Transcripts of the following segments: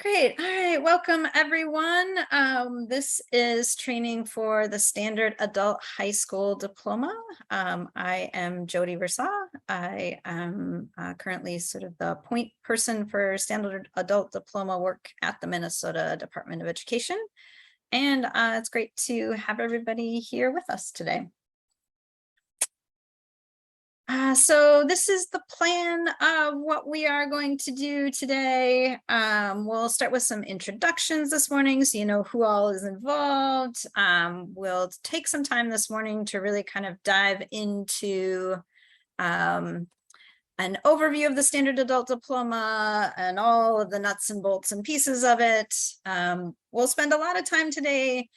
Great. All right. Welcome, everyone. This is training for the Standard Adult High School Diploma. I am Jody Versaw. I am currently sort of the point person for Standard Adult Diploma work at the Minnesota Department of Education. And it's great to have everybody here with us today. So this is the plan of what we are going to do today. We'll start with some introductions this morning so you know who all is involved. We'll take some time this morning to really kind of dive into an overview of the Standard Adult Diploma and all of the nuts and bolts and pieces of it. We'll spend a lot of time today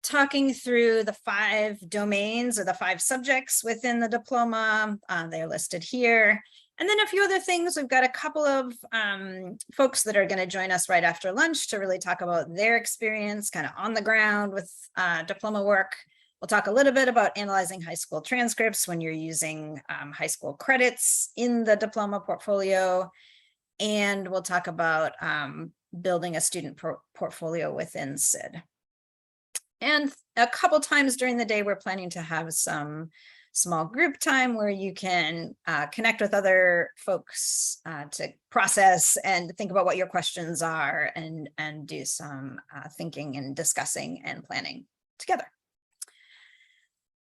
talking through the 5 domains or the 5 subjects within the diploma. They're listed here. And then a few other things. We've got a couple of folks that are going to join us right after lunch to really talk about their experience kind of on the ground with diploma work. We'll talk a little bit about analyzing high school transcripts when you're using high school credits in the diploma portfolio. And we'll talk about building a student portfolio within SID. And a couple times during the day, we're planning to have some small group time where you can connect with other folks to process and think about what your questions are and do some thinking and discussing and planning together.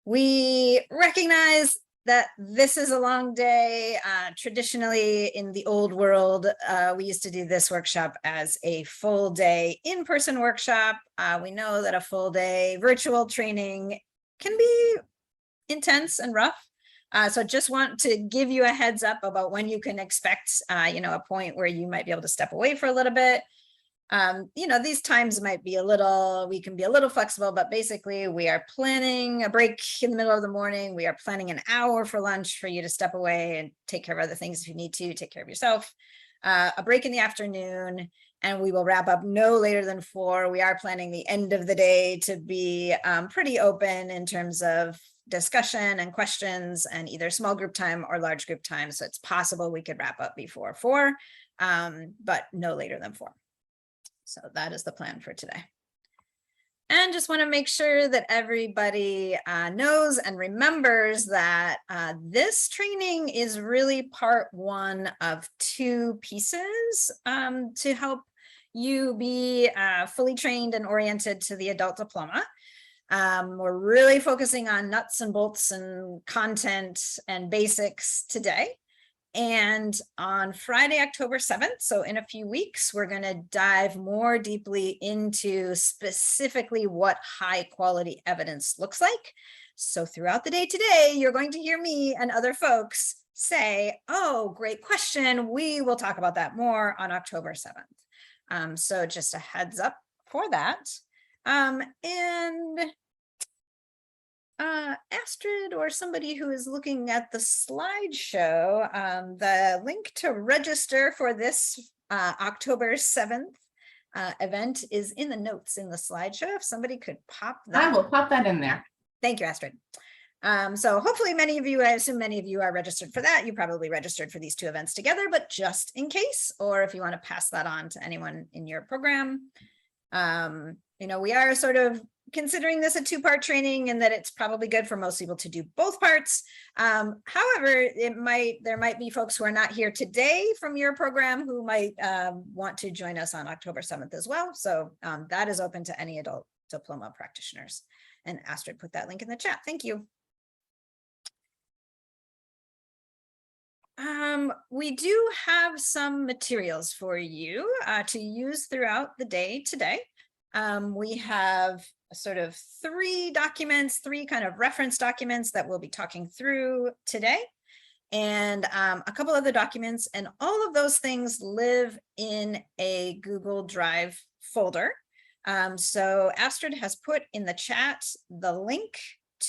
We recognize that this is a long day. Traditionally in the old world, we used to do this workshop as a full day in-person workshop. We know that a full day virtual training can be intense and rough. So just want to give you a heads up about when you can expect, a point where you might be able to step away for a little bit. These times might be we can be a little flexible, but basically we are planning a break in the middle of the morning. We are planning an hour for lunch for you to step away and take care of other things if you need to, take care of yourself. A break in the afternoon, and we will wrap up no later than 4. We are planning the end of the day to be pretty open in terms of discussion and questions and either small group time or large group time. So it's possible we could wrap up before 4, but no later than 4. So that is the plan for today. And just want to make sure that everybody knows and remembers that this training is really part 1 of 2 pieces to help you be fully trained and oriented to the adult diploma. We're really focusing on nuts and bolts and content and basics today. And on Friday, October 7th, so in a few weeks, we're going to dive more deeply into specifically what high quality evidence looks like. So throughout the day today, you're going to hear me and other folks say, oh, great question. We will talk about that more on October 7th. So just a heads up for that. Astrid or somebody who is looking at the slideshow, the link to register for this October 7th event is in the notes in the slideshow. If somebody could pop that. I will pop that in there. Thank you, Astrid. So hopefully many of you, I assume many of you are registered for that. You probably registered for these 2 events together, but just in case, or if you want to pass that on to anyone in your program. We are sort of considering this a 2-part training and that it's probably good for most people to do both parts. However, there might be folks who are not here today from your program who might want to join us on October 7th as well. So that is open to any adult diploma practitioners. And Astrid put that link in the chat. Thank you. We do have some materials for you to use throughout the day today. We have sort of 3 documents, 3 kind of reference documents that we'll be talking through today, and a couple other documents, and all of those things live in a Google Drive folder. So Astrid has put in the chat the link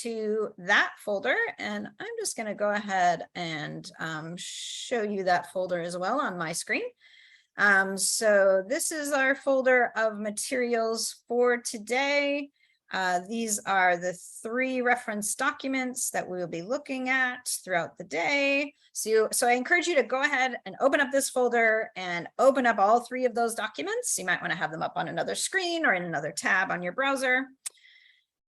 to that folder, and I'm just going to go ahead and show you that folder as well on my screen. So this is our folder of materials for today. These are the 3 reference documents that we will be looking at throughout the day. So I encourage you to go ahead and open up this folder and open up all 3 of those documents. You might want to have them up on another screen or in another tab on your browser.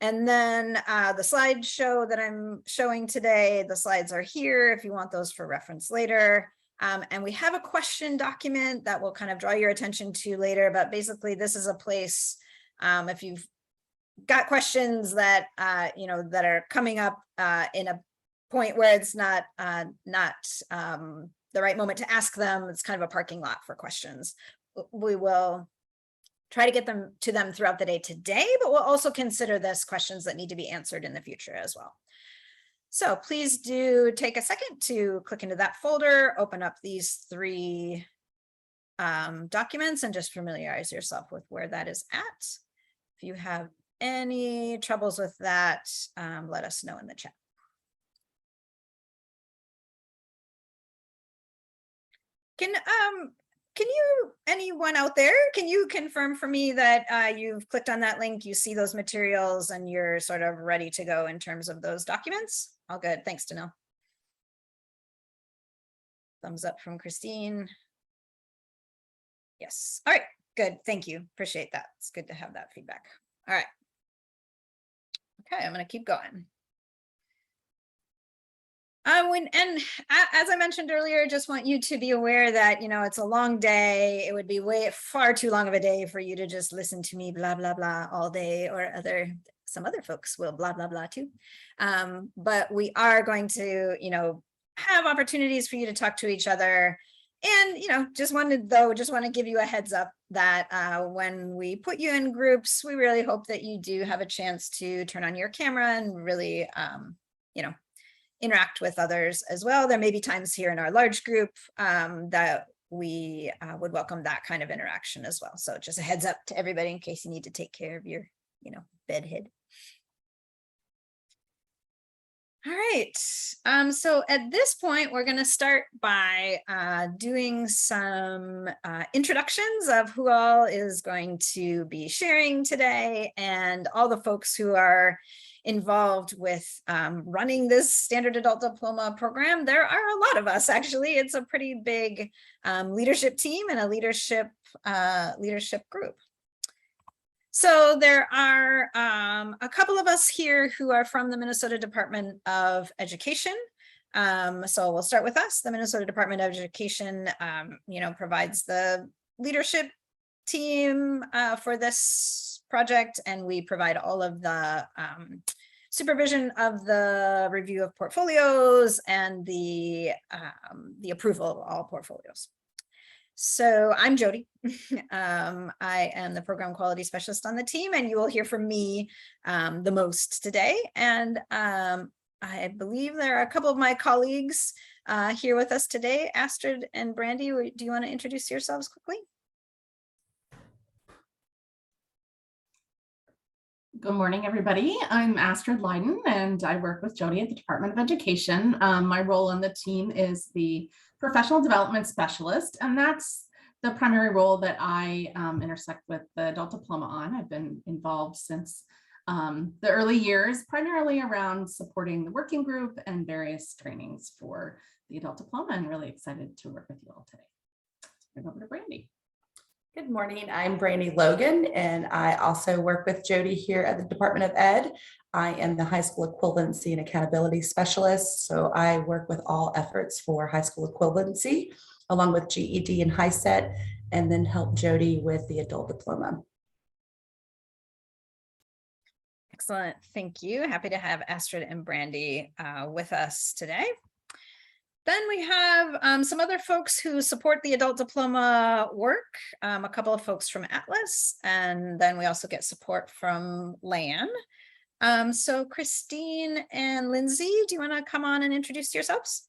And then the slideshow that I'm showing today, the slides are here if you want those for reference later. And we have a question document that will kind of draw your attention to later, but basically this is a place if you've got questions that that are coming up in a point where it's not the right moment to ask them. It's kind of a parking lot for questions. We will try to get them to them throughout the day today, but we'll also consider this questions that need to be answered in the future as well. So please do take a second to click into that folder, open up these 3 documents, and just familiarize yourself with where that is at. If you have any troubles with that, let us know in the chat. Can you, anyone out there, can you confirm for me that you've clicked on that link, you see those materials, and you're sort of ready to go in terms of those documents? All good, thanks, Danil. Thumbs up from Christine. Yes, all right, good, thank you, appreciate that. It's good to have that feedback. All right. Okay, I'm gonna keep going. And as I mentioned earlier, just want you to be aware that, it's a long day. It would be far too long of a day for you to just listen to me blah, blah, blah all day, or some other folks will blah, blah, blah too. But we are going to, have opportunities for you to talk to each other. And, just want to give you a heads up that when we put you in groups, we really hope that you do have a chance to turn on your camera and really, interact with others as well. There may be times here in our large group that we would welcome that kind of interaction as well. So just a heads up to everybody in case you need to take care of your, bedhead. All right, so at this point, we're going to start by doing some introductions of who all is going to be sharing today, and all the folks who are involved with running this standard adult diploma program. There are a lot of us, actually. It's a pretty big leadership team and a leadership group. So there are a couple of us here who are from the Minnesota Department of Education. So we'll start with us. The Minnesota Department of Education, provides the leadership team for this project, and we provide all of the supervision of the review of portfolios and the approval of all portfolios. So I'm Jody. I am the program quality specialist on the team, and you will hear from me the most today. And I believe there are a couple of my colleagues here with us today. Astrid and Brandy, do you want to introduce yourselves quickly? Good morning, everybody. I'm Astrid Leiden, and I work with Jody at the Department of Education. My role on the team is the Professional Development Specialist, and that's the primary role that I intersect with the adult diploma on. I've been involved since the early years, primarily around supporting the working group and various trainings for the adult diploma, and really excited to work with you all today. Turn it over to Brandy. Good morning, I'm Brandy Logan, and I also work with Jody here at the Department of Ed. I am the High School Equivalency and Accountability Specialist, so I work with all efforts for high school equivalency, along with GED and HiSET, and then help Jody with the adult diploma. Excellent, thank you. Happy to have Astrid and Brandy with us today. Then we have some other folks who support the adult diploma work, a couple of folks from Atlas, and then we also get support from LAN. So Christine and Lindsay, do you want to come on and introduce yourselves?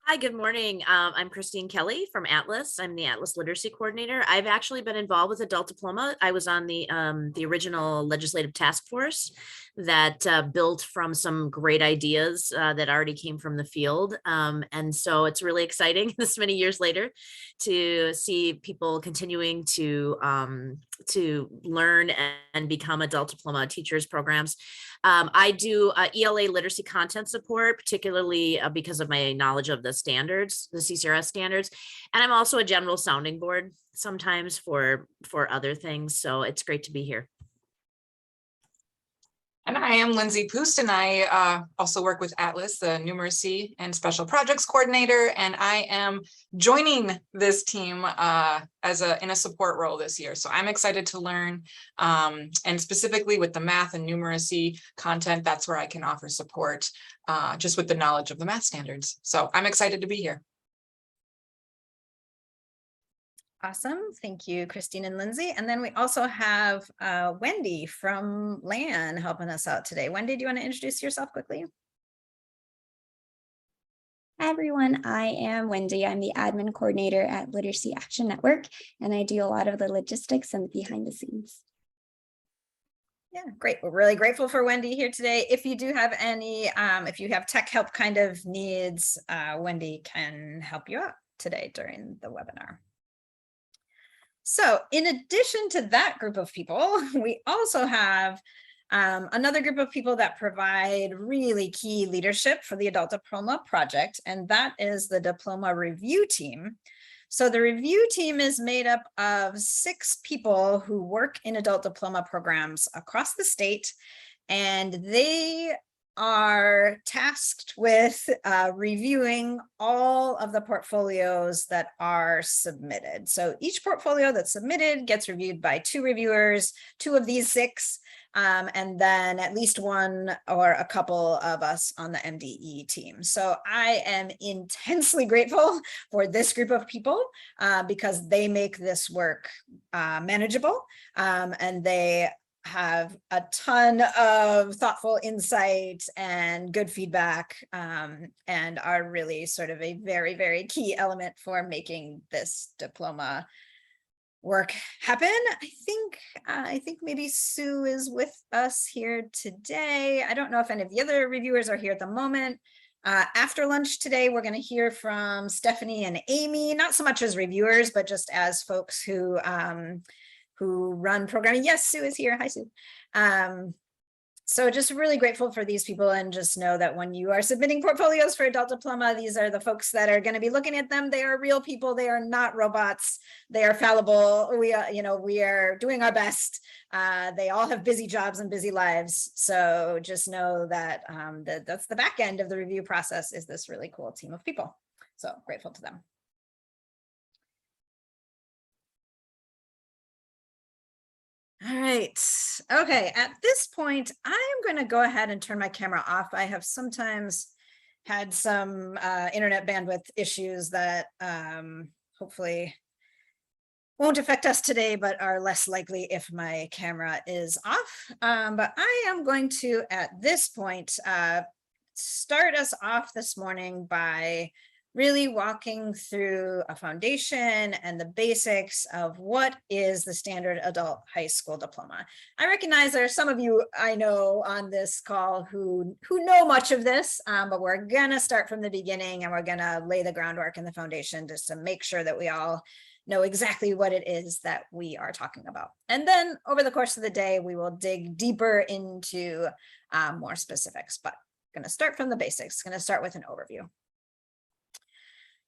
Hi, good morning. I'm Christine Kelly from Atlas. I'm the Atlas Literacy Coordinator. I've actually been involved with adult diploma. I was on the original legislative task force that built from some great ideas that already came from the field. And so it's really exciting this many years later to see people continuing to learn and become adult diploma teachers programs. I do ELA literacy content support, particularly because of my knowledge of the standards, the CCRS standards. And I'm also a general sounding board sometimes for other things. So it's great to be here. And I am Lindsay Poost, and I also work with Atlas, the Numeracy and Special Projects Coordinator, and I am joining this team in a support role this year. So I'm excited to learn, and specifically with the math and numeracy content, that's where I can offer support just with the knowledge of the math standards. So I'm excited to be here. Awesome. Thank you, Christine and Lindsay. And then we also have Wendy from LAN helping us out today. Wendy, do you want to introduce yourself quickly? Hi, everyone. I am Wendy. I'm the admin coordinator at Literacy Action Network, and I do a lot of the logistics and behind the scenes. Yeah, great. We're really grateful for Wendy here today. If you do have any, if you have tech help kind of needs, Wendy can help you out today during the webinar. So in addition to that group of people, we also have another group of people that provide really key leadership for the Adult Diploma project, and that is the Diploma Review Team. So the review team is made up of 6 people who work in adult diploma programs across the state, and they are tasked with reviewing all of the portfolios that are submitted. So each portfolio that's submitted gets reviewed by 2 reviewers, 2 of these 6, and then at least 1 or a couple of us on the MDE team. So I am intensely grateful for this group of people because they make this work manageable, and they have a ton of thoughtful insight and good feedback, and are really sort of a very, very key element for making this diploma work happen. I think maybe Sue is with us here today. I don't know if any of the other reviewers are here at the moment. After lunch today, we're going to hear from Stephanie and Amy, not so much as reviewers, but just as folks who run programming. Yes, Sue is here. Hi, Sue. So just really grateful for these people, and just know that when you are submitting portfolios for adult diploma, these are the folks that are going to be looking at them. They are real people. They are not robots. They are fallible. We are doing our best. They all have busy jobs and busy lives. So just know that that's the back end of the review process, is this really cool team of people. So grateful to them. All right. Okay. At this point, I am going to go ahead and turn my camera off. I have sometimes had some internet bandwidth issues that hopefully won't affect us today, but are less likely if my camera is off. But I am going to, at this point, start us off this morning by really walking through a foundation and the basics of what is the standard adult high school diploma. I recognize there are some of you I know on this call who know much of this, but we're gonna start from the beginning, and we're gonna lay the groundwork and the foundation just to make sure that we all know exactly what it is that we are talking about. And then over the course of the day, we will dig deeper into more specifics, but I'm gonna start from the basics. I'm gonna start with an overview.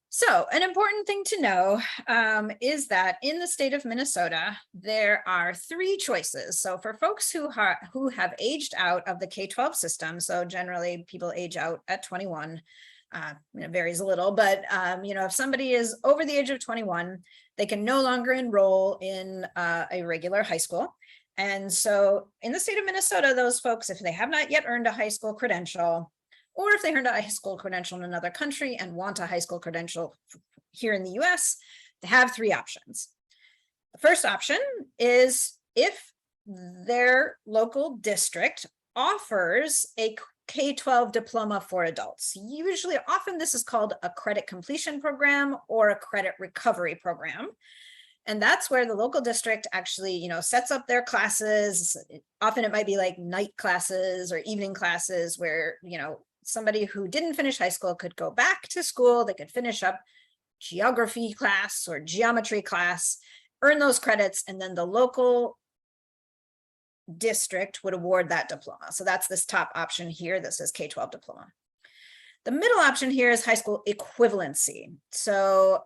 So an important thing to know is that in the state of Minnesota, there are 3 choices. So for folks who have aged out of the K-12 system, so generally people age out at 21, it varies a little, but if somebody is over the age of 21, they can no longer enroll in a regular high school. And so in the state of Minnesota, those folks, if they have not yet earned a high school credential, or if they earned a high school credential in another country and want a high school credential here in the US, they have 3 options. The first option is if their local district offers a K-12 diploma for adults. Usually, often this is called a credit completion program or a credit recovery program. And that's where the local district actually, sets up their classes. Often it might be like night classes or evening classes where, somebody who didn't finish high school could go back to school. They could finish up geography class or geometry class earn those credits, and then the local district would award that diploma. So that's this top option here that says K-12 diploma. The middle option here is high school equivalency. So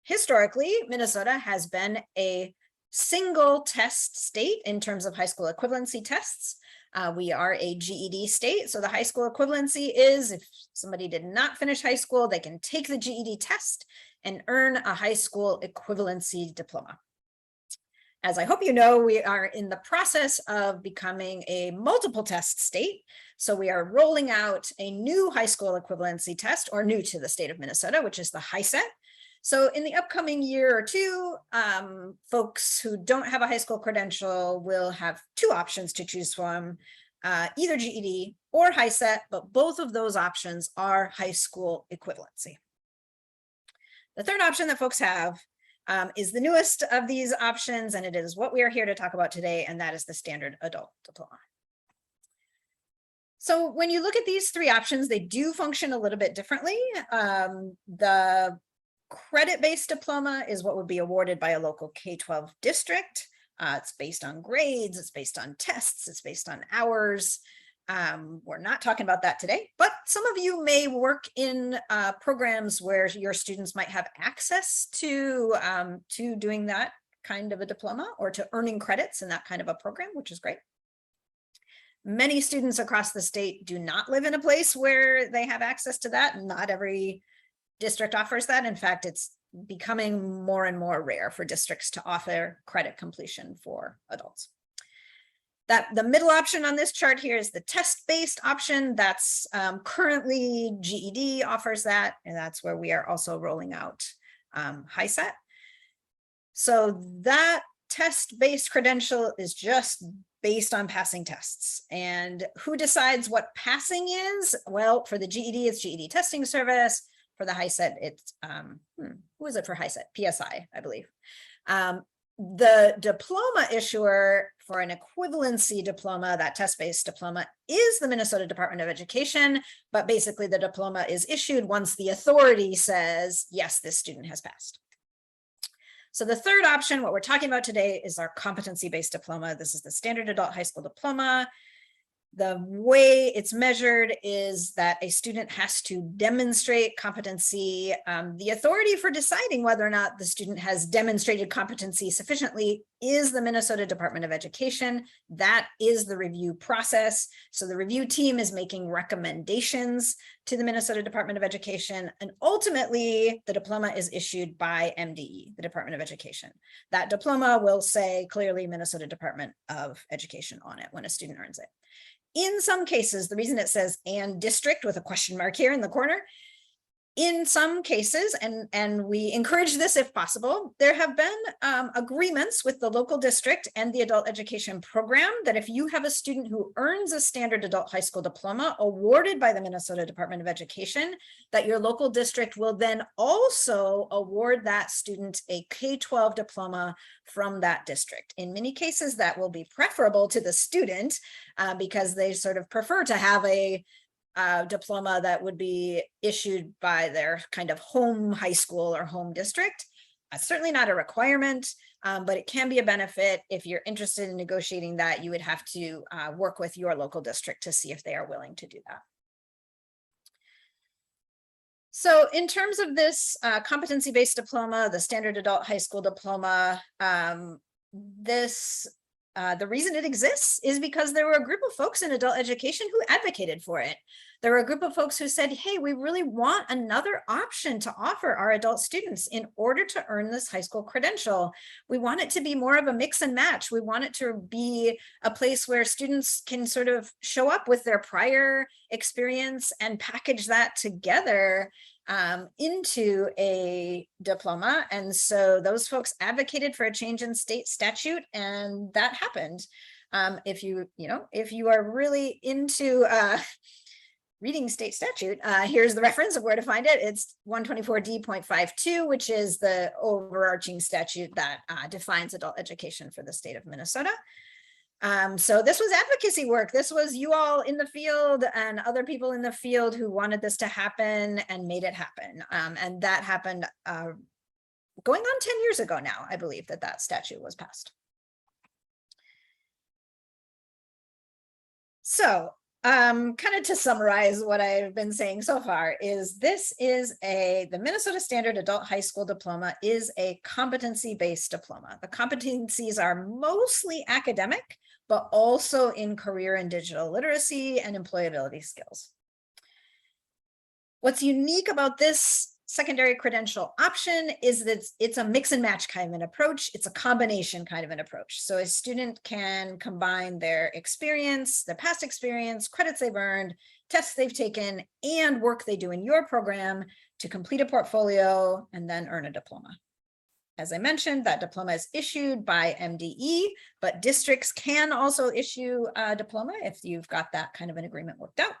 historically, Minnesota has been a single test state in terms of high school equivalency tests. We are a GED state, so the high school equivalency is if somebody did not finish high school, they can take the GED test and earn a high school equivalency diploma. As I hope you know, we are in the process of becoming a multiple test state. So we are rolling out a new high school equivalency test, or new to the state of Minnesota, which is the HiSET. So in the upcoming year or two, folks who don't have a high school credential will have two options to choose from, either GED or HiSET, but both of those options are high school equivalency. The third option that folks have is the newest of these options, and it is what we are here to talk about today, and that is the standard adult diploma. So when you look at these three options, they do function a little bit differently. The credit-based diploma is what would be awarded by a local K-12 district. It's based on grades, it's based on tests, it's based on hours. We're not talking about that today, but some of you may work in programs where your students might have access to doing that kind of a diploma, or to earning credits in that kind of a program, which is great. Many students across the state do not live in a place where they have access to that. Not every district offers that. In fact, it's becoming more and more rare for districts to offer credit completion for adults. The middle option on this chart here is the test-based option. That's currently GED offers that, and that's where we are also rolling out HiSET. So that test-based credential is just based on passing tests. And who decides what passing is? Well, for the GED, it's GED Testing Service. For the HiSET, it's, who is it for HiSET? PSI, I believe. The diploma issuer for an equivalency diploma, that test-based diploma, is the Minnesota Department of Education, but basically the diploma is issued once the authority says, yes, this student has passed. So the third option, what we're talking about today, is our competency-based diploma. This is the standard adult high school diploma. The way it's measured is that a student has to demonstrate competency. The authority for deciding whether or not the student has demonstrated competency sufficiently is the Minnesota Department of Education. That is the review process. So the review team is making recommendations to the Minnesota Department of Education, and ultimately the diploma is issued by MDE, the Department of Education. That diploma will say clearly Minnesota Department of Education on it when a student earns it. In some cases, the reason it says "and district" with a question mark here in the corner, in some cases, and we encourage this if possible, there have been agreements with the local district and the adult education program that if you have a student who earns a standard adult high school diploma awarded by the Minnesota Department of Education, that your local district will then also award that student a K-12 diploma from that district. In many cases, that will be preferable to the student because they sort of prefer to have a diploma that would be issued by their kind of home high school or home district. Certainly not a requirement, but it can be a benefit. If you're interested in negotiating that, you would have to work with your local district to see if they are willing to do that. So in terms of this competency-based diploma, the standard adult high school diploma, the reason it exists is because there were a group of folks in adult education who advocated for it. There were a group of folks who said, hey, we really want another option to offer our adult students in order to earn this high school credential. We want it to be more of a mix and match. We want it to be a place where students can sort of show up with their prior experience and package that together into a diploma. And so those folks advocated for a change in state statute, and that happened. If you are really into reading state statute, here's the reference of where to find it. It's 124D.52, which is the overarching statute that defines adult education for the state of Minnesota. So this was advocacy work. This was you all in the field and other people in the field who wanted this to happen and made it happen. And that happened going on 10 years ago now, I believe that statute was passed. So kind of to summarize what I've been saying so far is the Minnesota Standard Adult High School Diploma is a competency-based diploma. The competencies are mostly academic, but also in career and digital literacy and employability skills. What's unique about this secondary credential option is that it's a mix and match kind of an approach. It's a combination kind of an approach. So a student can combine their experience, their past experience, credits they've earned, tests they've taken, and work they do in your program to complete a portfolio and then earn a diploma. As I mentioned, that diploma is issued by MDE, but districts can also issue a diploma if you've got that kind of an agreement worked out.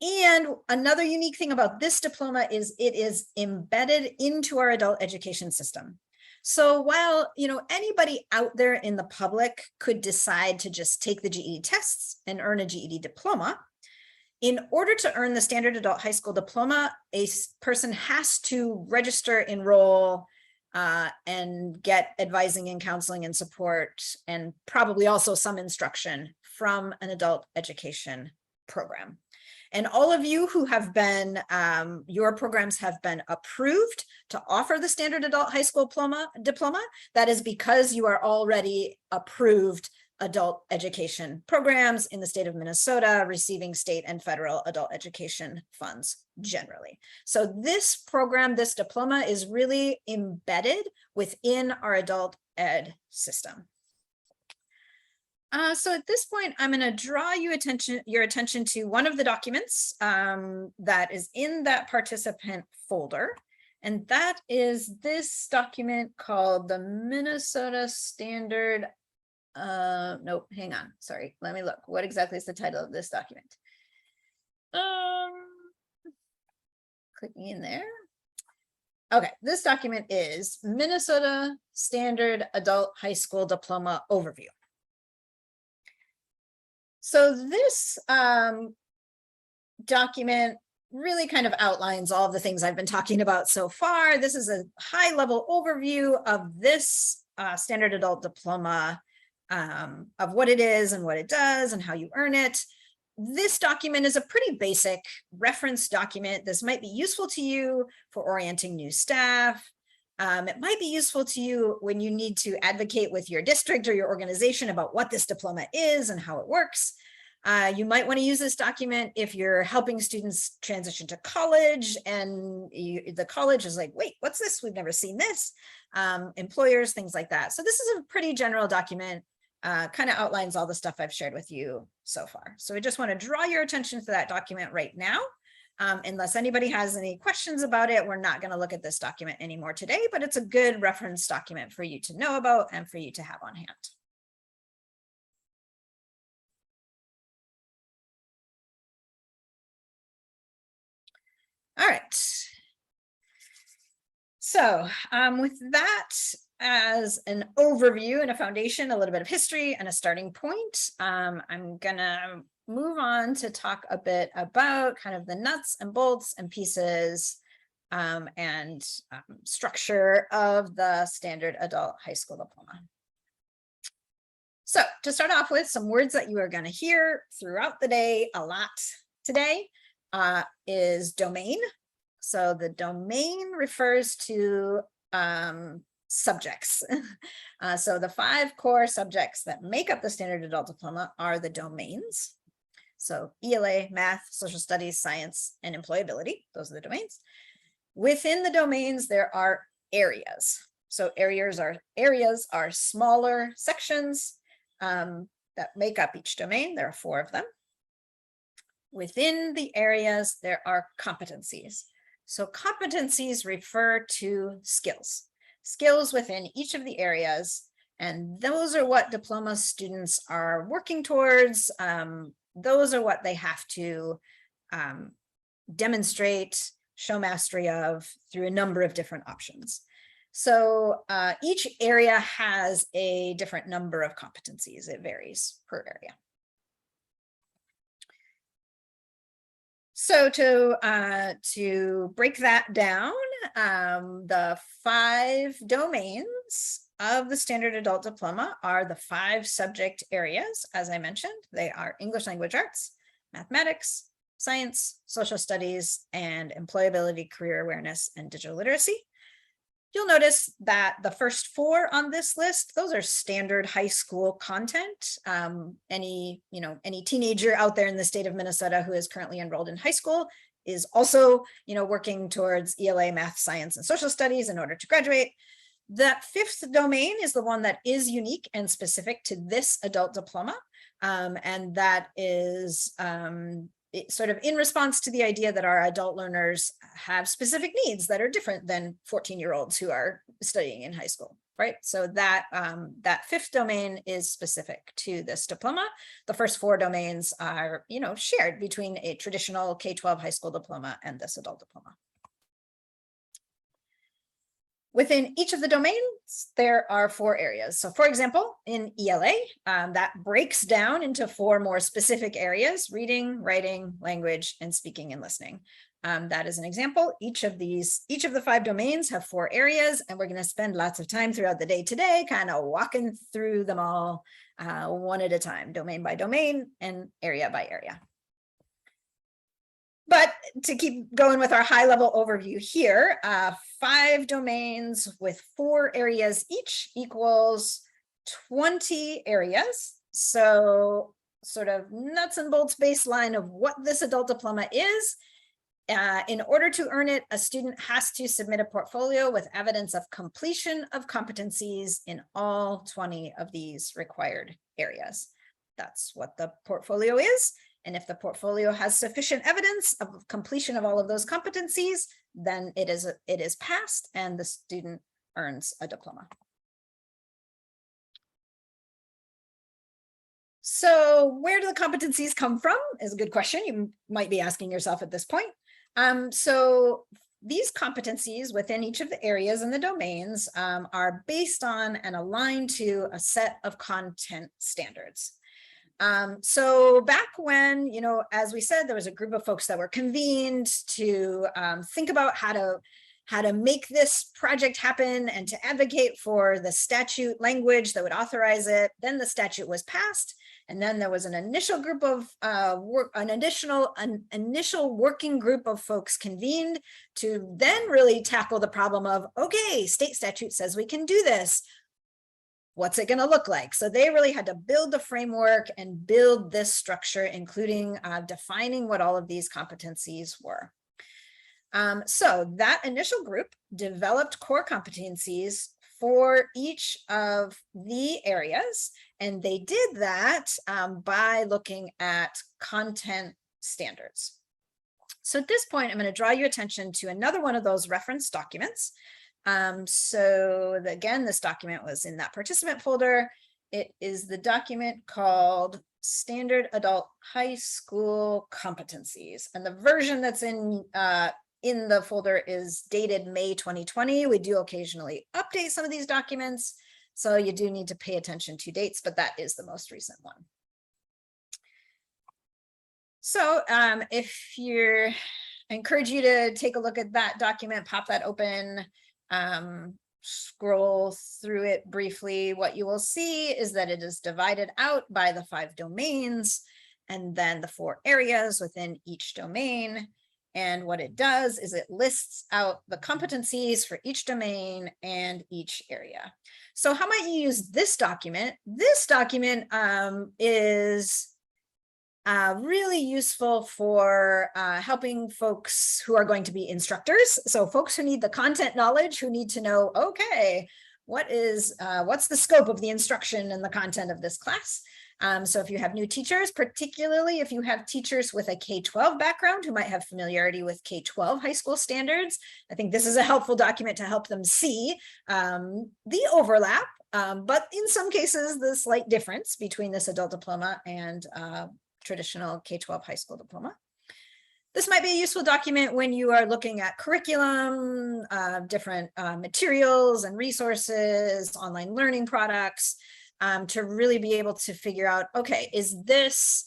And another unique thing about this diploma is it is embedded into our adult education system. So while, anybody out there in the public could decide to just take the GED tests and earn a GED diploma, in order to earn the standard adult high school diploma, a person has to register, enroll, and get advising and counseling and support, and probably also some instruction from an adult education program. And all of you who have been, your programs have been approved to offer the standard adult high school diploma. That is because you are already approved adult education programs in the state of Minnesota, receiving state and federal adult education funds generally. So this program, this diploma is really embedded within our adult ed system. So at this point, I'm going to draw your attention to one of the documents that is in that participant folder. And that is this document called the Minnesota Standard. Nope, hang on. Sorry, let me look. What exactly is the title of this document? Clicking in there. Okay, this document is Minnesota Standard Adult High School Diploma Overview. So this document really kind of outlines all of the things I've been talking about so far. This is a high-level overview of this standard adult diploma, of what it is and what it does and how you earn it. This document is a pretty basic reference document. This might be useful to you for orienting new staff. It might be useful to you when you need to advocate with your district or your organization about what this diploma is and how it works. You might want to use this document if you're helping students transition to college and the college is like, wait, what's this? We've never seen this. Employers, things like that. So this is a pretty general document, kind of outlines all the stuff I've shared with you so far. So I just want to draw your attention to that document right now. Unless anybody has any questions about it, we're not going to look at this document anymore today, but it's a good reference document for you to know about and for you to have on hand. All right. So with that as an overview and a foundation, a little bit of history and a starting point, I'm gonna move on to talk a bit about kind of the nuts and bolts and pieces and structure of the standard adult high school diploma. So to start off with, some words that you are going to hear throughout the day a lot today is domain. So the domain refers to subjects. So the 5 core subjects that make up the standard adult diploma are the domains. So ELA, math, social studies, science, and employability. Those are the domains. Within the domains, there are areas. So areas are smaller sections that make up each domain. There are 4 of them. Within the areas, there are competencies. So competencies refer to skills within each of the areas. And those are what diploma students are working towards. Those are what they have to demonstrate, show mastery of through a number of different options. So each area has a different number of competencies. It varies per area. So to break that down, the 5 domains of the Standard Adult Diploma are the 5 subject areas. As I mentioned, they are English Language Arts, mathematics, science, social studies, and employability, career awareness, and digital literacy. You'll notice that the first 4 on this list, those are standard high school content. Any teenager out there in the state of Minnesota who is currently enrolled in high school is also, working towards ELA, math, science, and social studies in order to graduate. That 5th domain is the one that is unique and specific to this adult diploma. And that is sort of in response to the idea that our adult learners have specific needs that are different than 14-year-olds who are studying in high school, right? So that 5th domain is specific to this diploma. The first 4 domains are, shared between a traditional K-12 high school diploma and this adult diploma. Within each of the domains, there are 4 areas. So for example, in ELA, that breaks down into 4 more specific areas: reading, writing, language, and speaking and listening. That is an example. Each of the 5 domains have 4 areas, and we're going to spend lots of time throughout the day today kind of walking through them all one at a time, domain by domain and area by area. But to keep going with our high-level overview here, 5 domains with 4 areas each equals 20 areas. So sort of nuts and bolts baseline of what this adult diploma is. In order to earn it, a student has to submit a portfolio with evidence of completion of competencies in all 20 of these required areas. That's what the portfolio is. And if the portfolio has sufficient evidence of completion of all of those competencies, then it is passed and the student earns a diploma. So where do the competencies come from is a good question you might be asking yourself at this point. So these competencies within each of the areas and the domains are based on and aligned to a set of content standards. So back when, as we said, there was a group of folks that were convened to think about how to make this project happen and to advocate for the statute language that would authorize it. Then the statute was passed, and then there was an initial group of initial working group of folks convened to then really tackle the problem of, okay, state statute says we can do this. What's it going to look like? So they really had to build the framework and build this structure, including defining what all of these competencies were. So that initial group developed core competencies for each of the areas, and they did that by looking at content standards. So at this point, I'm going to draw your attention to another one of those reference documents. Again, this document was in that participant folder. It is the document called Standard Adult High School Competencies. And the version that's in the folder is dated May 2020. We do occasionally update some of these documents, so you do need to pay attention to dates, but that is the most recent one. So I encourage you to take a look at that document, pop that open, scroll through it briefly. What you will see is that it is divided out by the 5 domains and then the 4 areas within each domain. And what it does is it lists out the competencies for each domain and each area. So how might you use this document? This document is really useful for helping folks who are going to be instructors. So folks who need the content knowledge, who need to know, okay, what's the scope of the instruction and the content of this class? So if you have new teachers, particularly if you have teachers with a K-12 background who might have familiarity with K-12 high school standards, I think this is a helpful document to help them see the overlap, but in some cases, the slight difference between this adult diploma and traditional K-12 high school diploma. This might be a useful document when you are looking at curriculum, different materials and resources, online learning products, to really be able to figure out, okay, is this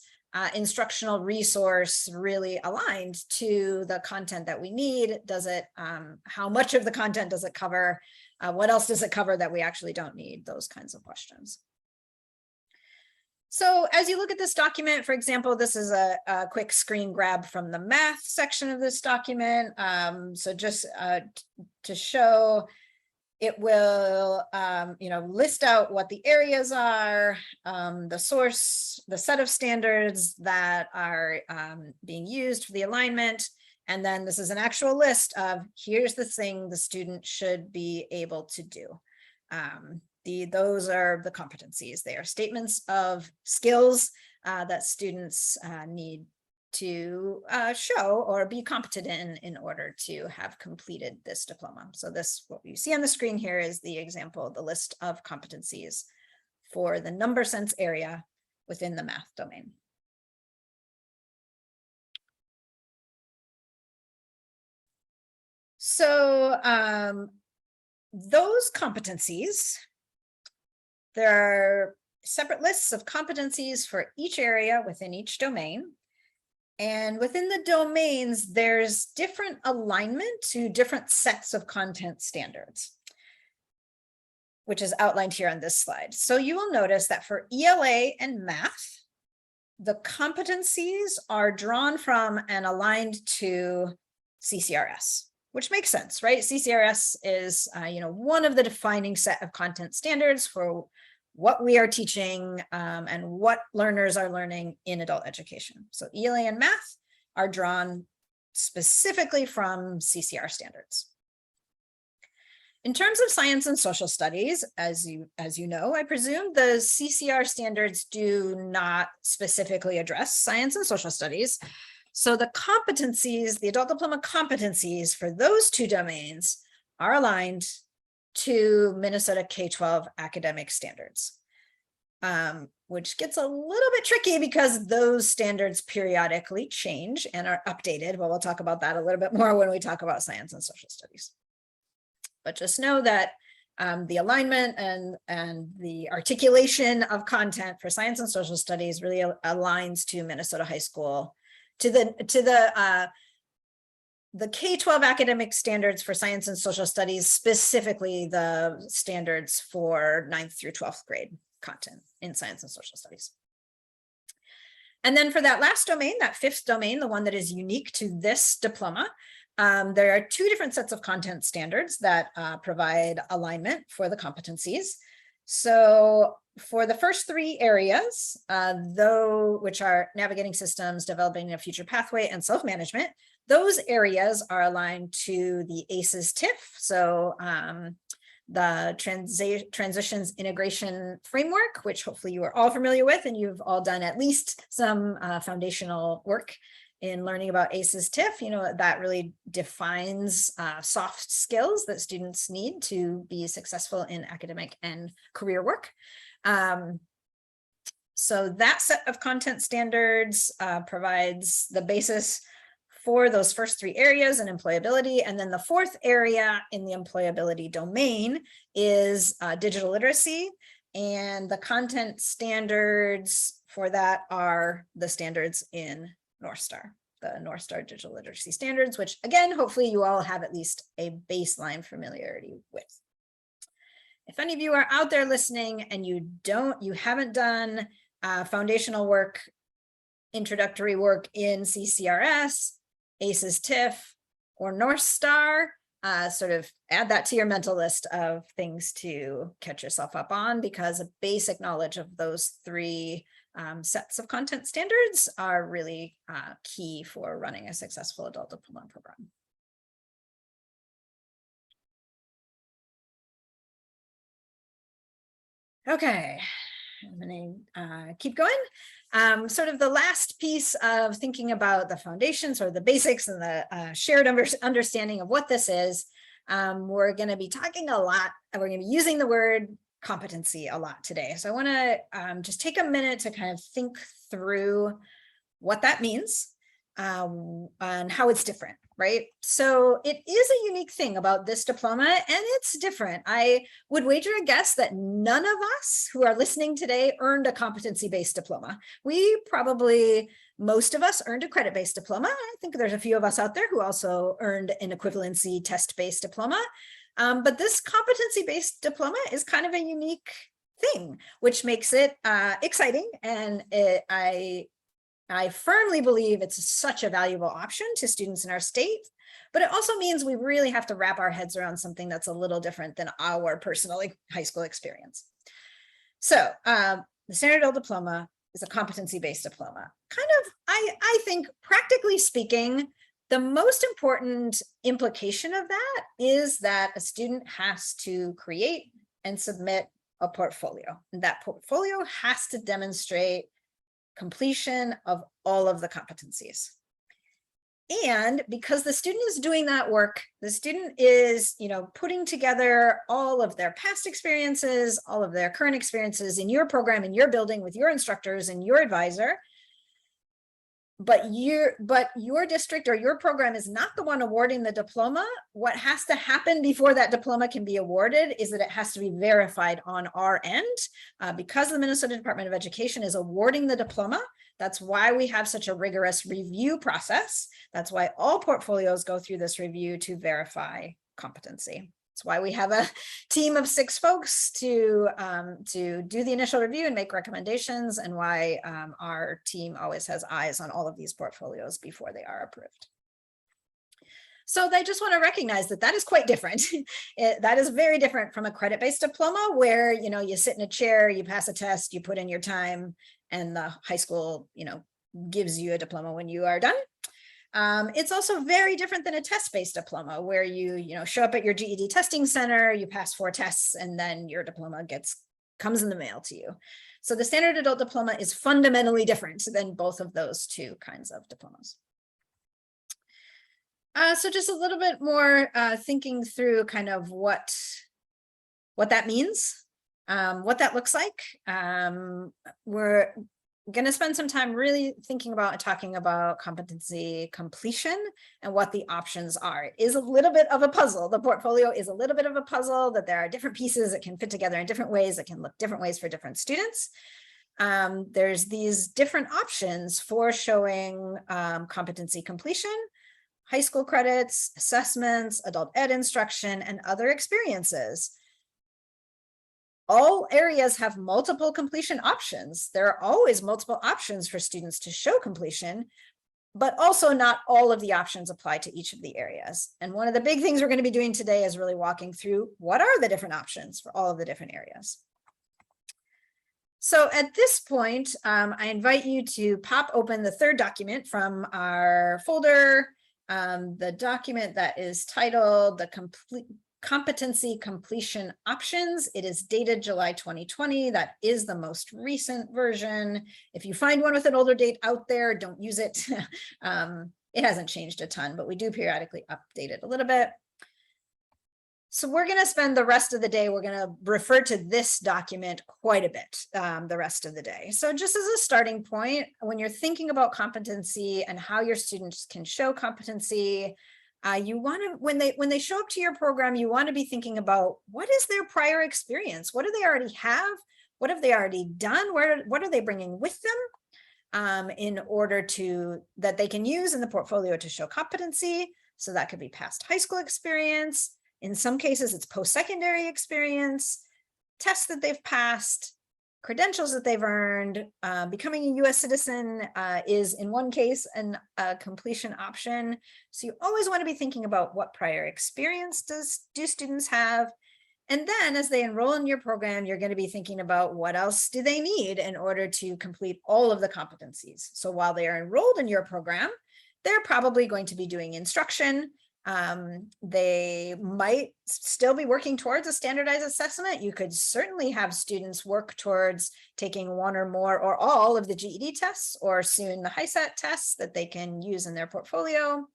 instructional resource really aligned to the content that we need? Does it, how much of the content does it cover? What else does it cover that we actually don't need? Those kinds of questions. So as you look at this document, for example, this is a quick screen grab from the math section of this document. So just to show, it will, list out what the areas are, the source, the set of standards that are being used for the alignment. And then this is an actual list of here's the thing the student should be able to do. Those are the competencies. They are statements of skills that students need to show or be competent in order to have completed this diploma. So this, what you see on the screen here is the example, the list of competencies for the number sense area within the math domain. So those competencies, there are separate lists of competencies for each area within each domain. And within the domains, there's different alignment to different sets of content standards, which is outlined here on this slide. So you will notice that for ELA and math, the competencies are drawn from and aligned to CCRS, which makes sense, right? CCRS is, one of the defining set of content standards for what we are teaching and what learners are learning in adult education. So ELA and math are drawn specifically from CCR standards. In terms of science and social studies, as you know, I presume the CCR standards do not specifically address science and social studies. So the competencies, the adult diploma competencies for those two domains are aligned to Minnesota K-12 academic standards, which gets a little bit tricky because those standards periodically change and are updated. But we'll talk about that a little bit more when we talk about science and social studies. But just know that the alignment and the articulation of content for science and social studies really aligns to Minnesota high school, to the K-12 academic standards for science and social studies, specifically the standards for 9th through 12th grade content in science and social studies. And then for that last domain, that fifth domain, the one that is unique to this diploma, there are two different sets of content standards that provide alignment for the competencies. So for the first three areas, which are navigating systems, developing a future pathway, and self-management, those areas are aligned to the ACEs TIF. So the Transitions Integration Framework, which hopefully you are all familiar with, and you've all done at least some foundational work in learning about ACEs TIF. That really defines soft skills that students need to be successful in academic and career work. So that set of content standards provides the basis for those first three areas in employability. And then the fourth area in the employability domain is digital literacy. And the content standards for that are the standards in North Star, the North Star digital literacy standards, which again, hopefully you all have at least a baseline familiarity with. If any of you are out there listening and you haven't done foundational work, introductory work in CCRS, ACEs TIF, or North Star, sort of add that to your mental list of things to catch yourself up on, because a basic knowledge of those three sets of content standards are really key for running a successful adult diploma program. Okay, I'm going to keep going. Sort of the last piece of thinking about the foundations or the basics and the shared understanding of what this is, we're going to be talking a lot, and we're going to be using the word competency a lot today. So I want to just take a minute to kind of think through what that means, on how it's different, right? So it is a unique thing about this diploma, and it's different. I would wager a guess that none of us who are listening today earned a competency-based diploma. Most of us earned a credit-based diploma. I think there's a few of us out there who also earned an equivalency test-based diploma. But this competency-based diploma is kind of a unique thing, which makes it exciting. And I firmly believe it's such a valuable option to students in our state, but it also means we really have to wrap our heads around something that's a little different than our personal high school experience. So the standard adult diploma is a competency-based diploma. I think, practically speaking, the most important implication of that is that a student has to create and submit a portfolio. And that portfolio has to demonstrate completion of all of the competencies. And because the student is doing that work, the student is, putting together all of their past experiences, all of their current experiences in your program, in your building, with your instructors and your advisor. But your district or your program is not the one awarding the diploma. What has to happen before that diploma can be awarded is that it has to be verified on our end. Because the Minnesota Department of Education is awarding the diploma, that's why we have such a rigorous review process. That's why all portfolios go through this review to verify competency. That's why we have a team of 6 folks to do the initial review and make recommendations, and why our team always has eyes on all of these portfolios before they are approved. So they just want to recognize that that is quite different. That is very different from a credit-based diploma where, you sit in a chair, you pass a test, you put in your time, and the high school, gives you a diploma when you are done. It's also very different than a test-based diploma where you show up at your GED testing center, you pass 4 tests, and then your diploma comes in the mail to you. So the standard adult diploma is fundamentally different than both of those 2 kinds of diplomas. So just a little bit more thinking through kind of what that means, what that looks like. We're going to spend some time really thinking about and talking about competency completion and what the options are. It is a little bit of a puzzle. The portfolio is a little bit of a puzzle, that there are different pieces that can fit together in different ways, that can look different ways for different students. There's these different options for showing competency completion: high school credits, assessments, adult ed instruction, and other experiences. All areas have multiple completion options. There are always multiple options for students to show completion, but also not all of the options apply to each of the areas. And one of the big things we're going to be doing today is really walking through what are the different options for all of the different areas. So at this point, I invite you to pop open the 3rd document from our folder, the document that is titled the Competency Completion Options. It is dated July 2020. That is the most recent version. If you find one with an older date out there, don't use it. It hasn't changed a ton, but we do periodically update it a little bit. So we're going to spend the rest of the day, we're going to refer to this document quite a bit the rest of the day. So just as a starting point, when you're thinking about competency and how your students can show competency, you want to, when they show up to your program, you want to be thinking about what is their prior experience? What do they already have? What have they already done? What are they bringing with them in order that they can use in the portfolio to show competency? So that could be past high school experience. In some cases, it's post-secondary experience, tests that they've passed, credentials that they've earned. Becoming a U.S. citizen is, in one case, a completion option. So you always want to be thinking about what prior experience do students have. And then as they enroll in your program, you're going to be thinking about what else do they need in order to complete all of the competencies. So while they are enrolled in your program, they're probably going to be doing instruction. They might still be working towards a standardized assessment. You could certainly have students work towards taking one or more or all of the GED tests, or soon the HiSET tests that they can use in their portfolio.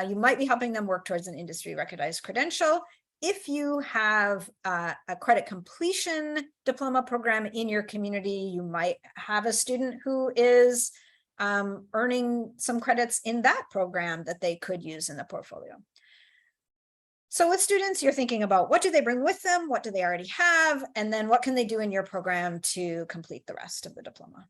You might be helping them work towards an industry recognized credential. If you have a credit completion diploma program in your community, you might have a student who is earning some credits in that program that they could use in the portfolio. So with students, you're thinking about what do they bring with them? What do they already have? And then what can they do in your program to complete the rest of the diploma?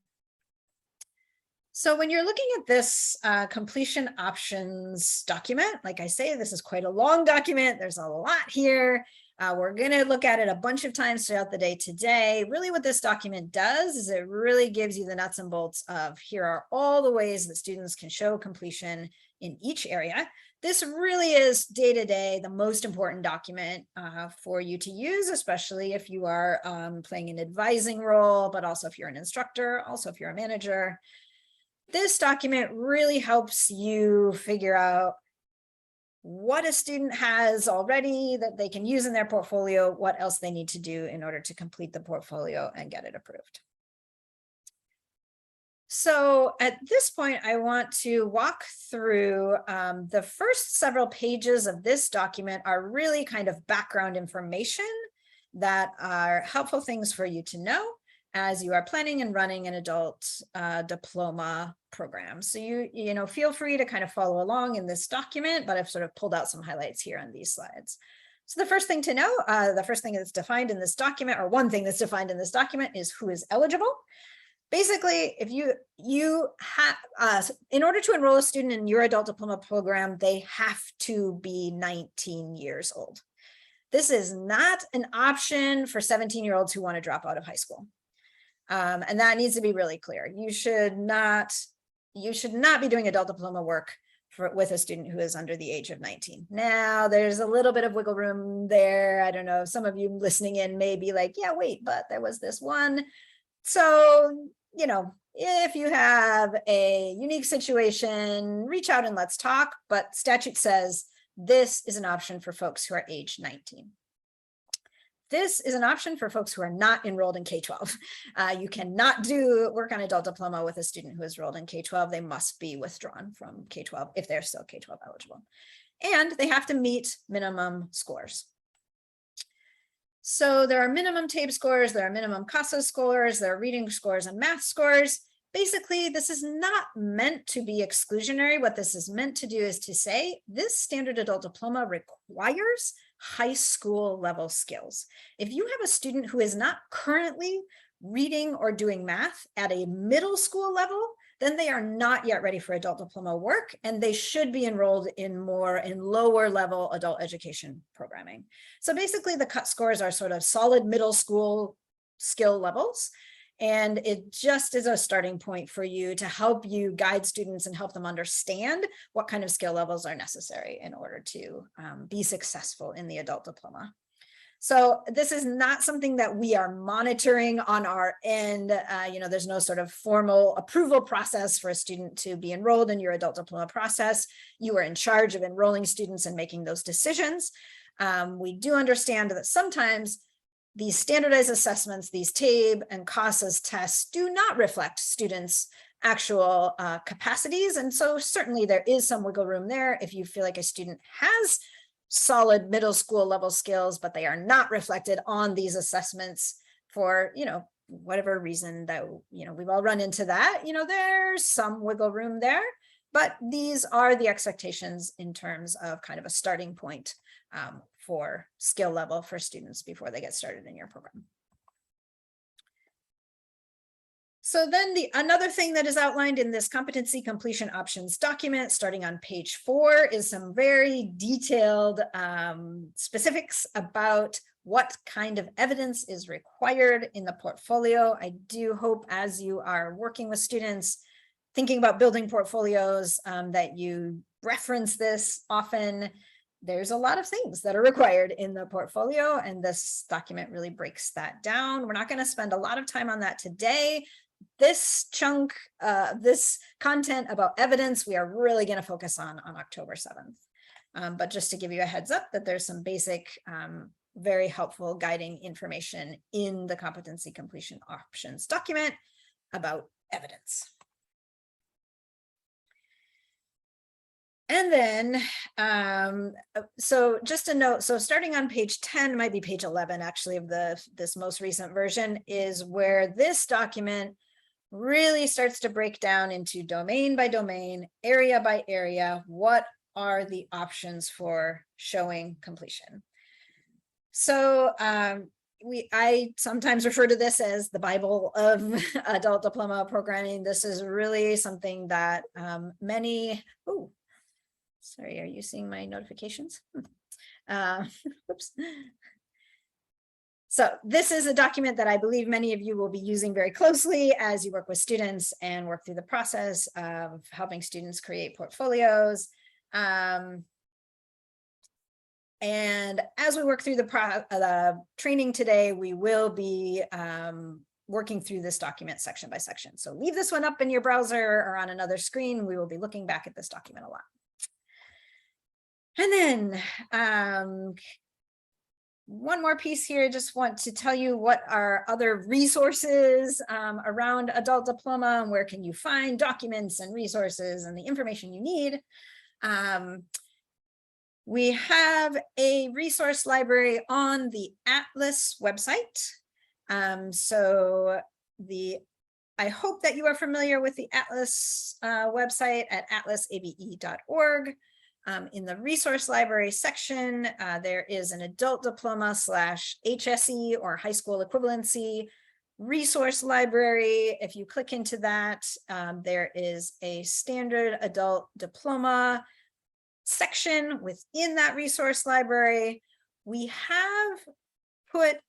So when you're looking at this completion options document, like I say, this is quite a long document. There's a lot here. We're going to look at it a bunch of times throughout the day today. Really what this document does is it really gives you the nuts and bolts of here are all the ways that students can show completion in each area. This really is day-to-day the most important document for you to use, especially if you are playing an advising role, but also if you're an instructor, also if you're a manager. This document really helps you figure out what a student has already that they can use in their portfolio, what else they need to do in order to complete the portfolio and get it approved. So at this point, I want to walk through the first several pages of this document are really kind of background information that are helpful things for you to know as you are planning and running an adult diploma program. So you know, feel free to kind of follow along in this document, but I've sort of pulled out some highlights here on these slides. So the first thing to know, the first thing that's defined in this document, or one thing that's defined in this document, is who is eligible. Basically, if you have, in order to enroll a student in your adult diploma program, they have to be 19 years old. This is not an option for 17-year-olds who want to drop out of high school. And that needs to be really clear. You should not be doing adult diploma work with a student who is under the age of 19. Now, there's a little bit of wiggle room there. I don't know, some of you listening in may be like, yeah, wait, but there was this one. So, you know, if you have a unique situation, reach out and let's talk. But statute says this is an option for folks who are age 19. This is an option for folks who are not enrolled in K-12. You cannot do work on adult diploma with a student who is enrolled in K-12. They must be withdrawn from K-12 if they're still K-12 eligible. And they have to meet minimum scores. So there are minimum TABE scores, there are minimum CASA scores, there are reading scores and math scores. Basically, this is not meant to be exclusionary. What this is meant to do is to say this standard adult diploma requires high school level skills. If you have a student who is not currently reading or doing math at a middle school level, then they are not yet ready for adult diploma work, and they should be enrolled in lower level adult education programming. So basically the cut scores are sort of solid middle school skill levels. And it just is a starting point for you to help you guide students and help them understand what kind of skill levels are necessary in order to be successful in the adult diploma. So this is not something that we are monitoring on our end. You know, there's no sort of formal approval process for a student to be enrolled in your adult diploma process. You are in charge of enrolling students and making those decisions. We do understand that sometimes these standardized assessments, these TABE and CASAS tests do not reflect students' actual capacities. And so certainly there is some wiggle room there if you feel like a student has solid middle school level skills, but they are not reflected on these assessments for, you know, whatever reason that, you know, we've all run into that, you know, there's some wiggle room there, but these are the expectations in terms of kind of a starting point for skill level for students before they get started in your program. So then another thing that is outlined in this competency completion options document, starting on page 4, is some very detailed specifics about what kind of evidence is required in the portfolio. I do hope as you are working with students, thinking about building portfolios, that you reference this often. There's a lot of things that are required in the portfolio, and this document really breaks that down. We're not going to spend a lot of time on that today. This chunk, this content about evidence, we are really going to focus on October 7th. But just to give you a heads up that there's some basic, very helpful guiding information in the competency completion options document about evidence. And then, so just a note, so starting on page 10, might be page 11 actually of this most recent version, is where this document really starts to break down into domain by domain, area by area, what are the options for showing completion. So I sometimes refer to this as the Bible of adult diploma programming. This is really something that many, oh, sorry, are you seeing my notifications? Oops. So this is a document that I believe many of you will be using very closely as you work with students and work through the process of helping students create portfolios. And as we work through the training today, we will be working through this document section by section. So leave this one up in your browser or on another screen. We will be looking back at this document a lot. And then one more piece here, just want to tell you what are other resources around adult diploma and where can you find documents and resources and the information you need. We have a resource library on the Atlas website. I hope that you are familiar with the Atlas website at atlasabe.org. In the resource library section, there is an adult diploma / HSE or high school equivalency resource library. If you click into that, there is a standard adult diploma section within that resource library. We have put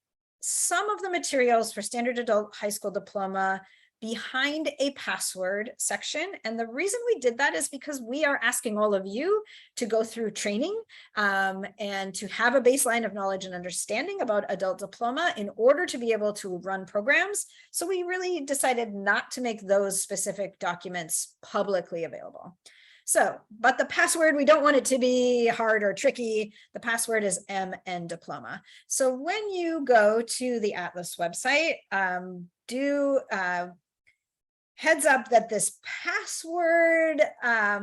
some of the materials for standard adult high school diploma behind a password section. And the reason we did that is because we are asking all of you to go through training and to have a baseline of knowledge and understanding about adult diploma in order to be able to run programs. So we really decided not to make those specific documents publicly available. So, but the password, we don't want it to be hard or tricky. The password is MN Diploma. So when you go to the Atlas website, heads up that this password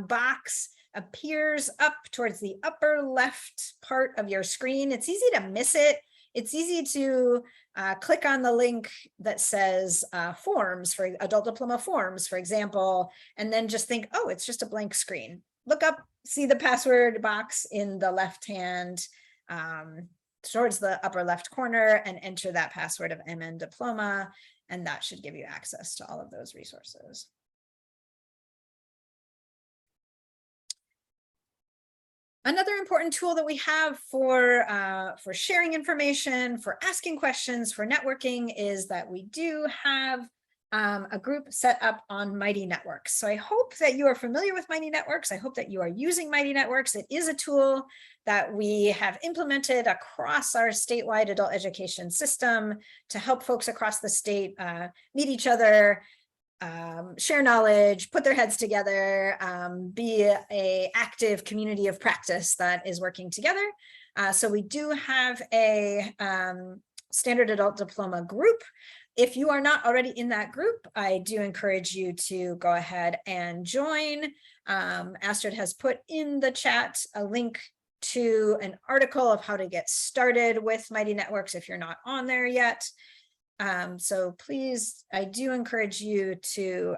box appears up towards the upper left part of your screen. It's easy to miss it. It's easy to click on the link that says forms for adult diploma forms, for example, and then just think, oh, it's just a blank screen. Look up, see the password box in the left hand towards the upper left corner and enter that password of MN Diploma, and that should give you access to all of those resources. Another important tool that we have for sharing information, for asking questions, for networking is that we do have a group set up on Mighty Networks. So I hope that you are familiar with Mighty Networks. I hope that you are using Mighty Networks. It is a tool that we have implemented across our statewide adult education system to help folks across the state meet each other, share knowledge, put their heads together, be an active community of practice that is working together. So we do have a standard adult diploma group. If you are not already in that group, I do encourage you to go ahead and join. Astrid has put in the chat a link to an article of how to get started with Mighty Networks if you're not on there yet. So please, I do encourage you to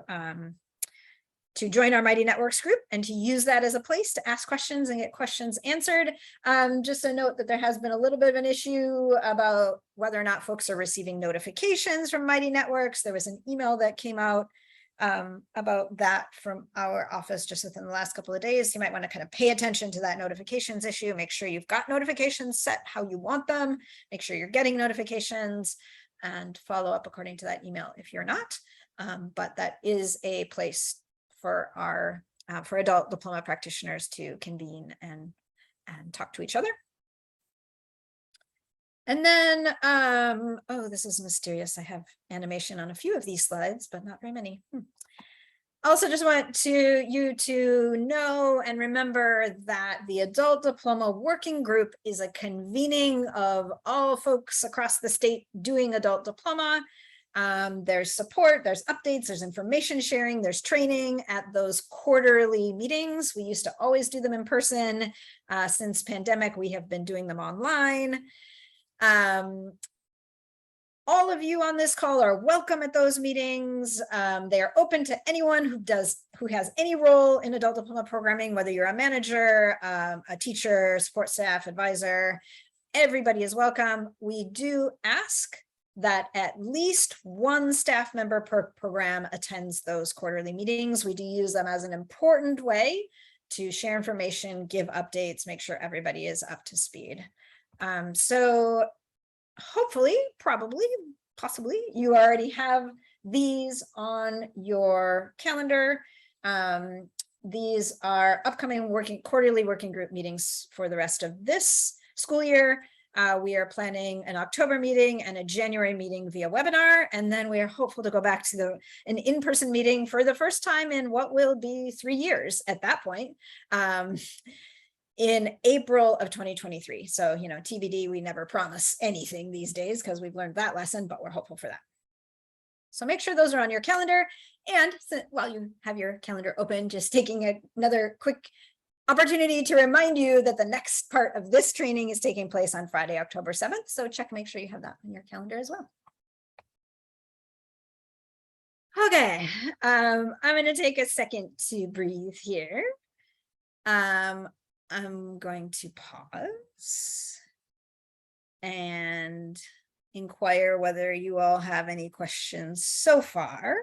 join our Mighty Networks group and to use that as a place to ask questions and get questions answered. Just a note that there has been a little bit of an issue about whether or not folks are receiving notifications from Mighty Networks. There was an email that came out about that from our office just within the last couple of days. You might want to kind of pay attention to that notifications issue. Make sure you've got notifications set how you want them. Make sure you're getting notifications and follow up according to that email if you're not. But that is a place for our for adult diploma practitioners to convene and talk to each other. And then, oh, this is mysterious. I have animation on a few of these slides, but not very many. Also just want you to know and remember that the Adult Diploma Working Group is a convening of all folks across the state doing adult diploma. There's support, there's updates, there's information sharing, there's training at those quarterly meetings. We used to always do them in person. Since pandemic, we have been doing them online. all of you on this call are welcome at those meetings. They are open to anyone who has any role in adult diploma programming, whether you're a manager, a teacher, support staff, advisor. Everybody is welcome. We do ask that at least one staff member per program attends those quarterly meetings. We do use them as an important way to share information, give updates, make sure everybody is up to speed. So hopefully, probably, possibly, you already have these on your calendar. These are upcoming quarterly working group meetings for the rest of this school year. We are planning an October meeting and a January meeting via webinar, and then we are hopeful to go back to an in-person meeting for the first time in what will be 3 years at that point, in April of 2023. So, you know, TBD, we never promise anything these days because we've learned that lesson, but we're hopeful for that. So make sure those are on your calendar. And while you have your calendar open, just taking another quick opportunity to remind you that the next part of this training is taking place on Friday, October 7th. So make sure you have that on your calendar as well. Okay, I'm going to take a second to breathe here. I'm going to pause and inquire whether you all have any questions so far.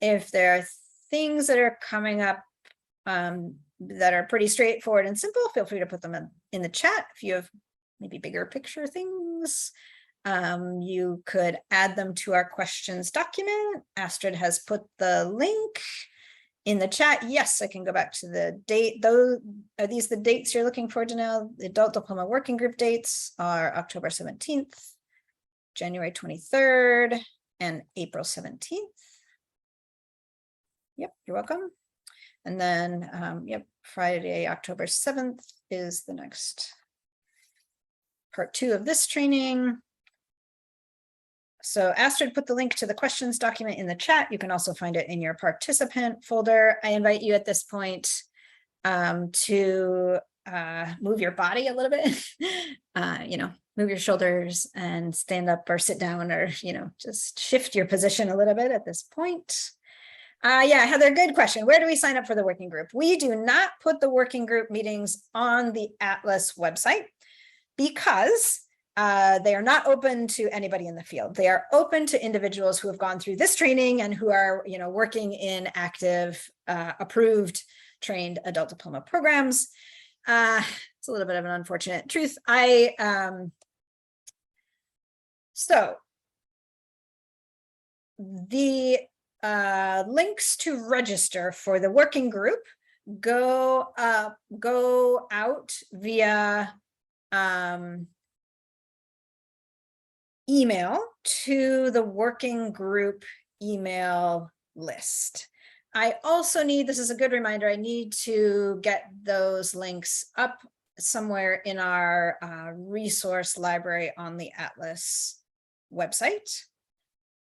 If there are things that are coming up that are pretty straightforward and simple, feel free to put them in the chat. If you have maybe bigger picture things, you could add them to our questions document. Astrid has put the link in the chat. Yes, I can go back to the date. Those are these the dates you're looking forward to now? The adult diploma working group dates are October 17th, January 23rd, and April 17th. Yep, you're welcome. And then, yep, Friday, October 7th is the next part 2 of this training. So Astrid put the link to the questions document in the chat. You can also find it in your participant folder. I invite you at this point to move your body a little bit, you know, move your shoulders and stand up or sit down, or, you know, just shift your position a little bit at this point. Yeah, Heather, good question. Where do we sign up for the working group? We do not put the working group meetings on the Atlas website because they are not open to anybody in the field. They are open to individuals who have gone through this training and who are, you know, working in active, approved, trained adult diploma programs. It's a little bit of an unfortunate truth. So the links to register for the working group go out via email to the working group email list. I also need, this is a good reminder, I need to get those links up somewhere in our resource library on the Atlas website.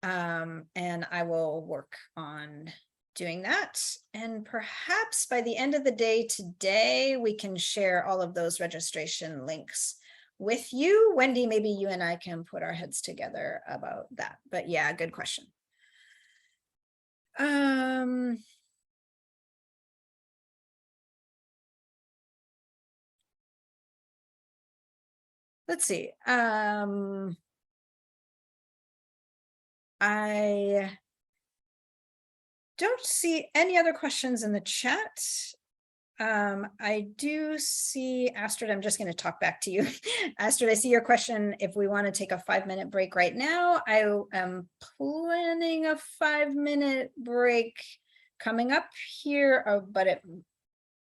And I will work on doing that. And perhaps by the end of the day today, we can share all of those registration links with you. Wendy, maybe you and I can put our heads together about that. But yeah, good question. Let's see. I don't see any other questions in the chat. I do see, Astrid, I'm just going to talk back to you. Astrid, I see your question. If we want to take a 5-minute break right now, I am planning a 5-minute break coming up here, but at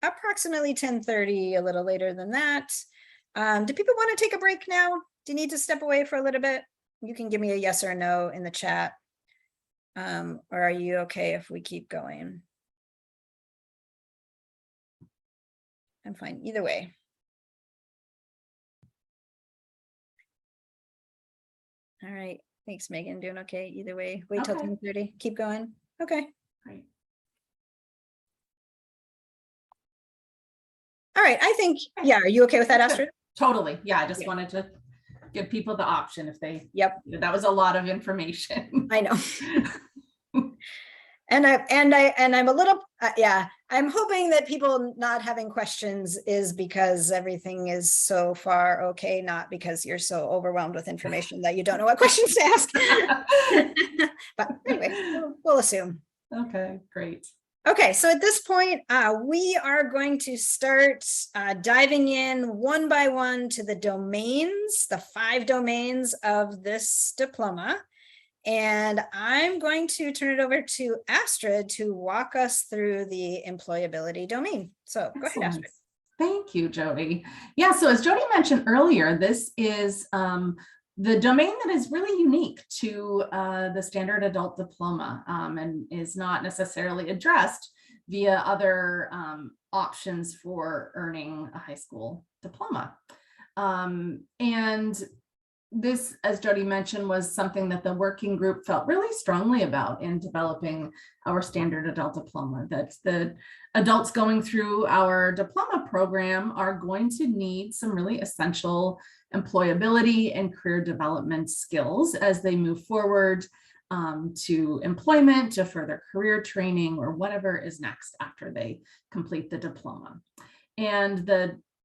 approximately 10:30, a little later than that. Do people want to take a break now? Do you need to step away for a little bit? You can give me a yes or a no in the chat. Or are you okay if we keep going? I'm fine either way. All right, thanks, Megan. Doing okay either way. Wait till 10:30. Keep going. Okay. Great. All right, I think, yeah, are you okay with that, Astrid? Totally. Yeah, I just wanted to give people the option if they, Yep, that was a lot of information. I know. And I'm a little, yeah, I'm hoping that people not having questions is because everything is so far okay, not because you're so overwhelmed with information that you don't know what questions to ask. But anyway, we'll assume. Okay, great. Okay, so at this point, we are going to start diving in one by one to the domains, the 5 domains of this diploma. And I'm going to turn it over to Astrid to walk us through the employability domain. So go ahead, Astrid. Thank you, Jody. Yeah, so as Jody mentioned earlier, this is the domain that is really unique to the standard adult diploma and is not necessarily addressed via other options for earning a high school diploma. And this, as Jody mentioned, was something that the working group felt really strongly about in developing our standard adult diploma, that the adults going through our diploma program are going to need some really essential employability and career development skills as they move forward to employment, to further career training, or whatever is next after they complete the diploma. And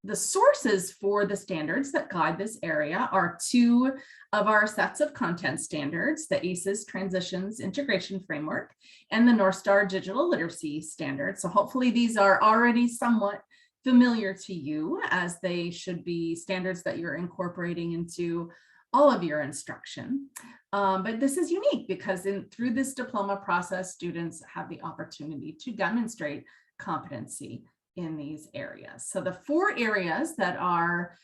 the sources for the standards that guide this area are 2 of our sets of content standards, the ACES Transitions Integration Framework and the North Star Digital Literacy Standard. So hopefully these are already somewhat familiar to you, as they should be standards that you're incorporating into all of your instruction. But this is unique because through this diploma process, students have the opportunity to demonstrate competency in these areas. So the 4 areas that are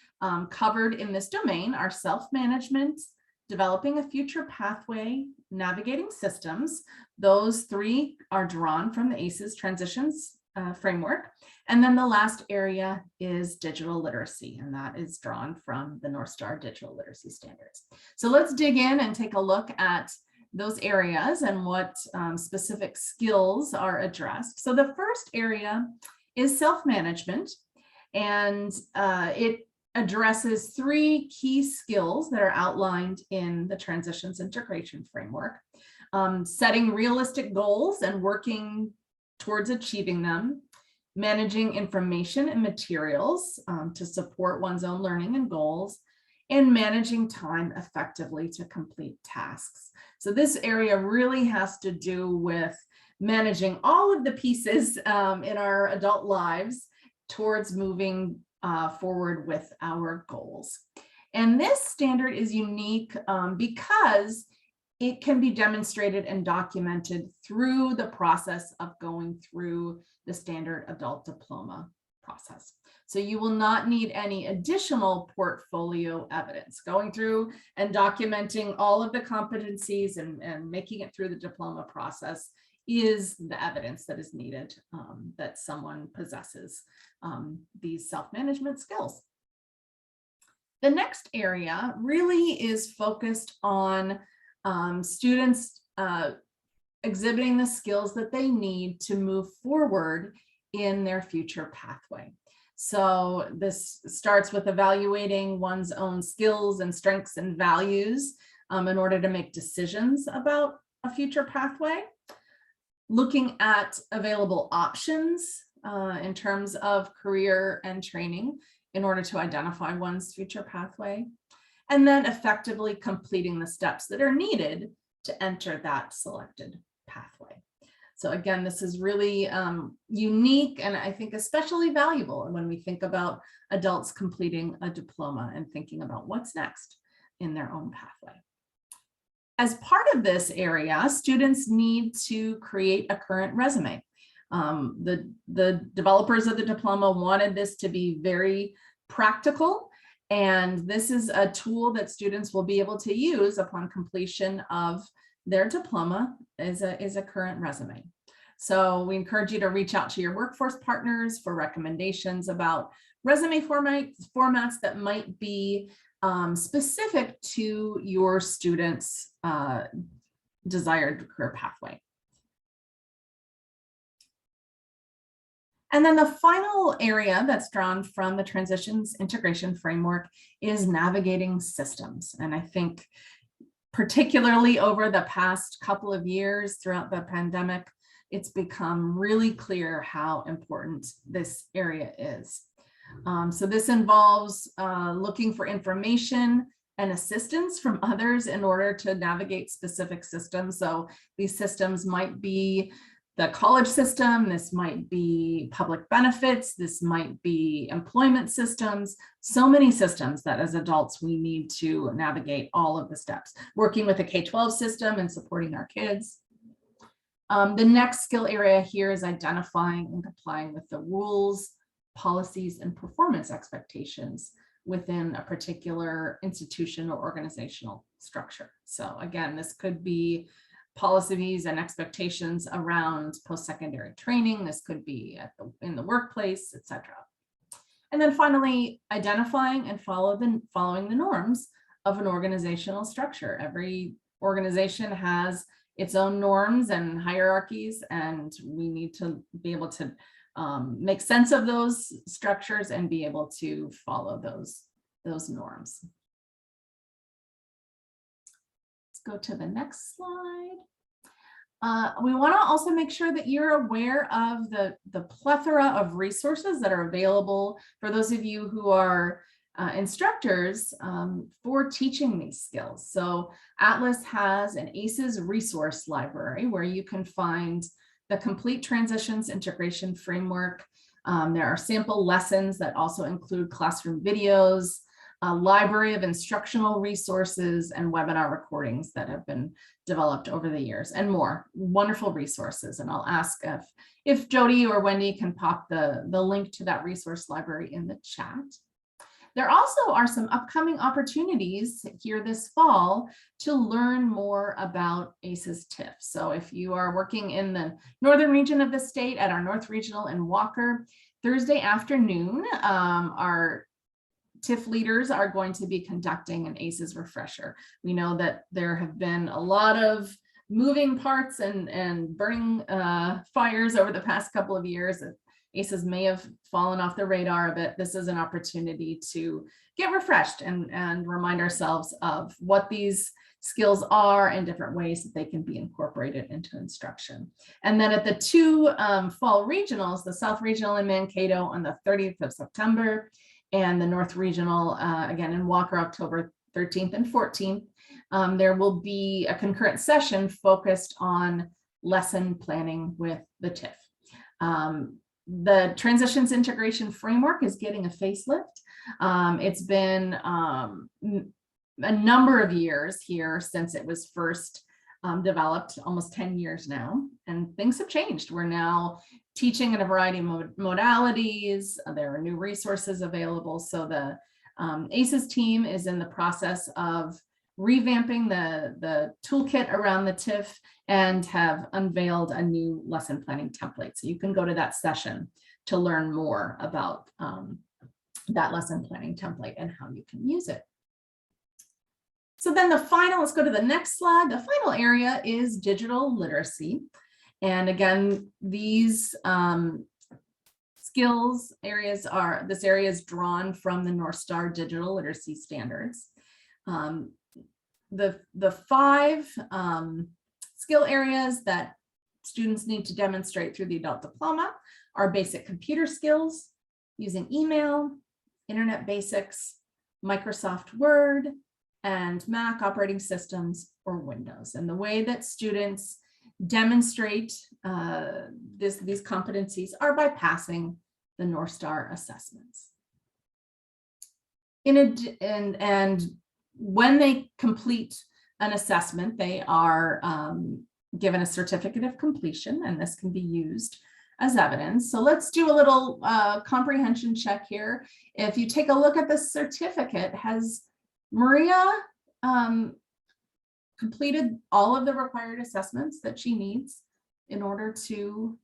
covered in this domain are self-management, developing a future pathway, navigating systems. Those 3 are drawn from the ACES Transitions framework. And then the last area is digital literacy, and that is drawn from the North Star Digital Literacy Standards. So let's dig in and take a look at those areas and what specific skills are addressed. So the first area is self-management, and it addresses 3 key skills that are outlined in the Transitions Integration Framework. Setting realistic goals and working towards achieving them, managing information and materials to support one's own learning and goals, and managing time effectively to complete tasks. So this area really has to do with managing all of the pieces in our adult lives towards moving forward with our goals. And this standard is unique because it can be demonstrated and documented through the process of going through the standard adult diploma process. So you will not need any additional portfolio evidence. Going through and documenting all of the competencies and making it through the diploma process is the evidence that is needed that someone possesses these self-management skills. The next area really is focused on students exhibiting the skills that they need to move forward in their future pathway. So this starts with evaluating one's own skills and strengths and values in order to make decisions about a future pathway. Looking at available options in terms of career and training in order to identify one's future pathway, and then effectively completing the steps that are needed to enter that selected pathway. So again, this is really unique and I think especially valuable when we think about adults completing a diploma and thinking about what's next in their own pathway. As part of this area, students need to create a current resume. The developers of the diploma wanted this to be very practical, and this is a tool that students will be able to use upon completion of their diploma is a current resume. So we encourage you to reach out to your workforce partners for recommendations about resume formats that might be specific to your students' desired career pathway. And then the final area that's drawn from the transitions integration framework is navigating systems. And I think particularly over the past couple of years throughout the pandemic, it's become really clear how important this area is. So this involves looking for information and assistance from others in order to navigate specific systems. So these systems might be the college system, this might be public benefits, this might be employment systems, so many systems that as adults we need to navigate all of the steps, working with the K-12 system and supporting our kids. The next skill area here is identifying and complying with the rules, policies, and performance expectations within a particular institution or organizational structure. So again, this could be policies and expectations around post-secondary training. This could be in the workplace, etc. And then finally, identifying and following the norms of an organizational structure. Every organization has its own norms and hierarchies, and we need to be able to make sense of those structures and be able to follow those norms. Go to the next slide. We want to also make sure that you're aware of the plethora of resources that are available for those of you who are instructors for teaching these skills. So Atlas has an ACES resource library where you can find the complete transitions integration framework. There are sample lessons that also include classroom videos, a library of instructional resources and webinar recordings that have been developed over the years, and more wonderful resources. And I'll ask if Jody or Wendy can pop the link to that resource library in the chat. There also are some upcoming opportunities here this fall to learn more about ACES TIF. So if you are working in the northern region of the state at our North Regional in Walker, Thursday afternoon, our TIF leaders are going to be conducting an ACES refresher. We know that there have been a lot of moving parts and burning fires over the past couple of years. ACES may have fallen off the radar a bit. This is an opportunity to get refreshed and remind ourselves of what these skills are and different ways that they can be incorporated into instruction. And then at the two fall regionals, the South Regional in Mankato on the 30th of September, and the North Regional, again, in Walker, October 13th and 14th, there will be a concurrent session focused on lesson planning with the TIF. The Transitions Integration Framework is getting a facelift. It's been a number of years here since it was first developed, almost 10 years now, and things have changed. We're now teaching in a variety of modalities. There are new resources available. So the ACES team is in the process of revamping the toolkit around the TIF and have unveiled a new lesson planning template. So you can go to that session to learn more about that lesson planning template and how you can use it. So then let's go to the next slide. The final area is digital literacy. And again, these skills areas this area is drawn from the North Star Digital Literacy Standards. The five skill areas that students need to demonstrate through the adult diploma are basic computer skills, using email, internet basics, Microsoft Word, and Mac operating systems or Windows. And the way that students demonstrate these competencies are by passing the North Star assessments. And when they complete an assessment, they are given a certificate of completion, and this can be used as evidence. So let's do a little comprehension check here. If you take a look at the certificate, has Maria completed all of the required assessments that she needs in order to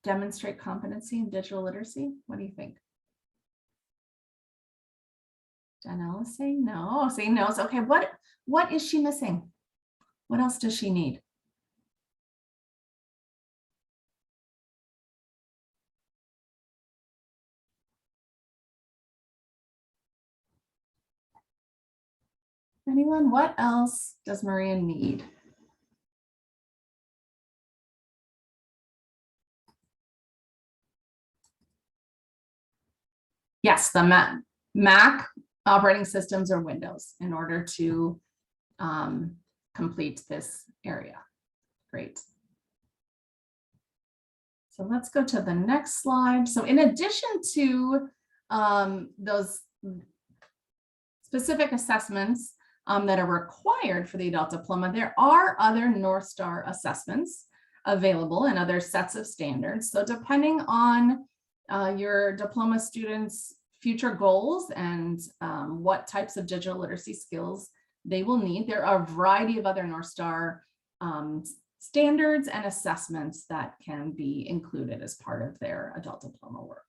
demonstrate competency in digital literacy? What do you think? Janelle is saying no, saying no. Okay, what is she missing? What else does she need? Anyone? What else does Maria need? Yes, the Mac operating systems or Windows in order to complete this area. Great. So let's go to the next slide. So in addition to those specific assessments that are required for the adult diploma, there are other North Star assessments available and other sets of standards. So depending on your diploma students' future goals and what types of digital literacy skills they will need, there are a variety of other North Star standards and assessments that can be included as part of their adult diploma work.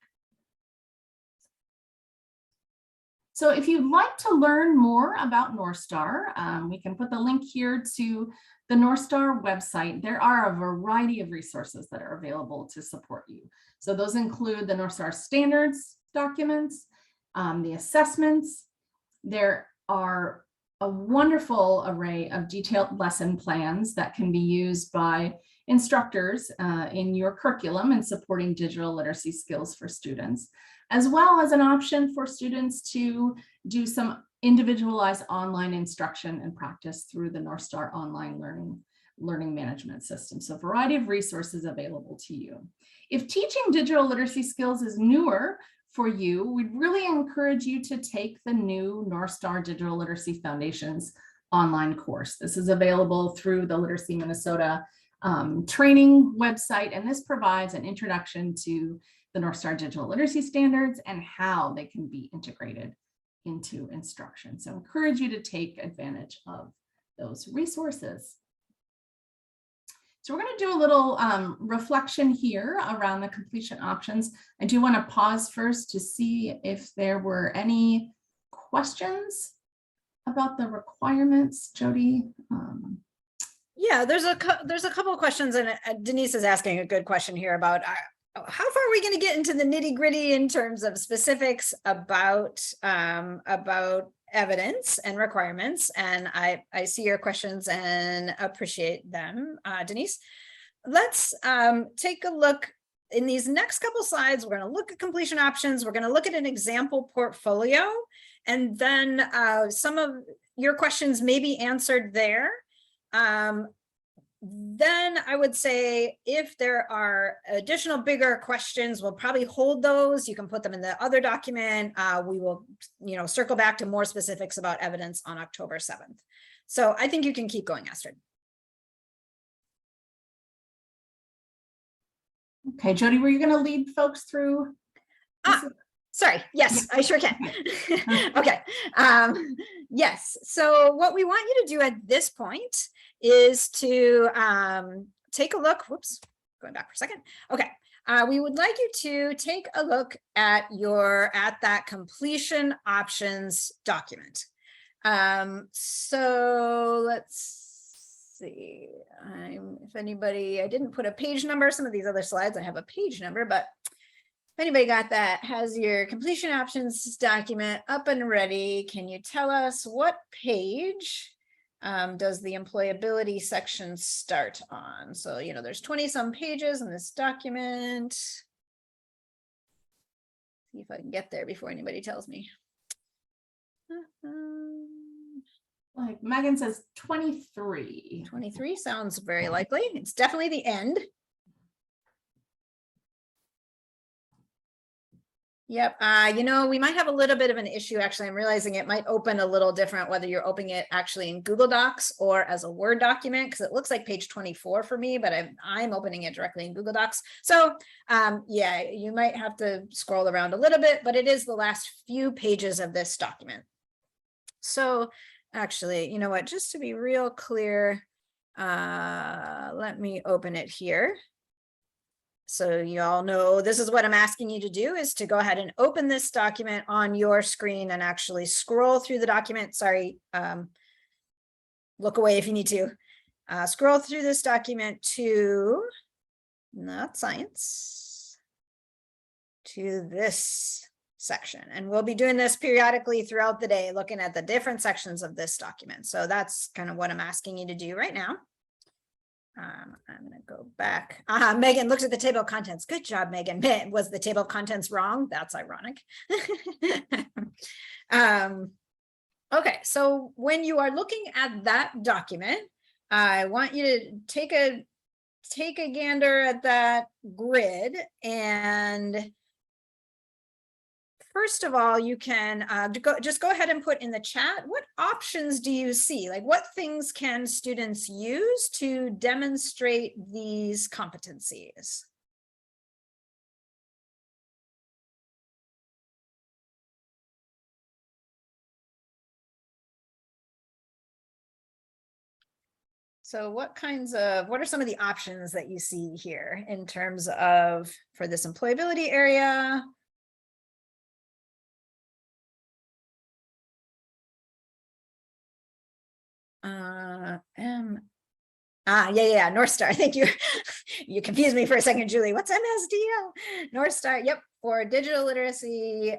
So if you'd like to learn more about North Star, we can put the link here to the North Star website. There are a variety of resources that are available to support you. So those include the North Star standards documents, the assessments. There are a wonderful array of detailed lesson plans that can be used by instructors in your curriculum and supporting digital literacy skills for students, as well as an option for students to do some individualized online instruction and practice through the North Star online learning management system. So a variety of resources available to you. If teaching digital literacy skills is newer for you, we'd really encourage you to take the new North Star Digital Literacy Foundations online course. This is available through the Literacy Minnesota training website, and this provides an introduction to the North Star Digital Literacy Standards and how they can be integrated into instruction. So I encourage you to take advantage of those resources. So we're going to do a little reflection here around the completion options. I do want to pause first to see if there were any questions about the requirements, Jody. Yeah, there's a couple of questions, and Denise is asking a good question here about how far are we going to get into the nitty gritty in terms of specifics about evidence and requirements. And I see your questions and appreciate them, Denise. Let's take a look. In these next couple slides, we're going to look at completion options. We're going to look at an example portfolio, and then some of your questions may be answered there. Then I would say if there are additional bigger questions, we'll probably hold those. You can put them in the other document. We will, circle back to more specifics about evidence on October 7th. So I think you can keep going, Astrid. Okay, Jody, were you going to lead folks through? Sorry. Yes, I sure can. Okay. Yes. So what we want you to do at this point is to take a look. Whoops, going back for a second. Okay. We would like you to take a look at that completion options document. So let's see. If anybody, I didn't put a page number. Some of these other slides I have a page number, but if anybody got that, has your completion options document up and ready, can you tell us what page does the employability section start on? So, there's 20 some pages in this document. See if I can get there before anybody tells me. Like Megan says 23. 23 sounds very likely. It's definitely the end. Yep. We might have a little bit of an issue. Actually, I'm realizing it might open a little different, whether you're opening it actually in Google Docs or as a Word document, because it looks like page 24 for me, but I'm opening it directly in Google Docs. So yeah, you might have to scroll around a little bit, but it is the last few pages of this document. So actually, you know what, just to be real clear, let me open it here. So you all know this is what I'm asking you to do, is to go ahead and open this document on your screen and actually scroll through the document. Sorry, look away if you need to. Scroll through this document to, not science, to this section. And we'll be doing this periodically throughout the day, looking at the different sections of this document. So that's kind of what I'm asking you to do right now. I'm going to go back. Megan looked at the table of contents. Good job, Megan. Was the table of contents wrong? That's ironic. Okay, so when you are looking at that document, I want you to take a gander at that grid. And first of all, you can just go ahead and put in the chat, what options do you see? Like, what things can students use to demonstrate these competencies? So what are some of the options that you see here in terms of, for this employability area? Yeah, North Star. Thank you. You confused me for a second, Julie. What's MSDL? North Star. Yep, for digital literacy.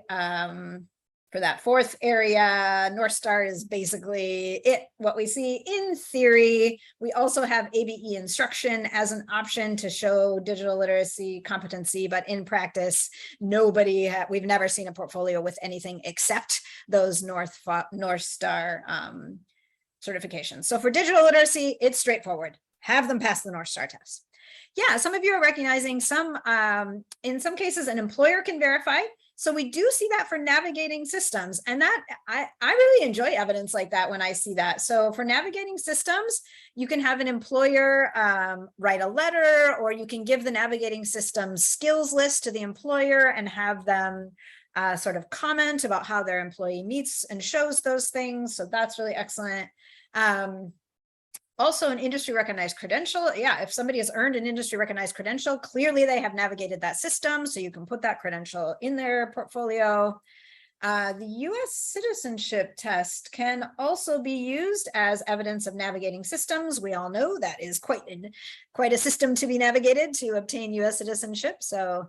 For that fourth area, North Star is basically what we see in theory. We also have ABE instruction as an option to show digital literacy competency, but in practice, we've never seen a portfolio with anything except those North Star certifications. So for digital literacy, it's straightforward. Have them pass the North Star test. Yeah, some of you are recognizing in some cases, an employer can verify. So we do see that for navigating systems, and that I really enjoy evidence like that when I see that. So for navigating systems, you can have an employer write a letter, or you can give the navigating systems skills list to the employer and have them sort of comment about how their employee meets and shows those things. So that's really excellent. Also an industry recognized credential. Yeah, if somebody has earned an industry recognized credential, clearly they have navigated that system. So you can put that credential in their portfolio. The US citizenship test can also be used as evidence of navigating systems. We all know that is quite a system to be navigated to obtain US citizenship. So,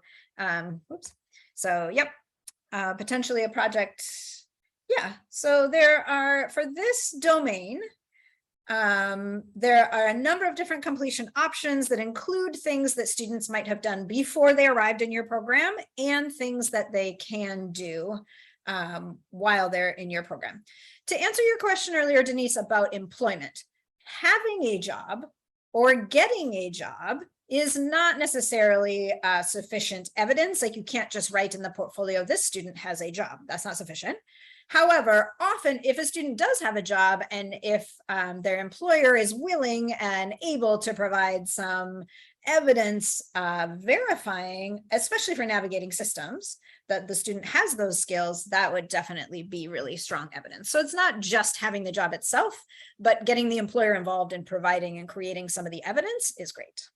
yep, potentially a project. Yeah, so there are, for this domain, there are a number of different completion options that include things that students might have done before they arrived in your program and things that they can do while they're in your program. To answer your question earlier, Denise, about employment, having a job or getting a job is not necessarily sufficient evidence. Like, you can't just write in the portfolio, this student has a job. That's not sufficient. However, often if a student does have a job and if their employer is willing and able to provide some evidence verifying, especially for navigating systems, that the student has those skills, that would definitely be really strong evidence. So it's not just having the job itself, but getting the employer involved in providing and creating some of the evidence is great.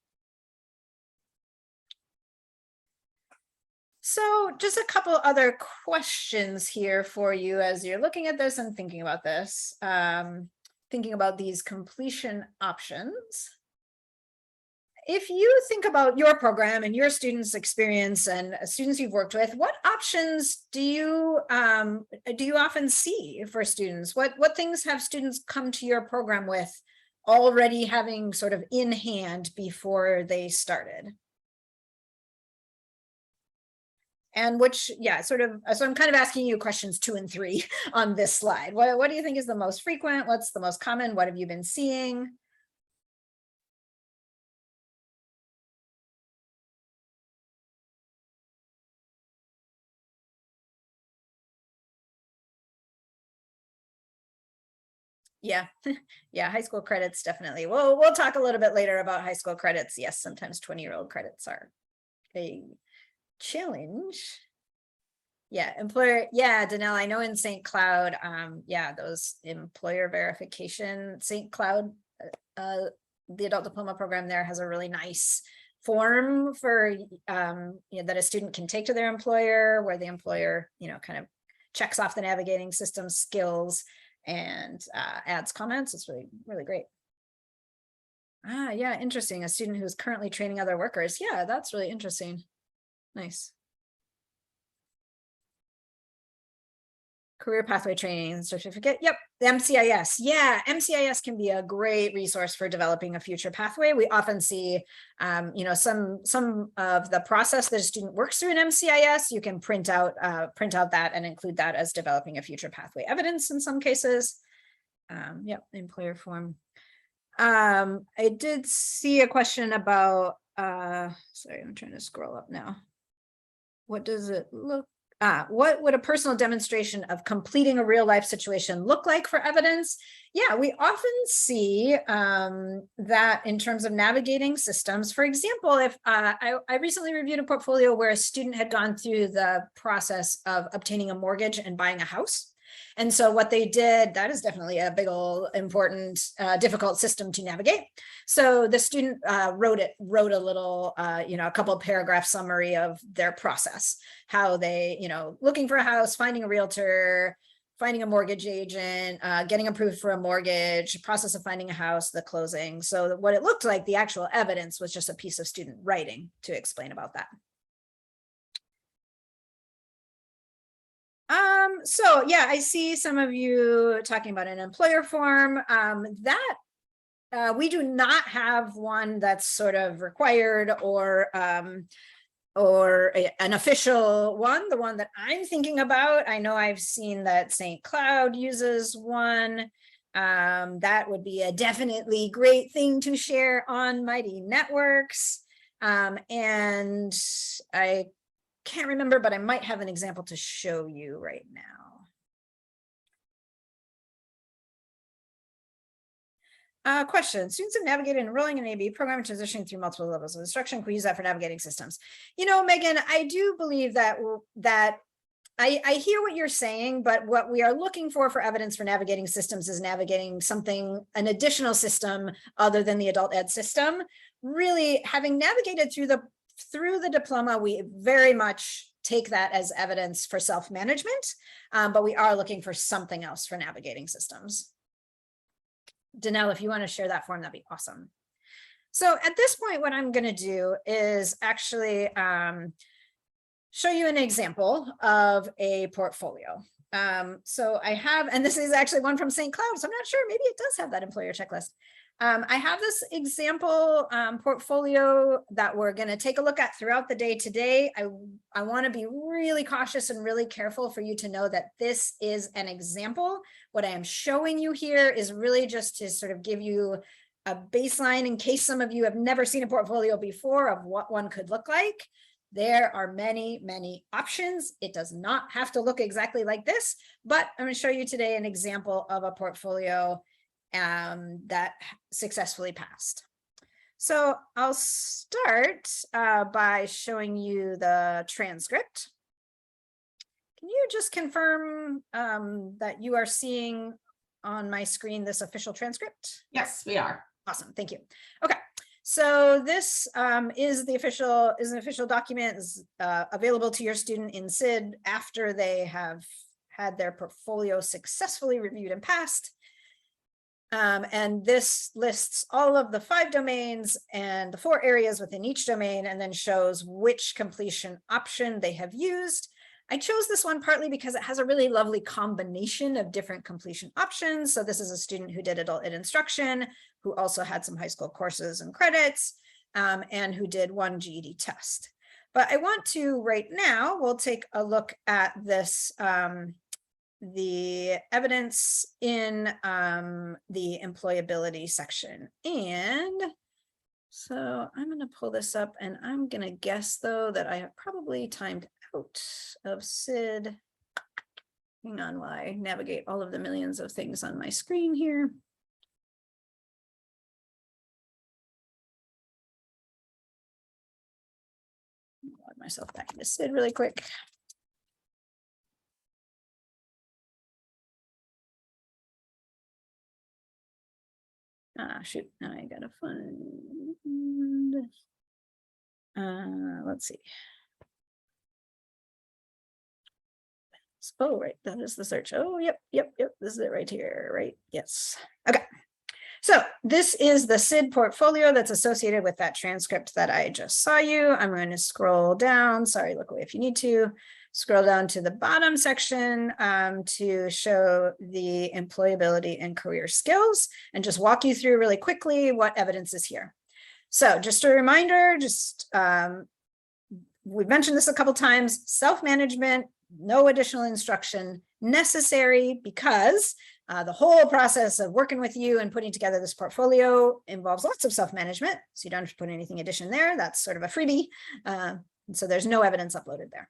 So just a couple other questions here for you as you're looking at this and thinking about this, thinking about these completion options. If you think about your program and your students' experience and students you've worked with, what options do you often see for students? What things have students come to your program with already having sort of in hand before they started? And which, yeah, so I'm kind of asking you questions 2 and 3 on this slide. What do you think is the most frequent? What's the most common? What have you been seeing? Yeah, yeah, high school credits, definitely. We'll talk a little bit later about high school credits. Yes, sometimes 20-year-old credits are a challenge. Yeah, employer. Yeah, Danelle, I know in St. Cloud, yeah, those employer verification, St. Cloud, the adult diploma program there has a really nice form for that a student can take to their employer, where the employer, kind of checks off the navigating system skills and adds comments. It's really, really great. Yeah, interesting. A student who's currently training other workers. Yeah, that's really interesting. Nice. Career pathway training certificate. Yep. The MCIS. Yeah. MCIS can be a great resource for developing a future pathway. We often see, some of the process that a student works through in MCIS, you can print out that and include that as developing a future pathway evidence in some cases. Yep. Employer form. I did see a question about, sorry, I'm trying to scroll up now. What does it look? What would a personal demonstration of completing a real life situation look like for evidence? Yeah, we often see that in terms of navigating systems. For example, if I recently reviewed a portfolio where a student had gone through the process of obtaining a mortgage and buying a house. And so what they did, that is definitely a big old important, difficult system to navigate. So the student wrote a little, a couple of paragraph summary of their process, how they, looking for a house, finding a realtor, finding a mortgage agent, getting approved for a mortgage, process of finding a house, the closing. So what it looked like, the actual evidence was just a piece of student writing to explain about that. So yeah, I see some of you talking about an employer form we do not have one that's sort of required or an official one. The one that I'm thinking about, I know I've seen that St. Cloud uses one. That would be a definitely great thing to share on Mighty Networks. And I can't remember, but I might have an example to show you right now. Question: students have navigated enrolling in an AB program and transitioning through multiple levels of instruction. Can we use that for navigating systems? Megan, I do believe that I hear what you're saying, but what we are looking for evidence for navigating systems is navigating an additional system other than the adult ed system. Really, having navigated through the diploma, we very much take that as evidence for self-management, but we are looking for something else for navigating systems. Danelle, if you want to share that form, that'd be awesome. So at this point, what I'm going to do is actually show you an example of a portfolio. So I have, and this is actually one from St. Cloud, so I'm not sure, maybe it does have that employer checklist. I have this example portfolio that we're going to take a look at throughout the day today. I want to be really cautious and really careful for you to know that this is an example. What I am showing you here is really just to sort of give you a baseline in case some of you have never seen a portfolio before of what one could look like. There are many, many options. It does not have to look exactly like this, but I'm going to show you today an example of a portfolio that successfully passed. So I'll start by showing you the transcript. Can you just confirm that you are seeing on my screen this official transcript? Yes, we are. Awesome, thank you. Okay, so this is an official document, is available to your student in SID after they have had their portfolio successfully reviewed and passed. And this lists all of the 5 domains and the 4 areas within each domain, and then shows which completion option they have used. I chose this one partly because it has a really lovely combination of different completion options. So this is a student who did adult ed instruction, who also had some high school courses and credits, and who did 1 GED test. But I want to right now, we'll take a look at this the evidence in the employability section. And so I'm going to pull this up, and I'm going to guess, though, that I have probably timed out of SID. Hang on while I navigate all of the millions of things on my screen here. Log myself back into SID really quick. Shoot, now I gotta find, let's see. Oh, right, that is the search. Oh, yep, this is it right here, right? Yes, okay. So this is the SID portfolio that's associated with that transcript that I just saw you. I'm going to scroll down, sorry, look away if you need to Scroll down to the bottom section to show the employability and career skills, and just walk you through really quickly what evidence is here. So just a reminder, we've mentioned this a couple times, self-management, no additional instruction necessary, because the whole process of working with you and putting together this portfolio involves lots of self-management. So you don't have to put anything addition there. That's sort of a freebie. And so there's no evidence uploaded there.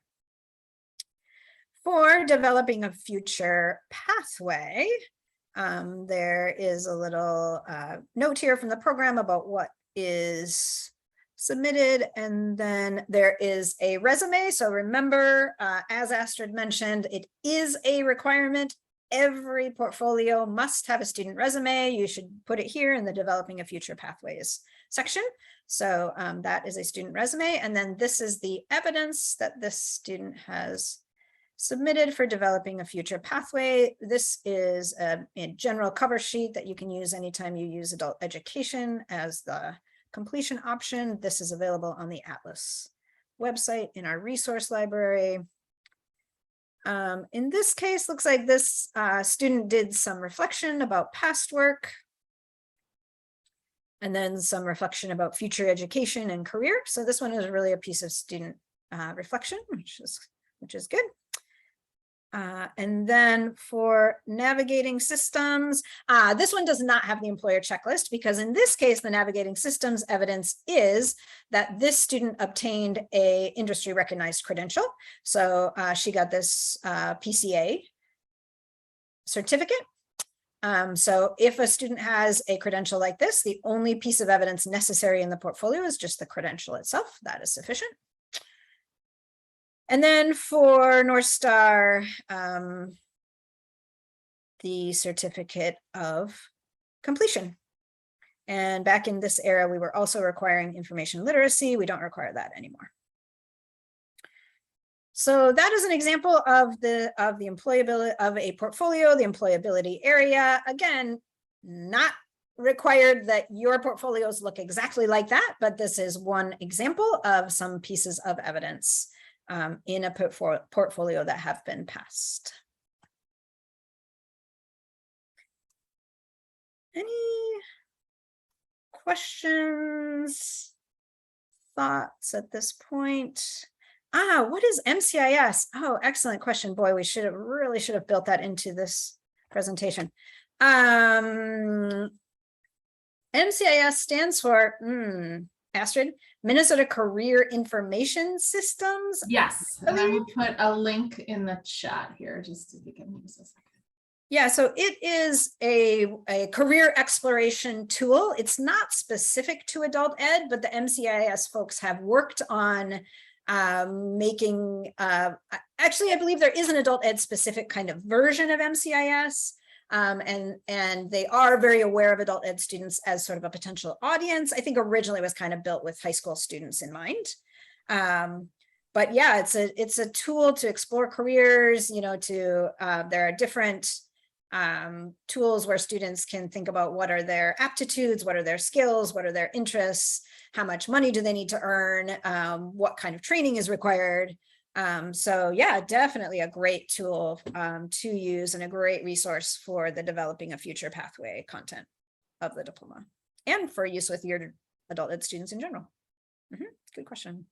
For developing a future pathway, there is a little note here from the program about what is submitted, and then there is a resume. So remember, as Astrid mentioned, it is a requirement. Every portfolio must have a student resume. You should put it here in the developing a future pathways section. So that is a student resume, and then this is the evidence that this student has submitted for developing a future pathway. This is a general cover sheet that you can use anytime you use adult education as the completion option. This is available on the Atlas website in our resource library. In this case, looks like this student did some reflection about past work, and then some reflection about future education and career. So this one is really a piece of student reflection, which is good. And then for navigating systems, this one does not have the employer checklist, because in this case, the navigating systems evidence is that this student obtained a industry recognized credential. So she got this PCA certificate. So if a student has a credential like this, the only piece of evidence necessary in the portfolio is just the credential itself. That is sufficient. And then for North Star, the certificate of completion. And back in this era, we were also requiring information literacy. We don't require that anymore. So that is an example of the employability of a portfolio, the employability area. Again, not required that your portfolios look exactly like that, but this is one example of some pieces of evidence in a portfolio that have been passed. Any questions, thoughts at this point? What is MCIS? Oh, excellent question. Boy, we really should have built that into this presentation. MCIS stands for, Astrid, Minnesota Career Information Systems. Yes, and I will put a link in the chat here just so you can use this. Yeah, so it is a career exploration tool. It's not specific to adult ed, but the MCIS folks have worked on making, actually, I believe there is an adult ed specific kind of version of MCIS. And they are very aware of adult ed students as sort of a potential audience. I think originally it was kind of built with high school students in mind. But yeah, it's a tool to explore careers, there are different tools where students can think about what are their aptitudes, what are their skills, what are their interests, how much money do they need to earn, what kind of training is required. So yeah, definitely a great tool to use and a great resource for the developing a future pathway content of the diploma and for use with your adult ed students in general. Good question.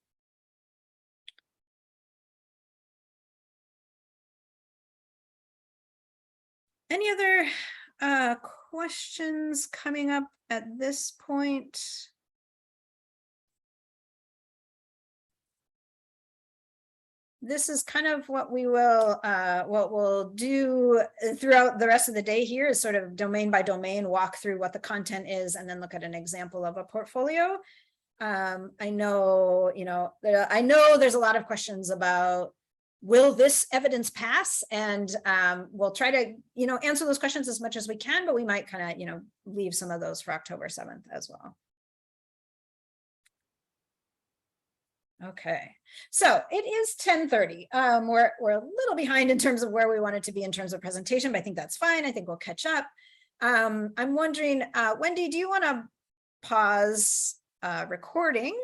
Any other questions coming up at this point? This is kind of what we'll do throughout the rest of the day here, is sort of domain by domain, walk through what the content is, and then look at an example of a portfolio. I know there's a lot of questions about, will this evidence pass? And we'll try to, answer those questions as much as we can, but we might kind of, leave some of those for October 7th as well. Okay, so it is 10:30. We're a little behind in terms of where we wanted to be in terms of presentation, but I think that's fine. I think we'll catch up. I'm wondering, Wendy, do you want to pause recording?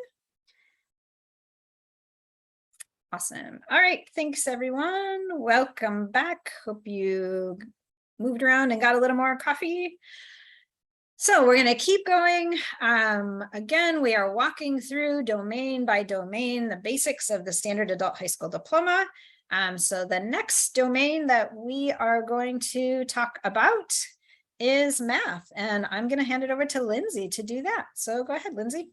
Awesome. All right. Thanks, everyone. Welcome back. Hope you moved around and got a little more coffee. So we're going to keep going. Again, we are walking through domain by domain, the basics of the standard adult high school diploma. So the next domain that we are going to talk about is math. And I'm going to hand it over to Lindsay to do that. So go ahead, Lindsay.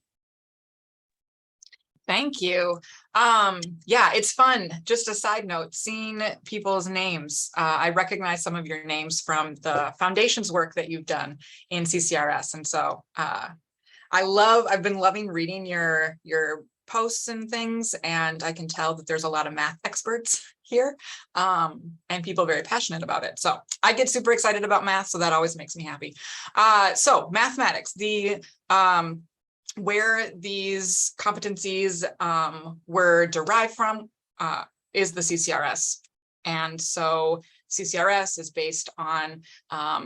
Thank you. Yeah, it's fun. Just a side note, seeing people's names. I recognize some of your names from the foundations work that you've done in CCRS. And so I've been loving reading your posts and things, and I can tell that there's a lot of math experts here and people very passionate about it. So I get super excited about math, so that always makes me happy. So mathematics, where these competencies were derived from is the CCRS. And so CCRS is based on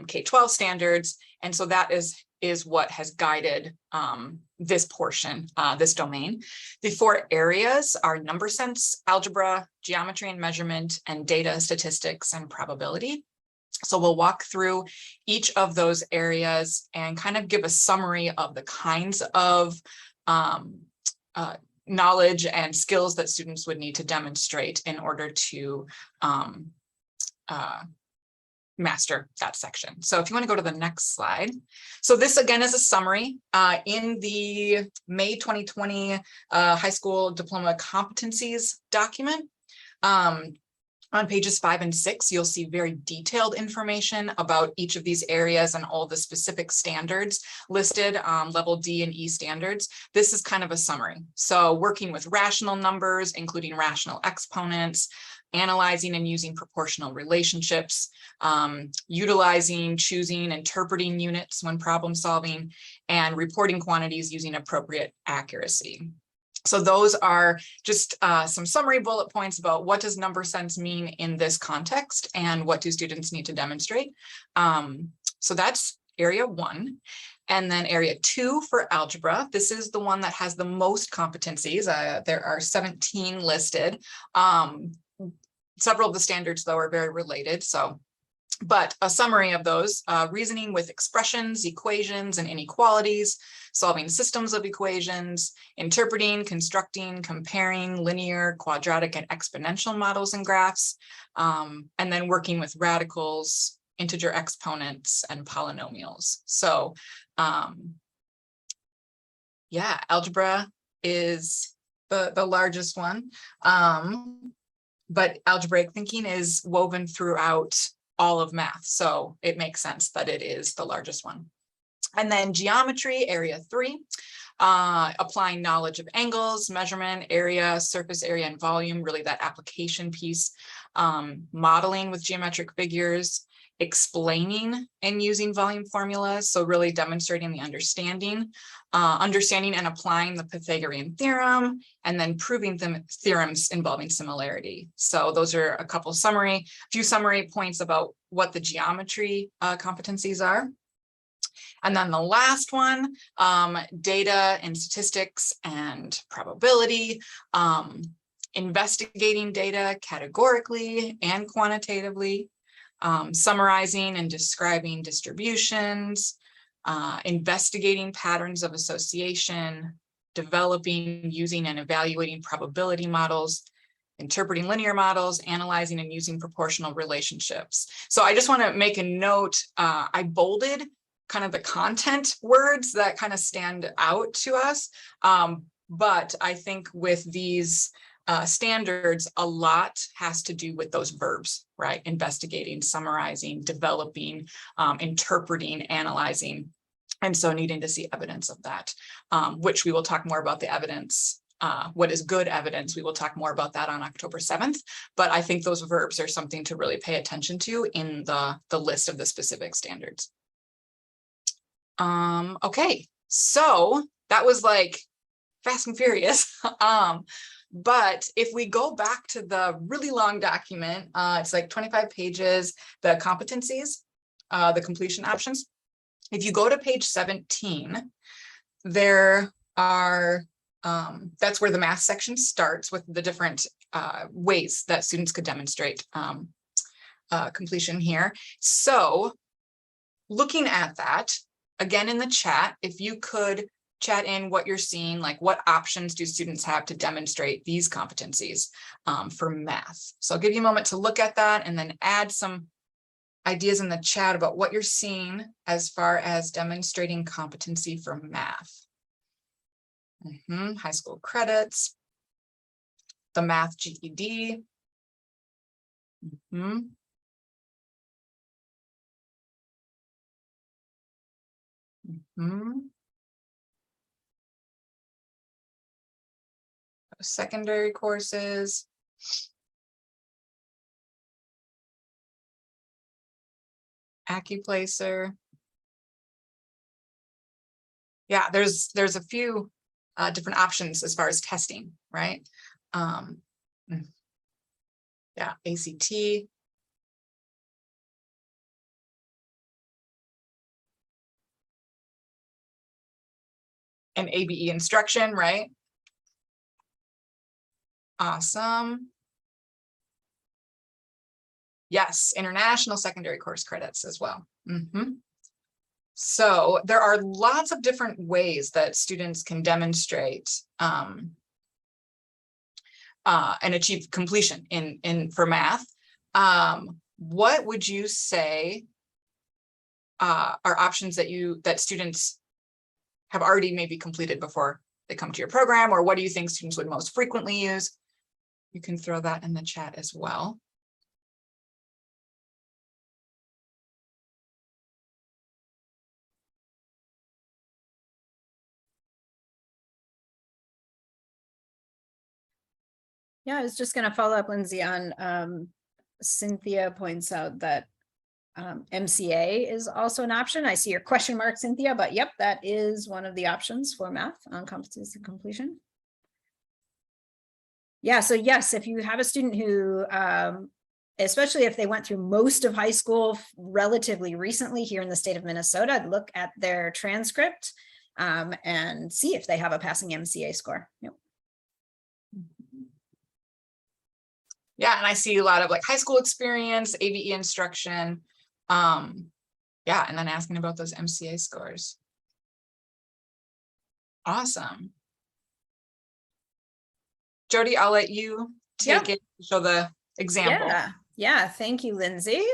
K-12 standards. And so that is what has guided this portion, this domain. The 4 areas are number sense, algebra, geometry and measurement, and data, statistics, and probability. So we'll walk through each of those areas and kind of give a summary of the kinds of knowledge and skills that students would need to demonstrate in order to master that section. So if you want to go to the next slide. So this again is a summary in the May 2020 high school diploma competencies document. On pages 5 and 6, you'll see very detailed information about each of these areas and all the specific standards listed, level D and E standards. This is kind of a summary. So working with rational numbers, including rational exponents, analyzing and using proportional relationships, utilizing, choosing, interpreting units when problem solving, and reporting quantities using appropriate accuracy. So those are just some summary bullet points about what does number sense mean in this context and what do students need to demonstrate. So that's area 1. And then area 2 for algebra. This is the one that has the most competencies. There are 17 listed. Several of the standards, though, are very related. But a summary of those: reasoning with expressions, equations, and inequalities, solving systems of equations, interpreting, constructing, comparing linear, quadratic, and exponential models and graphs, and then working with radicals, integer exponents, and polynomials. So yeah, algebra is the largest one, but algebraic thinking is woven throughout all of math. So it makes sense that it is the largest one. And then geometry, area 3, applying knowledge of angles, measurement, area, surface area, and volume, really that application piece, modeling with geometric figures, explaining and using volume formulas. So really demonstrating the understanding and applying the Pythagorean theorem, and then proving theorems involving similarity. So those are a few summary points about what the geometry competencies are. And then the last one, data and statistics and probability, investigating data categorically and quantitatively, summarizing and describing distributions, investigating patterns of association, developing, using, and evaluating probability models, interpreting linear models, analyzing and using proportional relationships. So I just want to make a note. I bolded kind of the content words that kind of stand out to us. But I think with these standards, a lot has to do with those verbs, right? Investigating, summarizing, developing, interpreting, analyzing. And so needing to see evidence of that, which we will talk more about the evidence. What is good evidence? We will talk more about that on October 7th. But I think those verbs are something to really pay attention to in the list of the specific standards. Okay, so that was like fast and furious. But if we go back to the really long document, it's like 25 pages, the competencies, the completion options. If you go to page 17, there are that's where the math section starts with the different ways that students could demonstrate completion here. So looking at that, again in the chat, if you could chat in what you're seeing, like what options do students have to demonstrate these competencies for math. So I'll give you a moment to look at that and then add some ideas in the chat about what you're seeing as far as demonstrating competency for math. High school credits, the math GED. Secondary courses. AccuPlacer. Yeah, there's a few different options as far as testing, right? Yeah, ACT. And ABE instruction, right? Awesome. Yes, international secondary course credits as well. So there are lots of different ways that students can demonstrate and achieve completion for math. What would you say are options that students have already maybe completed before they come to your program, or what do you think students would most frequently use? You can throw that in the chat as well. Yeah, I was just going to follow up, Lindsay, on Cynthia points out that MCA is also an option. I see your question mark, Cynthia, but yep, that is one of the options for math on competency completion. Yeah, so yes, if you have a student who, especially if they went through most of high school relatively recently here in the state of Minnesota, I'd look at their transcript and see if they have a passing MCA score. Yep. Yeah, and I see a lot of like high school experience, ABE instruction. Yeah, and then asking about those MCA scores. Awesome. Jody, I'll let you take it to show the example. Yeah, thank you, Lindsay.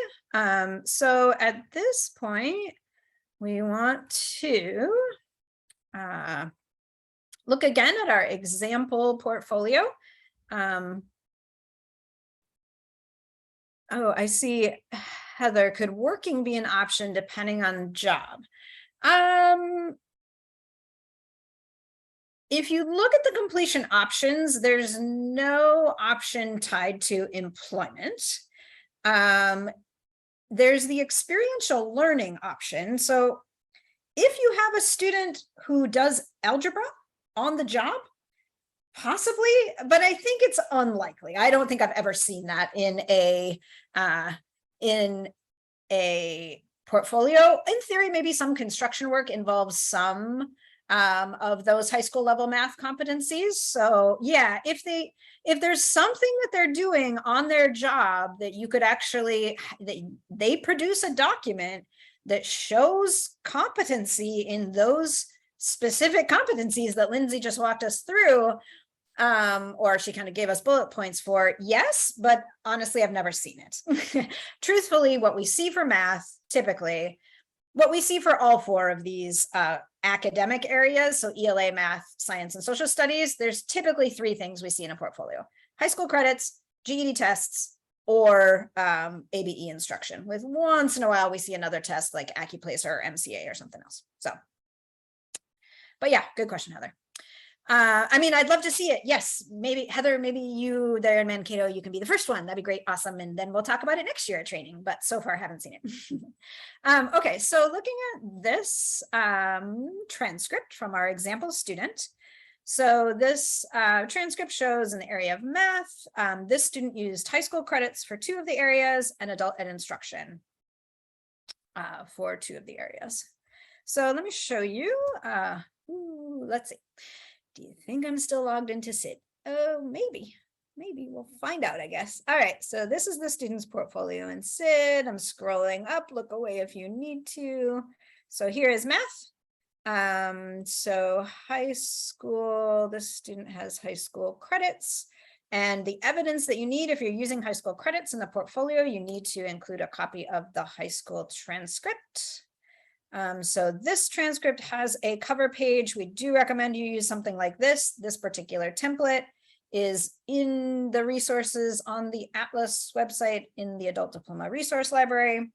So at this point, we want to look again at our example portfolio. Oh, I see, Heather, could working be an option depending on job? If you look at the completion options, there's no option tied to employment. There's the experiential learning option. So if you have a student who does algebra on the job, possibly, but I think it's unlikely. I don't think I've ever seen that in a portfolio. In theory, maybe some construction work involves some of those high school level math competencies. So yeah, if there's something that they're doing on their job that you could actually, they produce a document that shows competency in those specific competencies that Lindsay just walked us through, or she kind of gave us bullet points for, yes, but honestly, I've never seen it. Truthfully, what we see for math, typically, what we see for all four of these academic areas, so ELA, math, science, and social studies, there's typically three things we see in a portfolio: high school credits, GED tests, or ABE instruction, with once in a while we see another test like AccuPlacer or MCA or something else. So, but yeah, good question, Heather. I mean, I'd love to see it. Yes, maybe Heather, maybe you there in Mankato, you can be the first one. That'd be great. Awesome. And then we'll talk about it next year at training, but so far I haven't seen it. Okay, so looking at this transcript from our example student. So this transcript shows in the area of math. This student used high school credits for 2 of the areas and adult ed instruction for 2 of the areas. So let me show you. Let's see. Do you think I'm still logged into SID? Oh, maybe we'll find out, I guess. All right, so this is the student's portfolio in SID. I'm scrolling up, look away if you need to. So here is math. So high school, this student has high school credits, and the evidence that you need if you're using high school credits in the portfolio, you need to include a copy of the high school transcript. So this transcript has a cover page. We do recommend you use something like this. This particular template is in the resources on the Atlas website in the Adult Diploma Resource Library.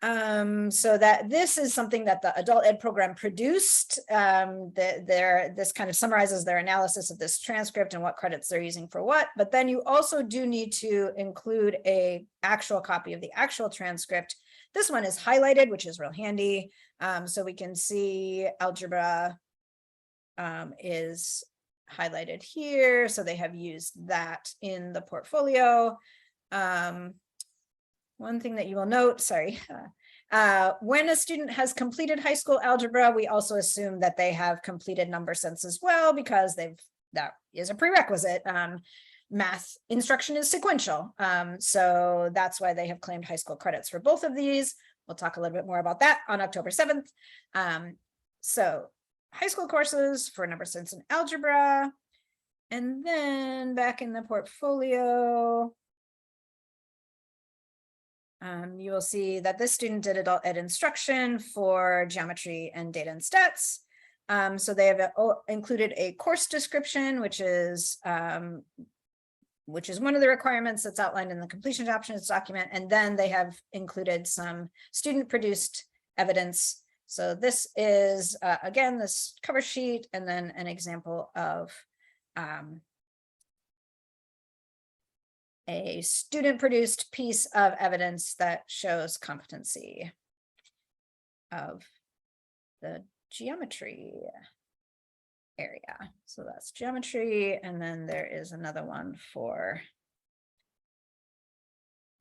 So that this is something that the adult ed program produced. This kind of summarizes their analysis of this transcript and what credits they're using for what, but then you also do need to include a actual copy of the actual transcript. This one is highlighted, which is real handy. So we can see algebra is highlighted here. So they have used that in the portfolio. One thing that you will note, when a student has completed high school algebra, we also assume that they have completed number sense as well, because that is a prerequisite. Math instruction is sequential. So that's why they have claimed high school credits for both of these. We'll talk a little bit more about that on October 7th. So high school courses for number sense and algebra. And then back in the portfolio, you will see that this student did adult ed instruction for geometry and data and stats. So they have included a course description, which is one of the requirements that's outlined in the completion options document. And then they have included some student produced evidence. So this is, again, this cover sheet, and then an example of a student-produced piece of evidence that shows competency of the geometry area. So that's geometry, and then there is another one for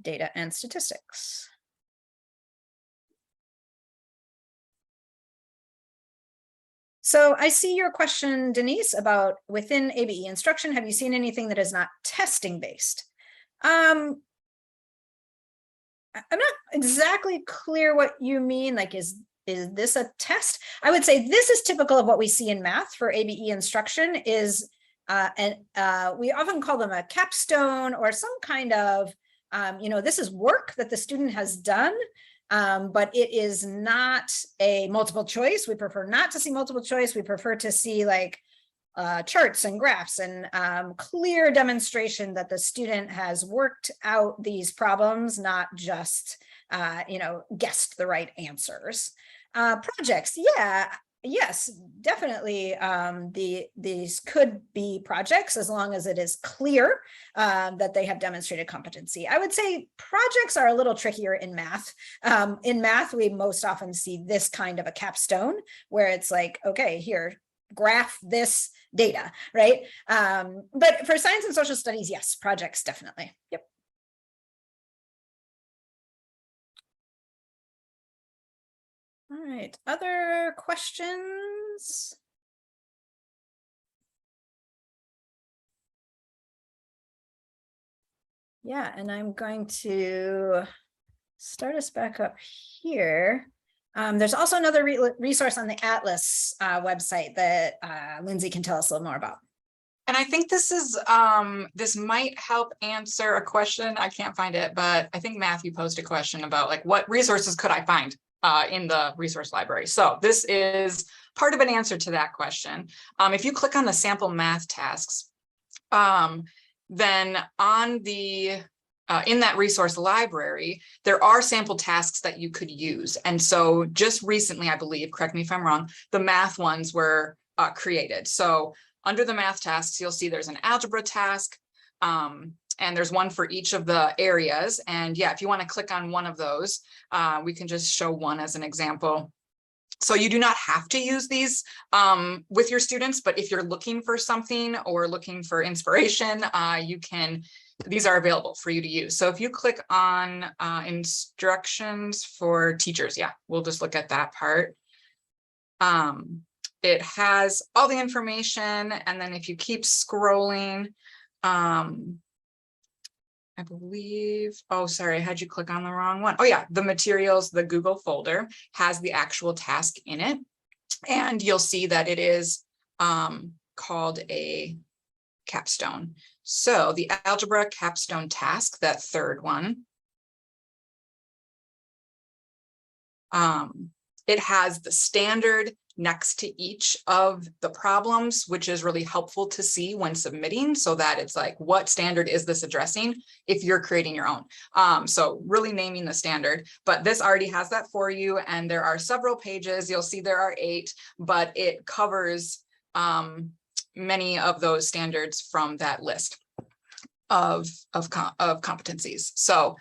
data and statistics. So I see your question, Denise, about within ABE instruction, have you seen anything that is not testing based? I'm not exactly clear what you mean. Like, is this a test? I would say this is typical of what we see in math for ABE instruction is, we often call them a capstone or some kind of, this is work that the student has done, but it is not a multiple choice. We prefer not to see multiple choice. We prefer to see like charts and graphs and clear demonstration that the student has worked out these problems, not just, guessed the right answers. Projects, yeah, yes, definitely. These could be projects as long as it is clear that they have demonstrated competency. I would say projects are a little trickier in math. In math, we most often see this kind of a capstone where it's like, okay, here, graph this data, right? But for science and social studies, yes, projects definitely. Yep. All right, other questions? Yeah, and I'm going to start us back up here. There's also another resource on the Atlas website that Lindsay can tell us a little more about. And I think this is, this might help answer a question. I can't find it, but I think Matthew posed a question about like, what resources could I find in the resource library? So this is part of an answer to that question. If you click on the sample math tasks, then on the in that resource library, there are sample tasks that you could use. And so just recently, I believe, correct me if I'm wrong, the math ones were created. So under the math tasks, you'll see there's an algebra task, and there's one for each of the areas. And yeah, if you want to click on one of those, we can just show one as an example. So you do not have to use these with your students, but if you're looking for something or looking for inspiration, you can. These are available for you to use. So if you click on instructions for teachers, yeah, we'll just look at that part. it has all the information. And then if you keep scrolling, I believe, oh, sorry, I had you click on the wrong one. Oh yeah, the materials, the Google folder has the actual task in it. And you'll see that it is called a capstone. So the Algebra Capstone task, that third one, it has the standard next to each of the problems, which is really helpful to see when submitting, so that it's like, what standard is this addressing if you're creating your own? So really naming the standard, but this already has that for you. And there are several pages. You'll see there are 8, but it covers many of those standards from that list of competencies. So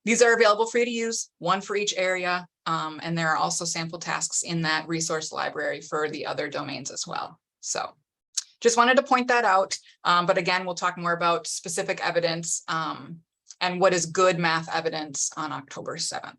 these are available for you to use, one for each area. And there are also sample tasks in that resource library for the other domains as well. So just wanted to point that out. But again, we'll talk more about specific evidence and what is good math evidence on October 7th.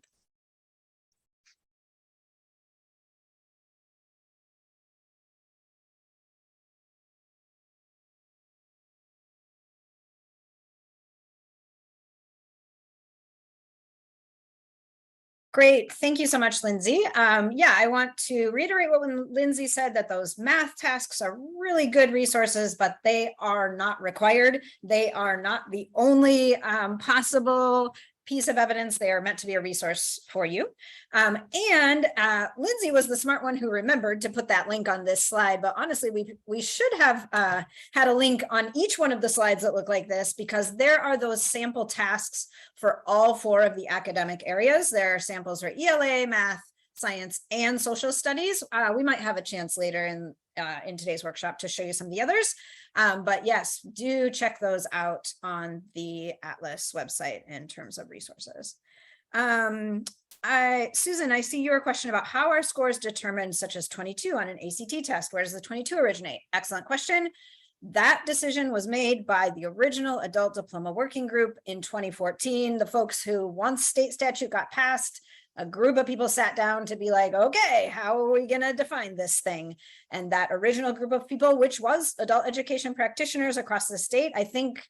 Great. Thank you so much, Lindsay. Yeah, I want to reiterate what Lindsay said, that those math tasks are really good resources, but they are not required. They are not the only possible piece of evidence. They are meant to be a resource for you. Lindsay was the smart one who remembered to put that link on this slide, but honestly, we should have had a link on each one of the slides that look like this, because there are those sample tasks for all 4 of the academic areas. There are samples for ELA, math, science, and social studies. We might have a chance later in today's workshop to show you some of the others. But yes, do check those out on the Atlas website in terms of resources. Susan, I see your question about how are scores determined, such as 22 on an ACT test. Where does the 22 originate? Excellent question. That decision was made by the original Adult Diploma Working Group in 2014. The folks who, once state statute got passed, a group of people sat down to be like, okay, how are we going to define this thing? And that original group of people, which was adult education practitioners across the state, I think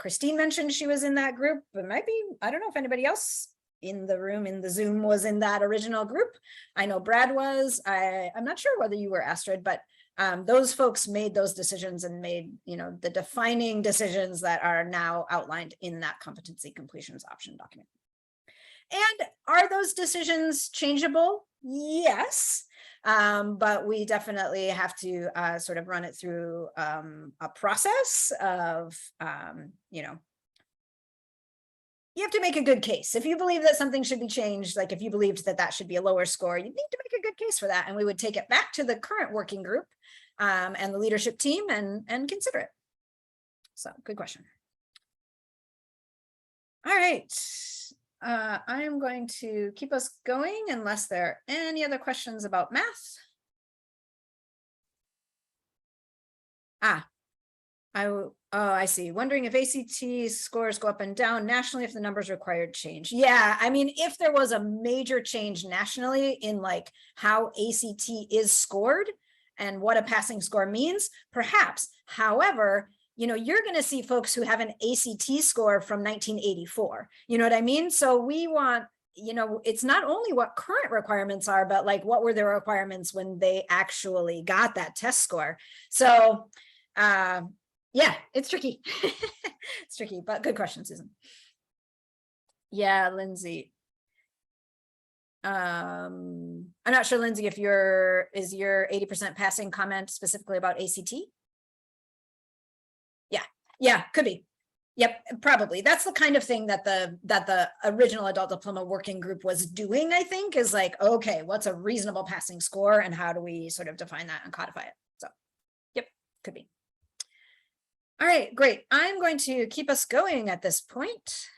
Christine mentioned she was in that group, but it might be, I don't know if anybody else in the room, in the Zoom, was in that original group. I know Brad was. I'm not sure whether you were, Astrid, but those folks made those decisions and made, the defining decisions that are now outlined in that competency completions option document. And are those decisions changeable? Yes, but we definitely have to sort of run it through a process of, you have to make a good case. If you believe that something should be changed, like if you believed that that should be a lower score, you need to make a good case for that. And we would take it back to the current working group and the leadership team and consider it. So good question. All right. I'm going to keep us going unless there are any other questions about math. I see. Wondering if ACT scores go up and down nationally if the numbers required change. Yeah, I mean, if there was a major change nationally in like how ACT is scored and what a passing score means, perhaps. However, you're going to see folks who have an ACT score from 1984. You know what I mean? So we want, it's not only what current requirements are, but like what were their requirements when they actually got that test score. So yeah, it's tricky. It's tricky, but good question, Susan. Yeah, Lindsay. I'm not sure, Lindsay, if is your 80% passing comment specifically about ACT? Yeah, could be. Yep, probably. That's the kind of thing that the original Adult Diploma Working Group was doing, I think, is like, okay, what's a reasonable passing score and how do we sort of define that and codify it? So, yep, could be. All right, great. I'm going to keep us going at this point.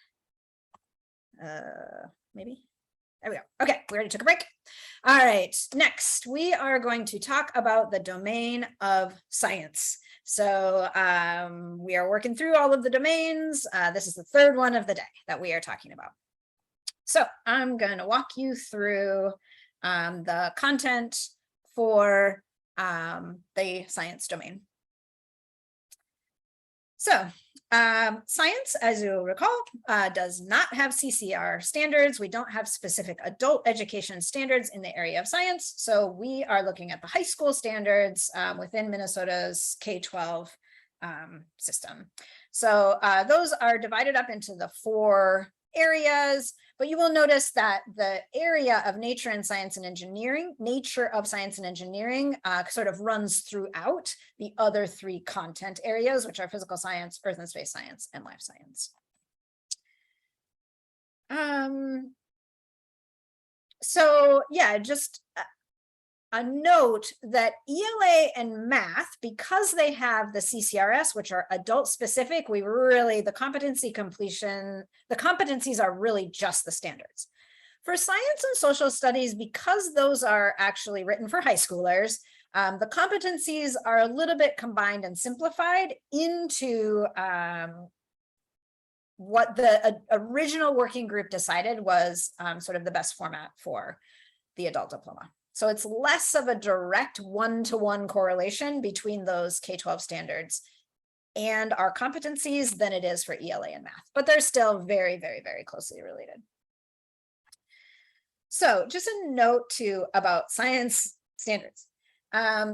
Maybe. There we go. Okay, we already took a break. All right, next we are going to talk about the domain of science. So we are working through all of the domains. This is the 3rd one of the day that we are talking about. So I'm going to walk you through the content for the science domain. So science, as you'll recall, does not have CCR standards. We don't have specific adult education standards in the area of science. So we are looking at the high school standards within Minnesota's K-12 system. So those are divided up into the 4 areas, but you will notice that the area of nature of science and engineering sort of runs throughout the other 3 content areas, which are physical science, earth and space science, and life science. So yeah, just a note that ELA and math, because they have the CCRS, which are adult specific, the competencies are really just the standards. For science and social studies, because those are actually written for high schoolers, the competencies are a little bit combined and simplified into what the original working group decided was sort of the best format for the adult diploma. So it's less of a direct one-to-one correlation between those K-12 standards and our competencies than it is for ELA and math, but they're still very, very, very closely related. So just a note too about science standards.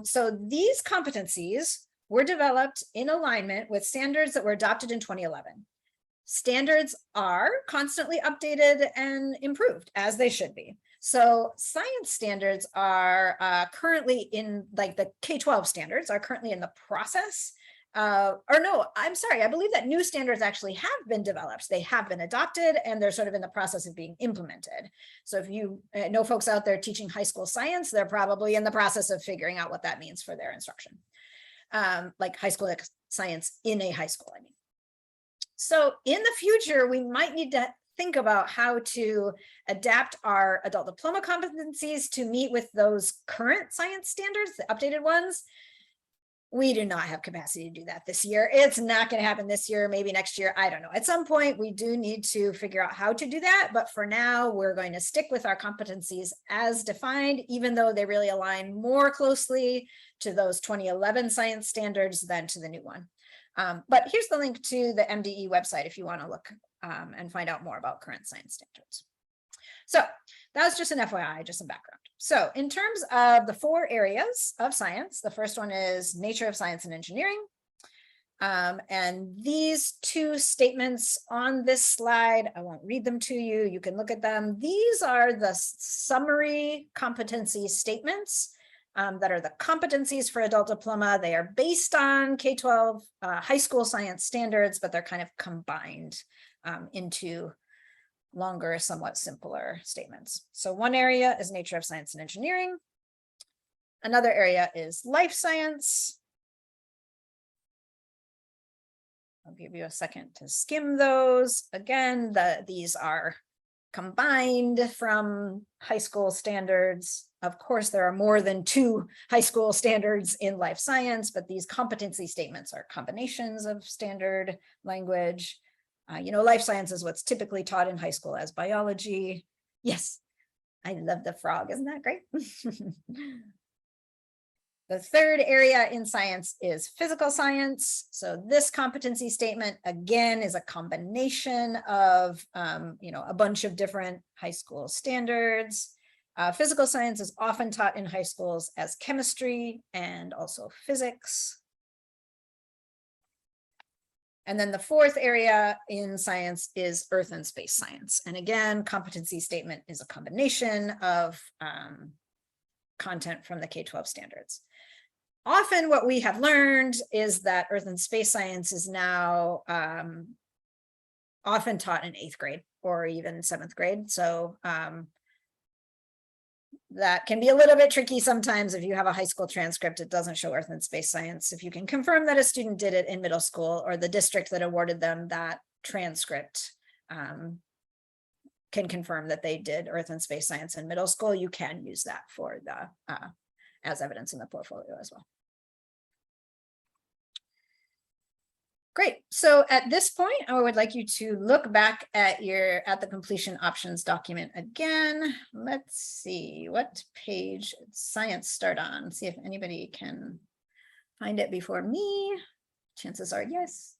So these competencies were developed in alignment with standards that were adopted in 2011. Standards are constantly updated and improved, as they should be. So science standards are currently in, like the K-12 standards are currently in the process. I believe that new standards actually have been developed. They have been adopted and they're sort of in the process of being implemented. So if you know folks out there teaching high school science, they're probably in the process of figuring out what that means for their instruction. Like high school science in a high school, I mean. So in the future, we might need to think about how to adapt our adult diploma competencies to meet with those current science standards, the updated ones. We do not have capacity to do that this year. It's not going to happen this year, maybe next year. I don't know. At some point, we do need to figure out how to do that. But for now, we're going to stick with our competencies as defined, even though they really align more closely to those 2011 science standards than to the new one. But here's the link to the MDE website if you want to look and find out more about current science standards. So that was just an FYI, just some background. So in terms of the 4 areas of science, the first one is nature of science and engineering. And these 2 statements on this slide, I won't read them to you. You can look at them. These are the summary competency statements that are the competencies for adult diploma. They are based on K-12 high school science standards, but they're kind of combined into longer, somewhat simpler statements. So one area is nature of science and engineering. Another area is life science. I'll give you a second to skim those. Again, these are combined from high school standards. Of course, there are more than 2 high school standards in life science, but these competency statements are combinations of standard language. Life science is what's typically taught in high school as biology. Yes, I love the frog. Isn't that great? The third area in science is physical science. So this competency statement, again, is a combination of, a bunch of different high school standards. Physical science is often taught in high schools as chemistry and also physics. And then the 4th area in science is earth and space science. And again, competency statement is a combination of content from the K-12 standards. Often what we have learned is that earth and space science is now often taught in 8th grade or even 7th grade. So that can be a little bit tricky sometimes. If you have a high school transcript, it doesn't show earth and space science. If you can confirm that a student did it in middle school or the district that awarded them that transcript can confirm that they did earth and space science in middle school, you can use that for the as evidence in the portfolio as well. Great. So at this point, I would like you to look back at the completion options document again. Let's see, what page did science start on? See if anybody can find it before me. Chances are yes.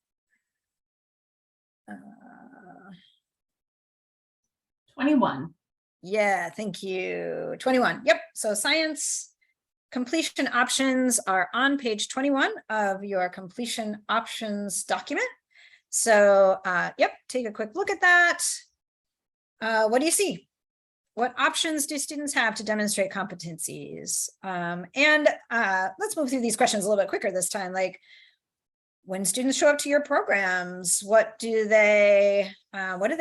21. Yeah, thank you. 21. Yep. So science completion options are on page 21 of your completion options document. So yep, take a quick look at that. What do you see? What options do students have to demonstrate competencies? Let's move through these questions a little bit quicker this time. Like, when students show up to your programs, what do they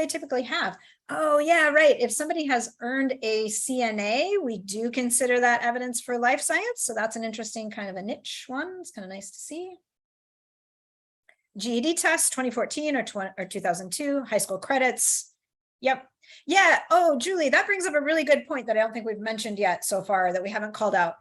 typically have? Oh yeah, right. If somebody has earned a CNA, we do consider that evidence for life science. So that's an interesting kind of a niche one. It's kind of nice to see. GED test 2014 or 2002, high school credits. Yep. Yeah. Oh, Julie, that brings up a really good point that I don't think we've mentioned yet so far that we haven't called out.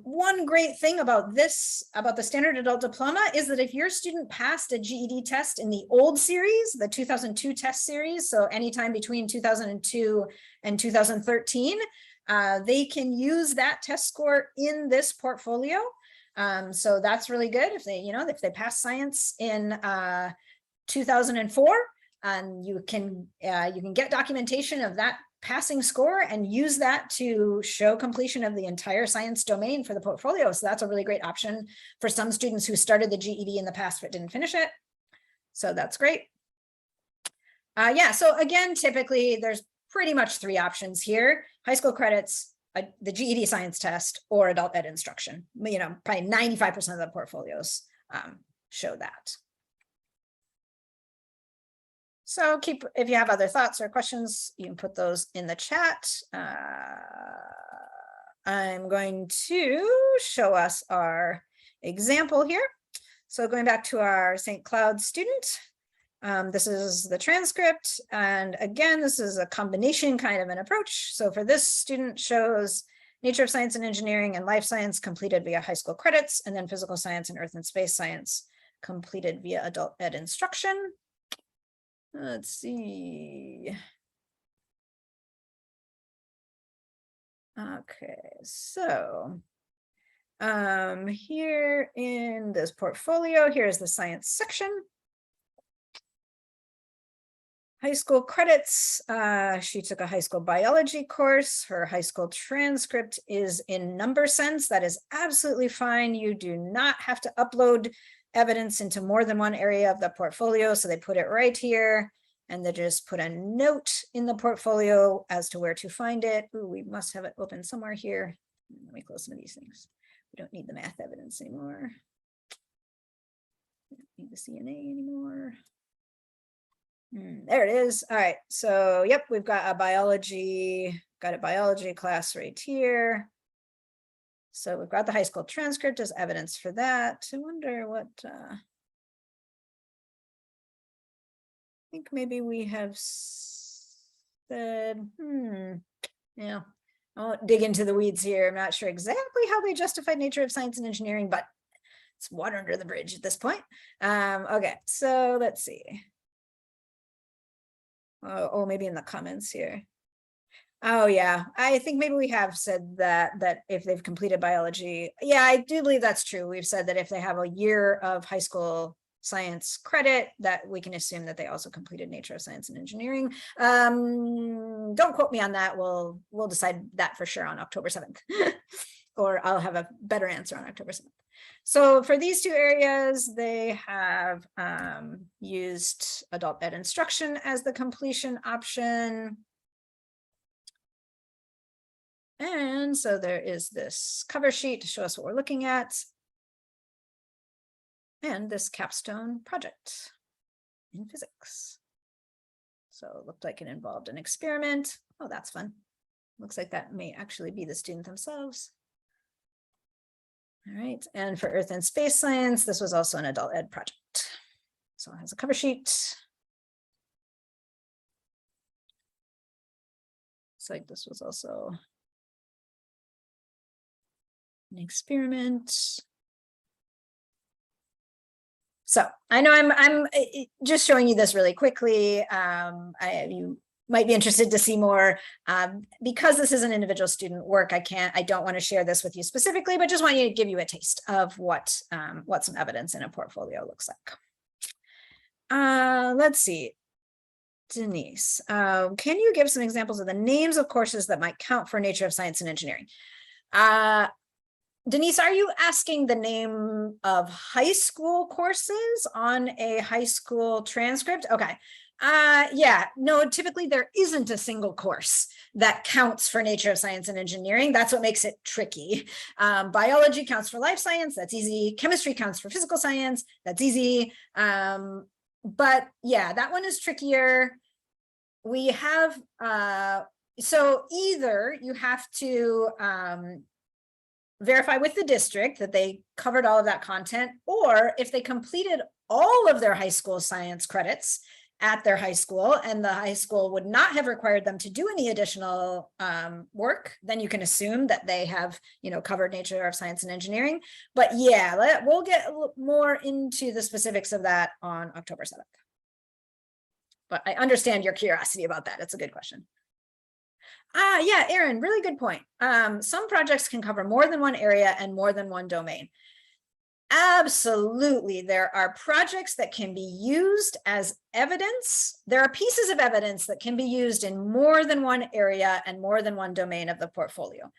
One great thing about the standard adult diploma is that if your student passed a GED test in the old series, the 2002 test series, so anytime between 2002 and 2013, they can use that test score in this portfolio. So that's really good if they pass science in 2004, and you can get documentation of that passing score and use that to show completion of the entire science domain for the portfolio. So that's a really great option for some students who started the GED in the past but didn't finish it. So that's great. Yeah, so again, typically there's pretty much 3 options here: high school credits, the GED science test, or adult ed instruction. Probably 95% of the portfolios show that. So if you have other thoughts or questions, you can put those in the chat. I'm going to show us our example here. So going back to our St. Cloud student, this is the transcript. And again, this is a combination kind of an approach. So for this student shows nature of science and engineering and life science completed via high school credits, and then physical science and earth and space science completed via adult ed instruction. Let's see. Okay, so here in this portfolio, here's the science section. High school credits, she took a high school biology course. Her high school transcript is in number sense. That is absolutely fine. You do not have to upload evidence into more than one area of the portfolio. So they put it right here, and they just put a note in the portfolio as to where to find it. Ooh, we must have it open somewhere here. Let me close some of these things. We don't need the math evidence anymore. We don't need the CNA anymore. There it is. All right. So, yep, we've got a biology class right here. So we've got the high school transcript as evidence for that. I wonder what, I think maybe we have said, yeah, I won't dig into the weeds here. I'm not sure exactly how they justified nature of science and engineering, but it's water under the bridge at this point. Okay, so let's see. Oh, maybe in the comments here. Oh yeah, I think maybe we have said that if they've completed biology, yeah, I do believe that's true. We've said that if they have a year of high school science credit, that we can assume that they also completed nature of science and engineering. Don't quote me on that. We'll decide that for sure on October 7th, or I'll have a better answer on October 7th. So for these 2 areas, they have used adult ed instruction as the completion option. And so there is this cover sheet to show us what we're looking at, and this capstone project in physics. So it looked like it involved an experiment. Oh, that's fun. Looks like that may actually be the student themselves. All right, and for earth and space science, this was also an adult ed project. So it has a cover sheet. Looks like this was also an experiment. So I know I'm just showing you this really quickly. You might be interested to see more. Because this is an individual student work, I don't want to share this with you specifically, but just want you to give you a taste of what some evidence in a portfolio looks like. Let's see. Denise, can you give some examples of the names of courses that might count for nature of science and engineering? Denise, are you asking the name of high school courses on a high school transcript? Okay. Yeah, no, typically there isn't a single course that counts for nature of science and engineering. That's what makes it tricky. Biology counts for life science. That's easy. Chemistry counts for physical science. That's easy. But yeah, that one is trickier. We have, so either you have to verify with the district that they covered all of that content, or if they completed all of their high school science credits at their high school and the high school would not have required them to do any additional work, then you can assume that they have, covered nature of science and engineering. But yeah, we'll get more into the specifics of that on October 7th. But I understand your curiosity about that. It's a good question. Yeah, Erin, really good point. Some projects can cover more than one area and more than one domain. Absolutely. There are projects that can be used as evidence. There are pieces of evidence that can be used in more than one area and more than one domain of the portfolio.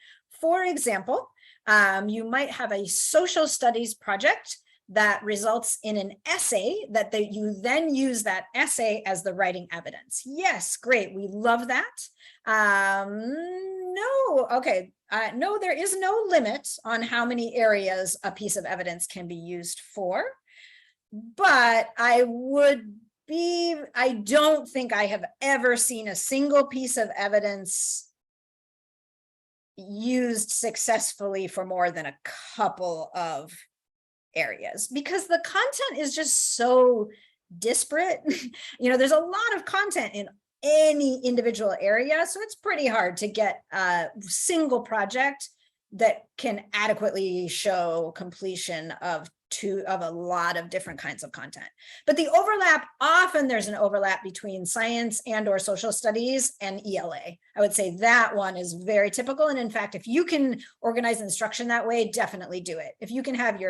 For example, you might have a social studies project that results in an essay that you then use that essay as the writing evidence. Yes, great. We love that. No, okay. No, there is no limit on how many areas a piece of evidence can be used for, but I don't think I have ever seen a single piece of evidence used successfully for more than a couple of areas, because the content is just so disparate. There's a lot of content in any individual area, so it's pretty hard to get a single project that can adequately show completion of a lot of different kinds of content. But the overlap, often there's an overlap between science and or social studies and ELA. I would say that one is very typical. And in fact, if you can organize instruction that way, definitely do it. If you can have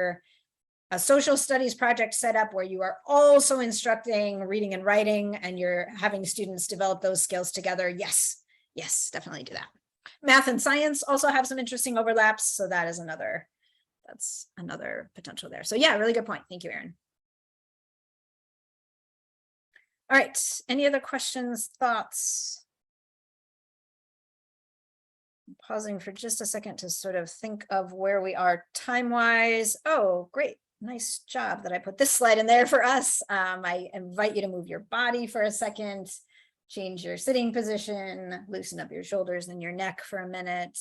a social studies project set up where you are also instructing reading and writing and you're having students develop those skills together, yes, definitely do that. Math and science also have some interesting overlaps, so that's another potential there. So yeah, really good point. Thank you, Erin. All right, any other questions, thoughts? I'm pausing for just a second to sort of think of where we are time-wise. Oh, great. Nice job that I put this slide in there for us. I invite you to move your body for a second, change your sitting position, loosen up your shoulders and your neck for a minute.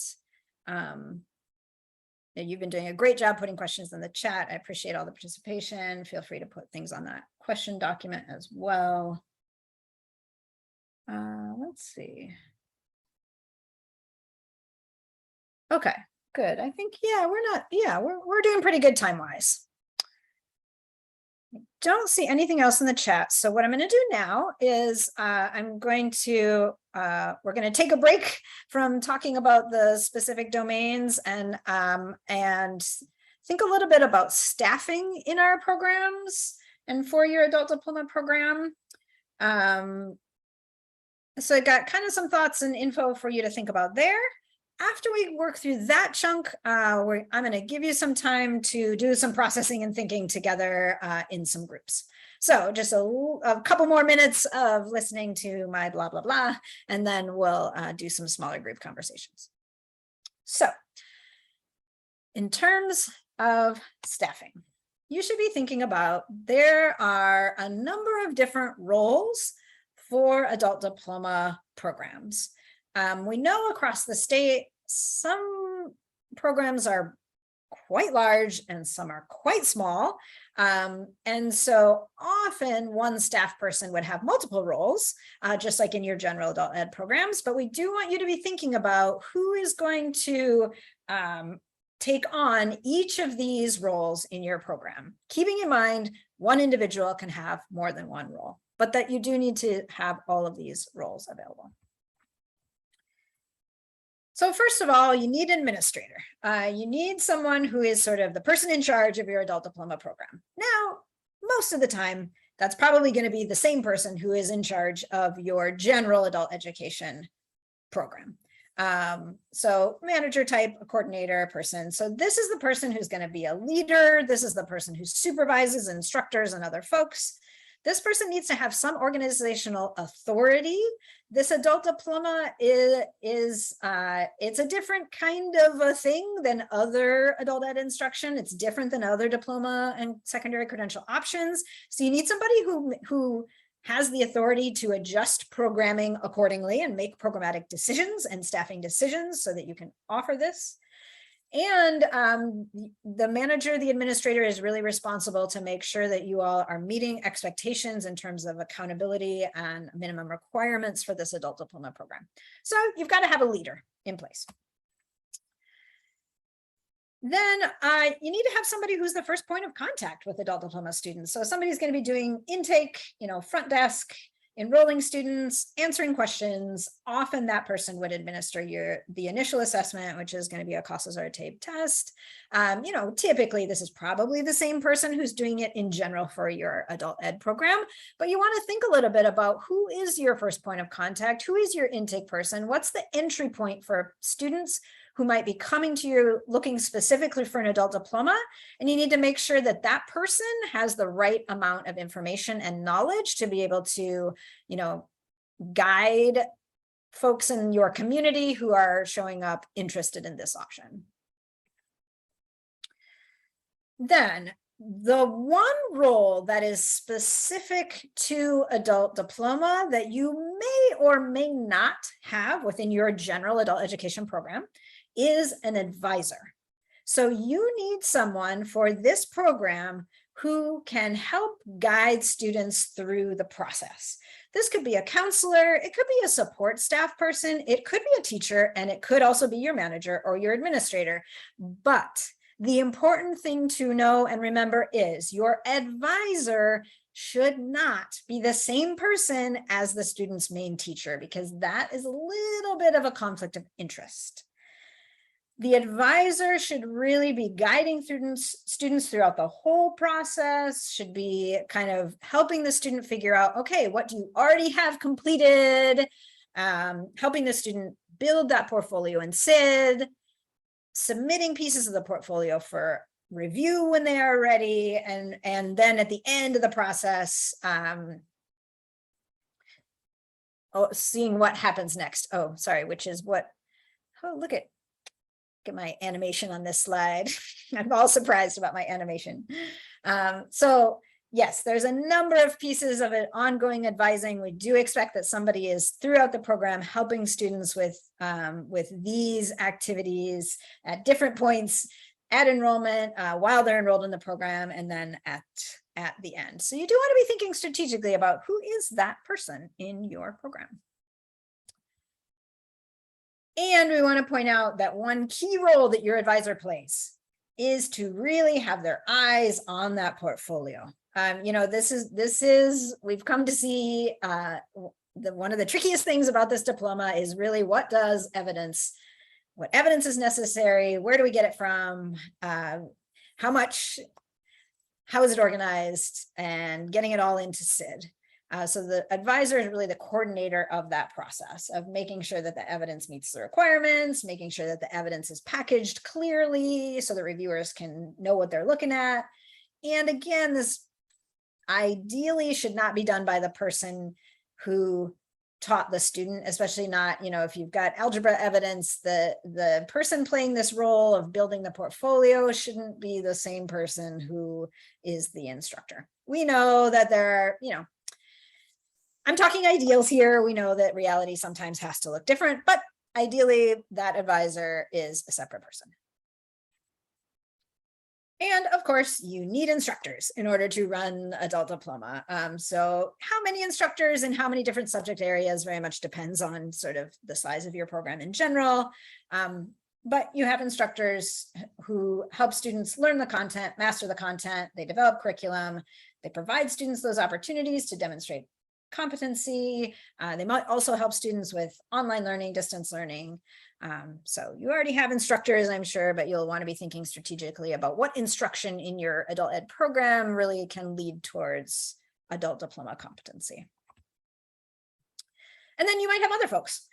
You've been doing a great job putting questions in the chat. I appreciate all the participation. Feel free to put things on that question document as well. Let's see. Okay, good. I think, we're doing pretty good time-wise. Don't see anything else in the chat. So what I'm going to do now is we're going to take a break from talking about the specific domains and think a little bit about staffing in our programs and four-year adult diploma program. So I got kind of some thoughts and info for you to think about there. After we work through that chunk, I'm going to give you some time to do some processing and thinking together in some groups. So just a couple more minutes of listening to my blah, blah, blah, and then we'll do some smaller group conversations. So in terms of staffing, you should be thinking about there are a number of different roles for adult diploma programs. We know across the state, some programs are quite large and some are quite small. And so often one staff person would have multiple roles, just like in your general adult ed programs. But we do want you to be thinking about who is going to take on each of these roles in your program, keeping in mind one individual can have more than one role, but that you do need to have all of these roles available. So first of all, you need an administrator. You need someone who is sort of the person in charge of your adult diploma program. Now, most of the time, that's probably going to be the same person who is in charge of your general adult education program. So manager type, a coordinator person. So this is the person who's going to be a leader. This is the person who supervises instructors and other folks. This person needs to have some organizational authority. This adult diploma it's a different kind of a thing than other adult ed instruction. It's different than other diploma and secondary credential options. So you need somebody who has the authority to adjust programming accordingly and make programmatic decisions and staffing decisions so that you can offer this. And the manager, the administrator, is really responsible to make sure that you all are meeting expectations in terms of accountability and minimum requirements for this adult diploma program. So you've got to have a leader in place. Then you need to have somebody who's the first point of contact with adult diploma students. So somebody's going to be doing intake, front desk, enrolling students, answering questions. Often that person would administer the initial assessment, which is going to be a CASAS or a TABE test. Typically this is probably the same person who's doing it in general for your adult ed program, but you want to think a little bit about who is your first point of contact, who is your intake person, what's the entry point for students who might be coming to you looking specifically for an adult diploma, and you need to make sure that that person has the right amount of information and knowledge to be able to, guide folks in your community who are showing up interested in this option. Then the one role that is specific to adult diploma that you may or may not have within your general adult education program is an advisor. So you need someone for this program who can help guide students through the process. This could be a counselor, it could be a support staff person, it could be a teacher, and it could also be your manager or your administrator. But the important thing to know and remember is your advisor should not be the same person as the student's main teacher, because that is a little bit of a conflict of interest. The advisor should really be guiding students throughout the whole process, should be kind of helping the student figure out, okay, what do you already have completed, helping the student build that portfolio in SID, submitting pieces of the portfolio for review when they are ready, and then at the end of the process, seeing what happens next. Which is what, look at my animation on this slide. I'm all surprised about my animation. So yes, there's a number of pieces of it ongoing advising. We do expect that somebody is throughout the program helping students with these activities at different points at enrollment, while they're enrolled in the program, and then at the end. So you do want to be thinking strategically about who is that person in your program. And we want to point out that one key role that your advisor plays is to really have their eyes on that portfolio. This is we've come to see one of the trickiest things about this diploma is really what evidence is necessary, where do we get it from, how is it organized, and getting it all into SID. So the advisor is really the coordinator of that process of making sure that the evidence meets the requirements, making sure that the evidence is packaged clearly so that reviewers can know what they're looking at. And again, this ideally should not be done by the person who taught the student, especially not, if you've got algebra evidence, the person playing this role of building the portfolio shouldn't be the same person who is the instructor. We know that there are, I'm talking ideals here. We know that reality sometimes has to look different, but ideally that advisor is a separate person. And of course, you need instructors in order to run adult diploma. So how many instructors in how many different subject areas very much depends on sort of the size of your program in general. but you have instructors who help students learn the content, master the content, they develop curriculum, they provide students those opportunities to demonstrate competency. They might also help students with online learning, distance learning. So you already have instructors, I'm sure, but you'll want to be thinking strategically about what instruction in your adult ed program really can lead towards adult diploma competency. And then you might have other folks.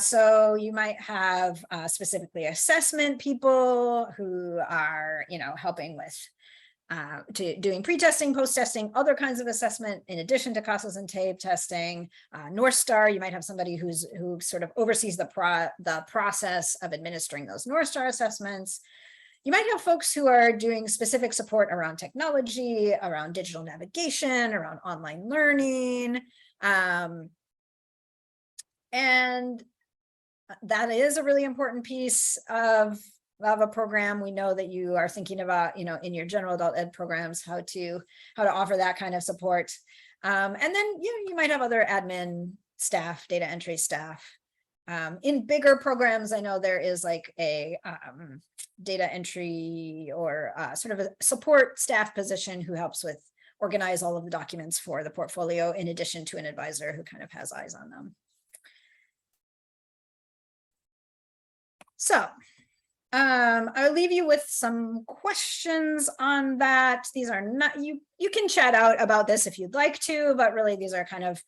So you might have specifically assessment people who are, helping with doing pre-testing, post-testing, other kinds of assessment in addition to CASAS and TABE testing. North Star, you might have somebody who sort of oversees the process of administering those North Star assessments. You might have folks who are doing specific support around technology, around digital navigation, around online learning. And that is a really important piece of a program. We know that you are thinking about, in your general adult ed programs, how to offer that kind of support. And then, you might have other admin staff, data entry staff. In bigger programs, I know there is like a data entry or sort of a support staff position who helps with organize all of the documents for the portfolio, in addition to an advisor who kind of has eyes on them. So I'll leave you with some questions on that. These are not, you can chat out about this if you'd like to, but really these are kind of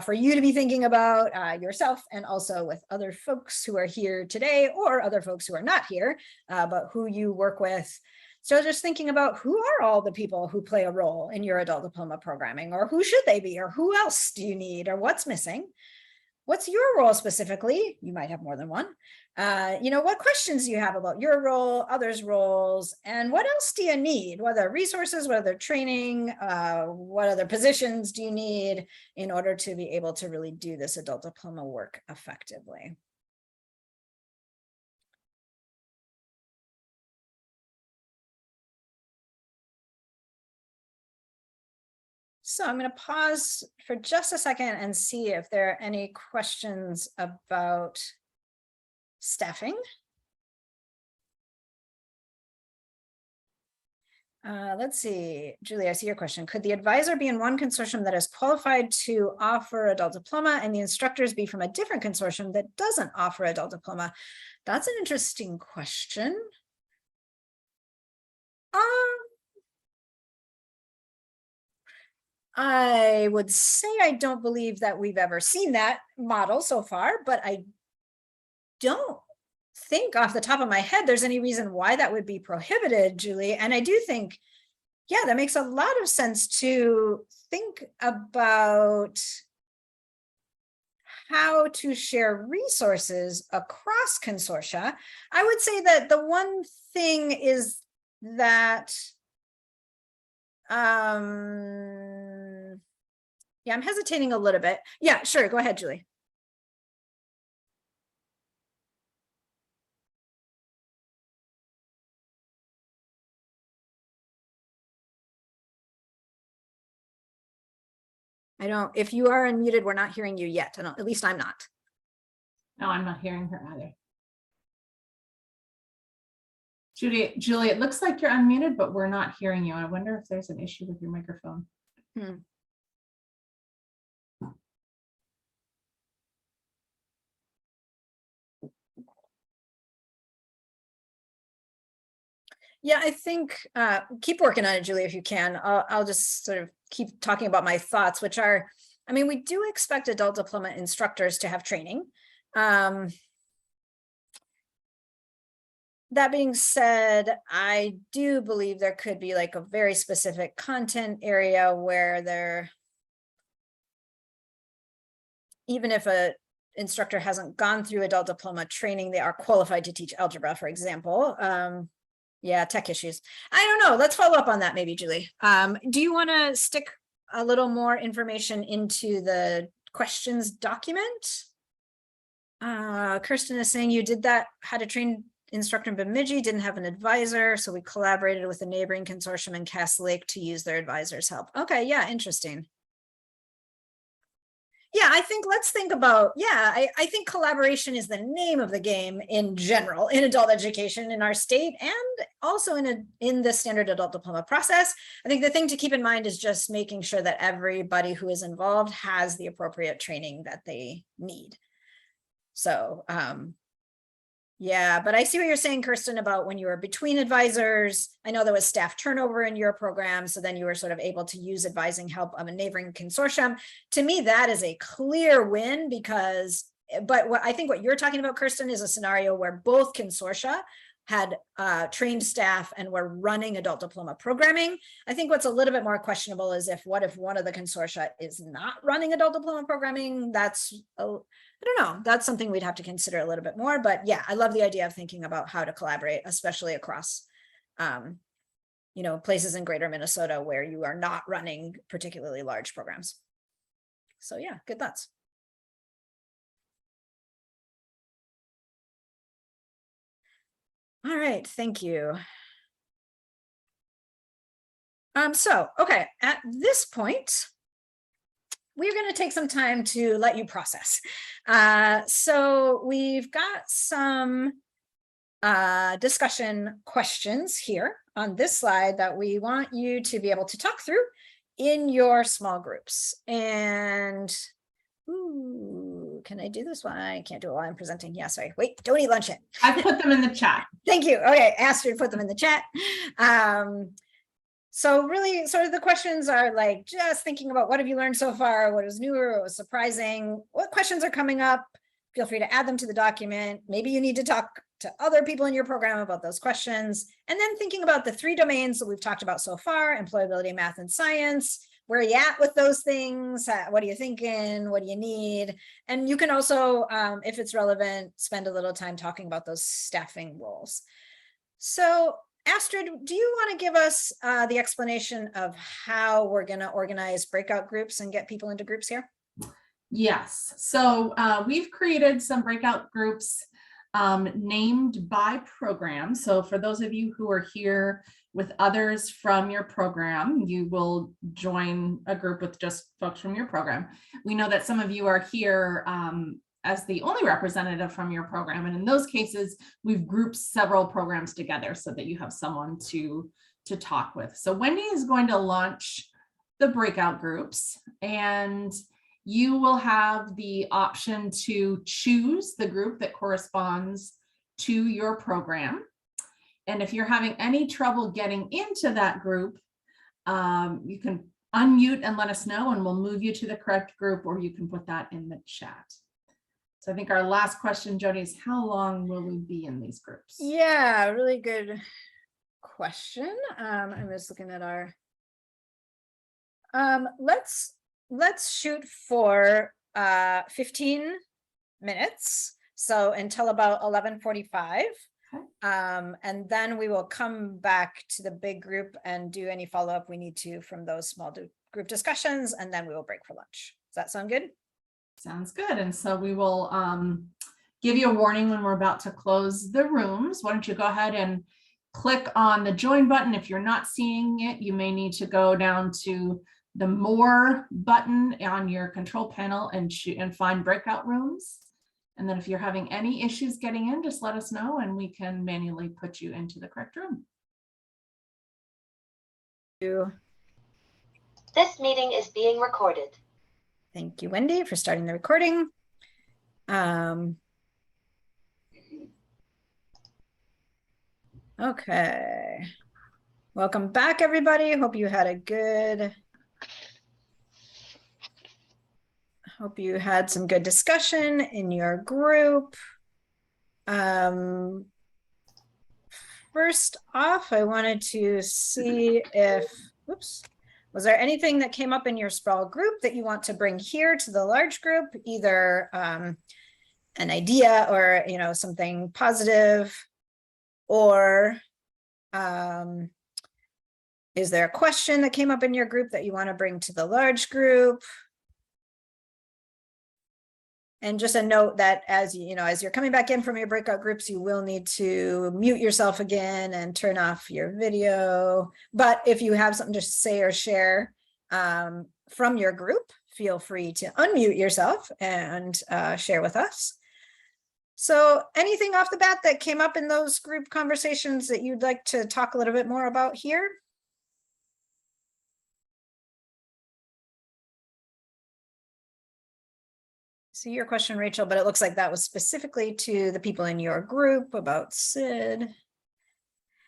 for you to be thinking about yourself, and also with other folks who are here today or other folks who are not here, but who you work with. So just thinking about, who are all the people who play a role in your adult diploma programming, or who should they be, or who else do you need, or what's missing? What's your role specifically? You might have more than one. What questions do you have about your role, others' roles, and what else do you need? What other resources, what other training, what other positions do you need in order to be able to really do this adult diploma work effectively? So I'm going to pause for just a second and see if there are any questions about staffing. Let's see, Julie, I see your question. Could the advisor be in one consortium that is qualified to offer adult diploma, and the instructors be from a different consortium that doesn't offer adult diploma? That's an interesting question. I would say I don't believe that we've ever seen that model so far, but I don't think off the top of my head there's any reason why that would be prohibited, Julie. And I do think, yeah, that makes a lot of sense to think about how to share resources across consortia. I would say that the one thing is that yeah, I'm hesitating a little bit. Yeah, sure. Go ahead, Julie. If you are unmuted, we're not hearing you yet. At least I'm not. No, I'm not hearing her either. Julie, it looks like you're unmuted, but we're not hearing you. I wonder if there's an issue with your microphone. Yeah, I think keep working on it, Julie, if you can. I'll just sort of keep talking about my thoughts, which are, I mean, we do expect adult diploma instructors to have training. That being said, I do believe there could be like a very specific content area where there, even if a instructor hasn't gone through adult diploma training, they are qualified to teach algebra, for example. Yeah, tech issues. I don't know. Let's follow up on that maybe, Julie. Do you want to stick a little more information into the questions document? Kirsten is saying you did that, had to train instructor in Bemidji, didn't have an advisor, so we collaborated with a neighboring consortium in Cass Lake to use their advisor's help. Okay, yeah, interesting. Yeah, I think let's think about, I think collaboration is the name of the game in general in adult education in our state and also in the standard adult diploma process. I think the thing to keep in mind is just making sure that everybody who is involved has the appropriate training that they need. So, yeah, but I see what you're saying, Kirsten, about when you were between advisors. I know there was staff turnover in your program, so then you were sort of able to use advising help of a neighboring consortium. To me, that is a clear win because, but what I think what you're talking about, Kirsten, is a scenario where both consortia had trained staff and were running adult diploma programming. I think what's a little bit more questionable is what if one of the consortia is not running adult diploma programming? That's I don't know, that's something we'd have to consider a little bit more, but yeah, I love the idea of thinking about how to collaborate, especially across, places in greater Minnesota where you are not running particularly large programs. So yeah, good thoughts. All right, thank you. Okay, at this point, we're going to take some time to let you process. So we've got some discussion questions here on this slide that we want you to be able to talk through in your small groups. And can I do this one? I can't do it while I'm presenting. Yeah, sorry. Wait, don't eat lunch yet. I put them in the chat. Thank you. Okay, Astrid put them in the chat. So really sort of the questions are like just thinking about what have you learned so far, what was new or what was surprising, what questions are coming up, feel free to add them to the document. Maybe you need to talk to other people in your program about those questions. And then thinking about the 3 domains that we've talked about so far, employability, math, and science. Where are you at with those things? What are you thinking? What do you need? And you can also, if it's relevant, spend a little time talking about those staffing roles. So Astrid, do you want to give us the explanation of how we're going to organize breakout groups and get people into groups here? Yes, so we've created some breakout groups named by program. So for those of you who are here with others from your program, you will join a group with just folks from your program. We know that some of you are here as the only representative from your program. And in those cases, we've grouped several programs together so that you have someone to talk with. So Wendy is going to launch the breakout groups, and you will have the option to choose the group that corresponds to your program. And if you're having any trouble getting into that group, you can unmute and let us know, and we'll move you to the correct group, or you can put that in the chat. So I think our last question, Jody, is how long will we be in these groups? Yeah, really good question. I'm just looking at our, let's shoot for 15 minutes. So until about 11:45. Okay. And then we will come back to the big group and do any follow-up we need to from those small group discussions, and then we will break for lunch. Does that sound good? Sounds good. And so we will give you a warning when we're about to close the rooms. Why don't you go ahead and click on the join button. If you're not seeing it, you may need to go down to the more button on your control panel and find breakout rooms. And then if you're having any issues getting in, just let us know and we can manually put you into the correct room. This meeting is being recorded. Thank you, Wendy, for starting the recording. Okay. Welcome back, everybody. Hope you had some good discussion in your group. First off, I wanted to see if, was there anything that came up in your sprawl group that you want to bring here to the large group, either an idea or something positive, or is there a question that came up in your group that you want to bring to the large group? And just a note that as you're coming back in from your breakout groups, you will need to mute yourself again and turn off your video. But if you have something to say or share from your group, feel free to unmute yourself and share with us. So anything off the bat that came up in those group conversations that you'd like to talk a little bit more about here? See your question, Rachel, but it looks like that was specifically to the people in your group about SID.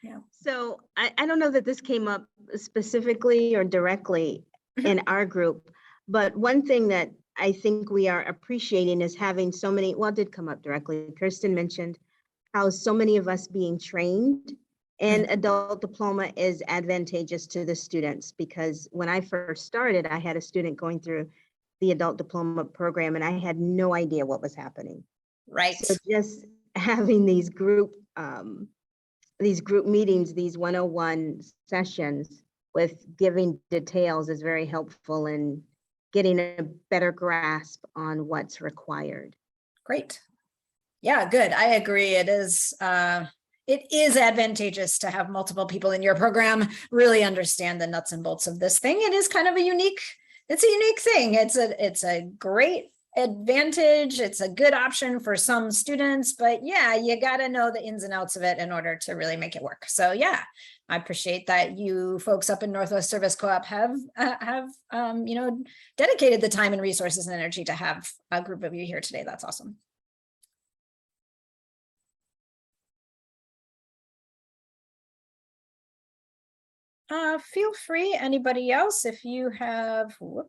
Yeah. So I don't know that this came up specifically or directly in our group, but one thing that I think we are appreciating is having so many, well, it did come up directly. Kirsten mentioned how so many of us being trained in adult diploma is advantageous to the students, because when I first started, I had a student going through the adult diploma program and I had no idea what was happening. Right. So just having these group meetings, these 101 sessions with giving details is very helpful in getting a better grasp on what's required. Great. Yeah, good. I agree. It is advantageous to have multiple people in your program really understand the nuts and bolts of this thing. It is kind of a unique thing. It's a great advantage. It's a good option for some students, but yeah, you got to know the ins and outs of it in order to really make it work. So yeah, I appreciate that you folks up in Northwest Service Co-op have dedicated the time and resources and energy to have a group of you here today. That's awesome. Feel free, anybody else, if you have, oh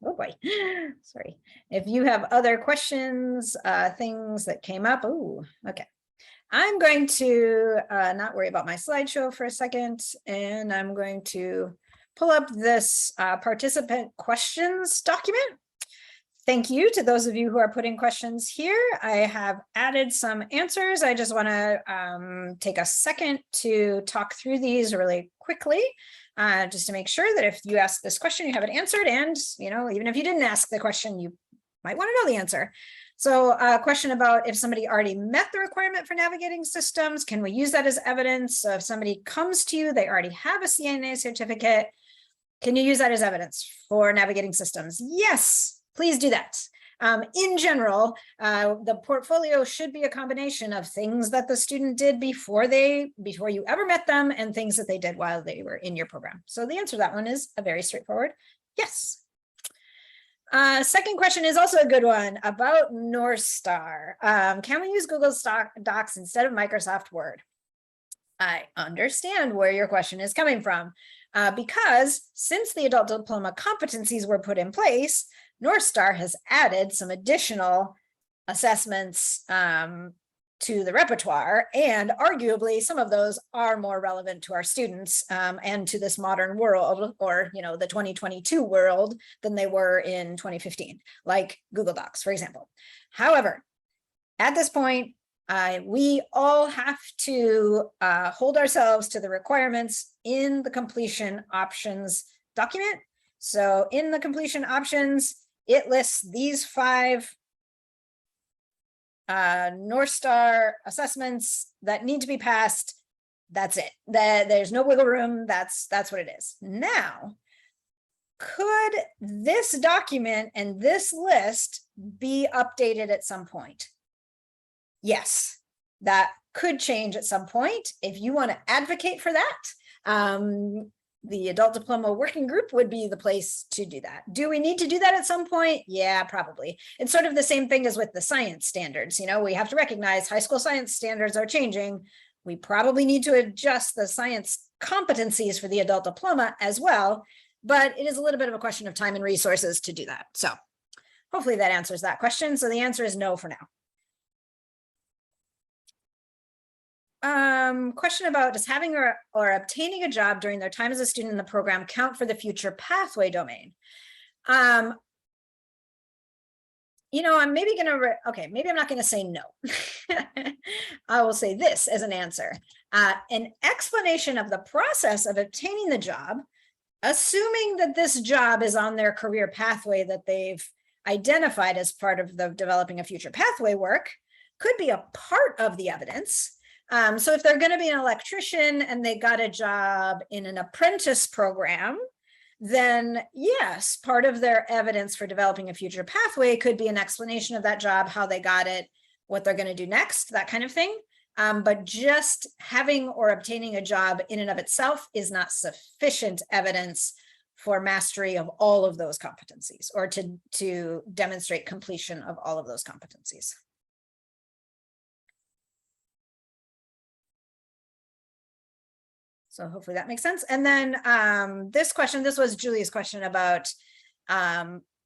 boy, sorry. If you have other questions, things that came up, okay. I'm going to not worry about my slideshow for a second, and I'm going to pull up this participant questions document. Thank you to those of you who are putting questions here. I have added some answers. I just want to take a second to talk through these really quickly, just to make sure that if you ask this question, you have it answered. And, even if you didn't ask the question, you might want to know the answer. So a question about if somebody already met the requirement for navigating systems, can we use that as evidence? So if somebody comes to you, they already have a CNA certificate, can you use that as evidence for navigating systems? Yes. Please do that. In general, the portfolio should be a combination of things that the student did before you ever met them and things that they did while they were in your program. So the answer to that one is a very straightforward yes. Second question is also a good one about North Star. Can we use Google Docs instead of Microsoft Word? I understand where your question is coming from, because since the adult diploma competencies were put in place, North Star has added some additional assessments to the repertoire, and arguably some of those are more relevant to our students and to this modern world, or the 2022 world, than they were in 2015, like Google Docs, for example. However, at this point, we all have to hold ourselves to the requirements in the completion options document. So in the completion options, it lists these 5 North Star assessments that need to be passed. That's it. There's no wiggle room. That's what it is. Now, could this document and this list be updated at some point? Yes, that could change at some point. If you want to advocate for that, the adult diploma working group would be the place to do that. Do we need to do that at some point? Yeah, probably. It's sort of the same thing as with the science standards. We have to recognize high school science standards are changing. We probably need to adjust the science competencies for the adult diploma as well, but it is a little bit of a question of time and resources to do that. So hopefully that answers that question. So the answer is no for now. Question about, does having or obtaining a job during their time as a student in the program count for the future pathway domain? I'm maybe maybe I'm not going to say no. I will say this as an answer. An explanation of the process of obtaining the job, assuming that this job is on their career pathway that they've identified as part of the developing a future pathway work, could be a part of the evidence. So if they're going to be an electrician and they got a job in an apprentice program, then yes, part of their evidence for developing a future pathway could be an explanation of that job, how they got it, what they're going to do next, that kind of thing. But just having or obtaining a job in and of itself is not sufficient evidence for mastery of all of those competencies, or to demonstrate completion of all of those competencies. So hopefully that makes sense. And then this was Julie's question about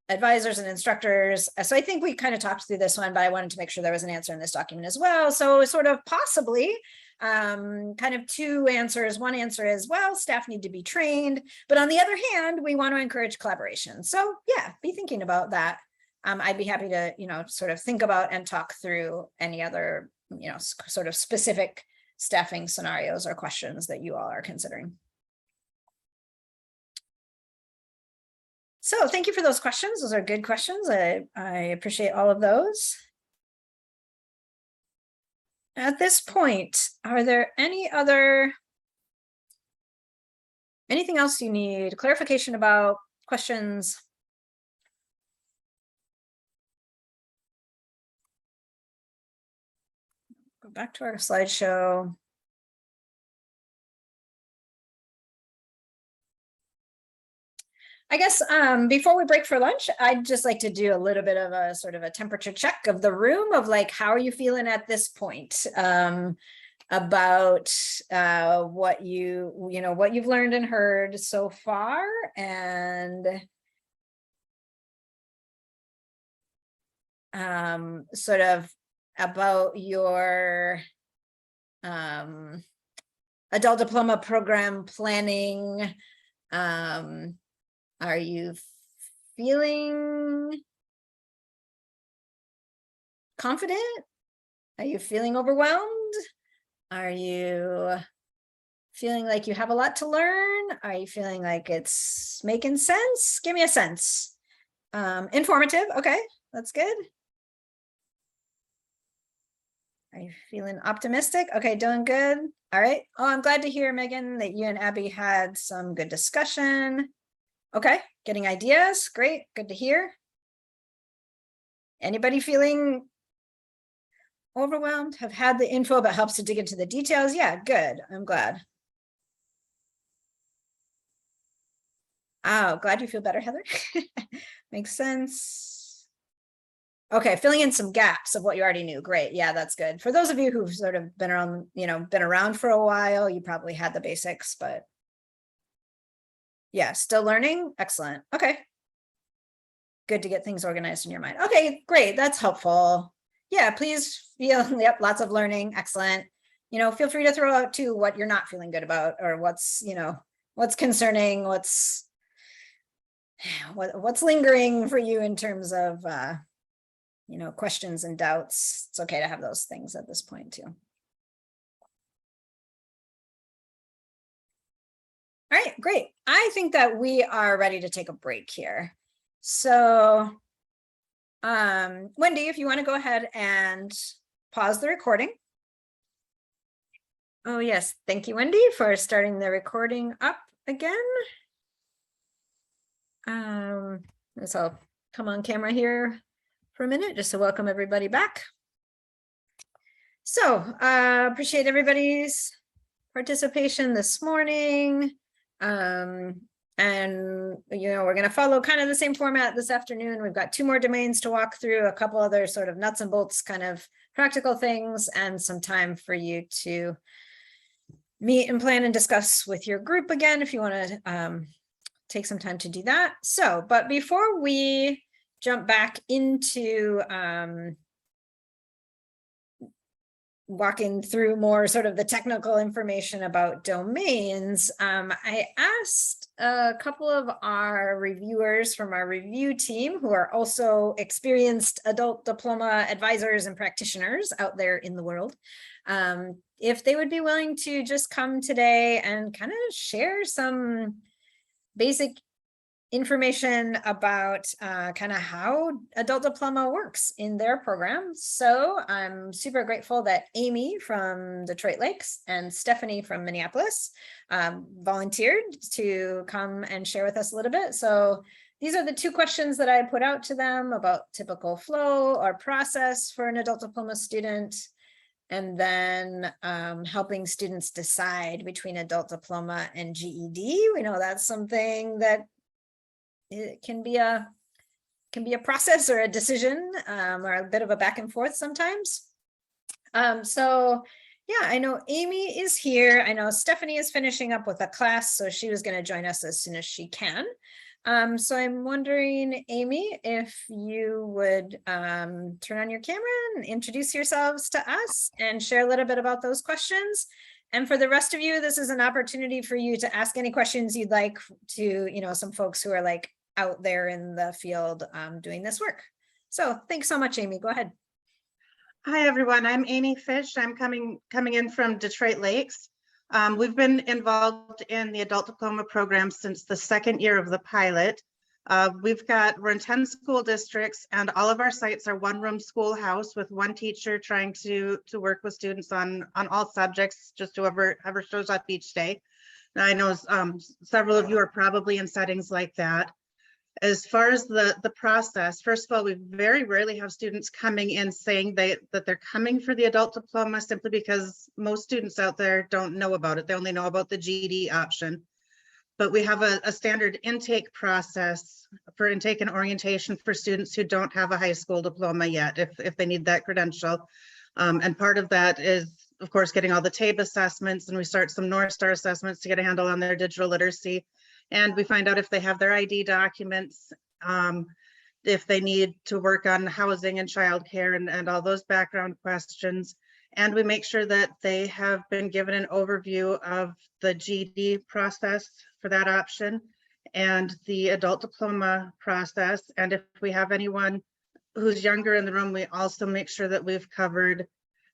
advisors and instructors. So I think we kind of talked through this one, but I wanted to make sure there was an answer in this document as well. So sort of possibly kind of two answers. One answer is, well, staff need to be trained, but on the other hand, we want to encourage collaboration. So yeah, be thinking about that. I'd be happy to, sort of think about and talk through any other, sort of specific staffing scenarios or questions that you all are considering. So thank you for those questions. Those are good questions. I appreciate all of those. At this point, are there anything else you need clarification about, questions? Go back to our slideshow. I guess before we break for lunch, I'd just like to do a little bit of a sort of a temperature check of the room of like, how are you feeling at this point about what you've learned and heard so far, and sort of about your adult diploma program planning. Are you feeling confident? Are you feeling overwhelmed? Are you feeling like you have a lot to learn? Are you feeling like it's making sense? Give me a sense. Informative. Okay, that's good. Are you feeling optimistic? Okay, doing good. All right. Oh, I'm glad to hear, Megan, that you and Abby had some good discussion. Okay, getting ideas. Great, good to hear. Anybody feeling overwhelmed? Have had the info but helps to dig into the details? Yeah, good. I'm glad. Oh, glad you feel better, Heather. Makes sense. Okay, filling in some gaps of what you already knew. Great. Yeah, that's good. For those of you who've sort of been around, been around for a while, you probably had the basics, but yeah, still learning. Excellent. Okay. Good to get things organized in your mind. Okay, great. That's helpful. Yeah, please feel, yep, lots of learning. Excellent. Feel free to throw out too what you're not feeling good about, or what's concerning, what's lingering for you in terms of, questions and doubts. It's okay to have those things at this point too. All right, great. I think that we are ready to take a break here. So, Wendy, if you want to go ahead and pause the recording. Oh, yes. Thank you, Wendy, for starting the recording up again. So I'll come on camera here for a minute just to welcome everybody back. So, appreciate everybody's participation this morning. And we're going to follow kind of the same format this afternoon. We've got 2 more domains to walk through, a couple other sort of nuts and bolts kind of practical things, and some time for you to meet and plan and discuss with your group again if you want to take some time to do that. So, but before we jump back into walking through more sort of the technical information about domains, I asked a couple of our reviewers from our review team, who are also experienced adult diploma advisors and practitioners out there in the world, if they would be willing to just come today and kind of share some basic information about kind of how adult diploma works in their program. So I'm super grateful that Amy from Detroit Lakes and Stephanie from Minneapolis volunteered to come and share with us a little bit. So these are the two questions that I put out to them about typical flow or process for an adult diploma student, and then helping students decide between adult diploma and GED. We know that's something that it can be a process or a decision or a bit of a back and forth sometimes. So yeah, I know Amy is here. I know Stephanie is finishing up with a class, so she was going to join us as soon as she can. So I'm wondering, Amy, if you would turn on your camera and introduce yourselves to us and share a little bit about those questions. And for the rest of you, this is an opportunity for you to ask any questions you'd like to, some folks who are like out there in the field doing this work. So thanks so much, Amy. Go ahead. Hi, everyone. I'm Amy Fish. I'm coming in from Detroit Lakes. We've been involved in the adult diploma program since the second year of the pilot. We're in 10 school districts, and all of our sites are one-room schoolhouse with one teacher trying to work with students on all subjects, just whoever shows up each day. Now, I know several of you are probably in settings like that. As far as the process, first of all, we very rarely have students coming in saying that they're coming for the adult diploma, simply because most students out there don't know about it. They only know about the GED option. But we have a standard intake process for intake and orientation for students who don't have a high school diploma yet, if they need that credential. And part of that is, of course, getting all the TABE assessments, and we start some North Star assessments to get a handle on their digital literacy. And we find out if they have their ID documents, if they need to work on housing and childcare and all those background questions. And we make sure that they have been given an overview of the GED process for that option and the adult diploma process. And if we have anyone who's younger in the room, we also make sure that we've covered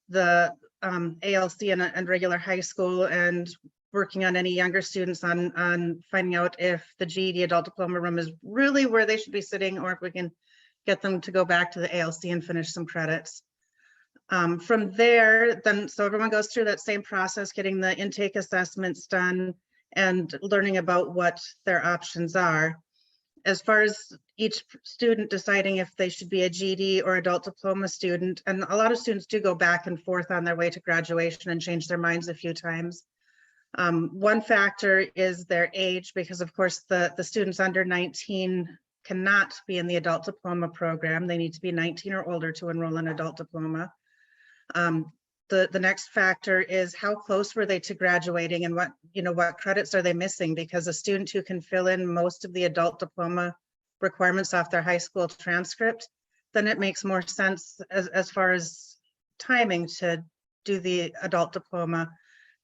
the ALC and regular high school, and working on any younger students on finding out if the GED adult diploma room is really where they should be sitting, or if we can get them to go back to the ALC and finish some credits. From there, so everyone goes through that same process, getting the intake assessments done and learning about what their options are. As far as each student deciding if they should be a GED or adult diploma student, and a lot of students do go back and forth on their way to graduation and change their minds a few times. One factor is their age, because of course the students under 19 cannot be in the adult diploma program. They need to be 19 or older to enroll in adult diploma. The next factor is how close were they to graduating, and what credits are they missing? Because a student who can fill in most of the adult diploma requirements off their high school transcript, then it makes more sense as far as timing to do the adult diploma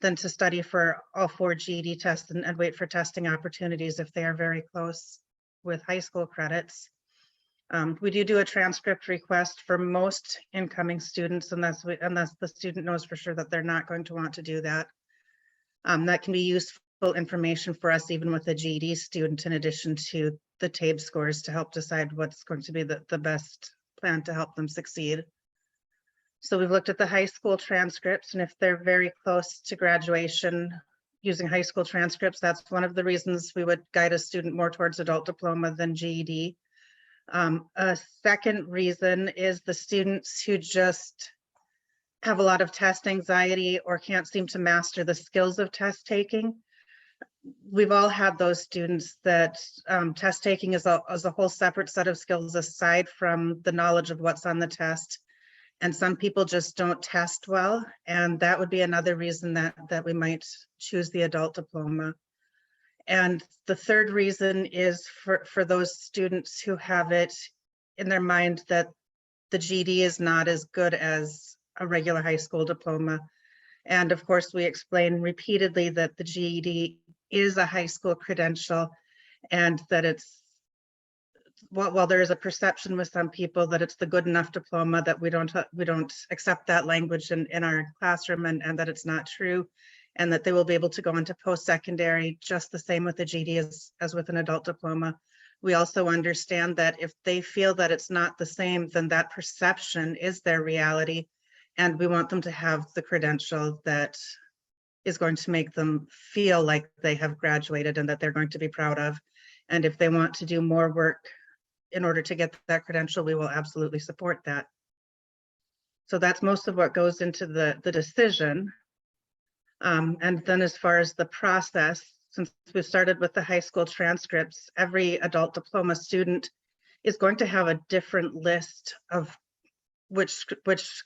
than to study for all 4 GED tests and wait for testing opportunities if they are very close with high school credits. We do a transcript request for most incoming students, unless the student knows for sure that they're not going to want to do that. That can be useful information for us, even with a GED student, in addition to the TABE scores, to help decide what's going to be the best plan to help them succeed. So we've looked at the high school transcripts, and if they're very close to graduation using high school transcripts, that's one of the reasons we would guide a student more towards adult diploma than GED. A second reason is the students who just have a lot of test anxiety or can't seem to master the skills of test taking. We've all had those students that test taking is a whole separate set of skills aside from the knowledge of what's on the test. And some people just don't test well. And that would be another reason that we might choose the adult diploma. And the third reason is for those students who have it in their mind that the GED is not as good as a regular high school diploma. And of course, we explain repeatedly that the GED is a high school credential, and that it's, while there is a perception with some people that it's the good enough diploma, that we don't accept that language in our classroom, and that it's not true, and that they will be able to go into post-secondary just the same with the GED as with an adult diploma. We also understand that if they feel that it's not the same, then that perception is their reality. And we want them to have the credential that is going to make them feel like they have graduated and that they're going to be proud of. And if they want to do more work in order to get that credential, we will absolutely support that. So that's most of what goes into the decision. And then as far as the process, since we started with the high school transcripts, every adult diploma student is going to have a different list of which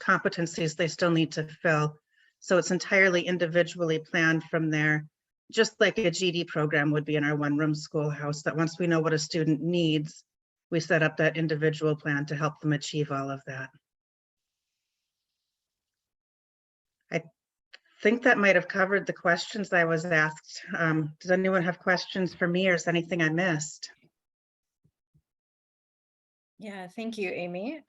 competencies they still need to fill. So it's entirely individually planned from there, just like a GD program would be in our one-room schoolhouse, that once we know what a student needs, we set up that individual plan to help them achieve all of that. I think that might have covered the questions I was asked. Does anyone have questions for me, or is anything I missed? Yeah, thank you, Amy.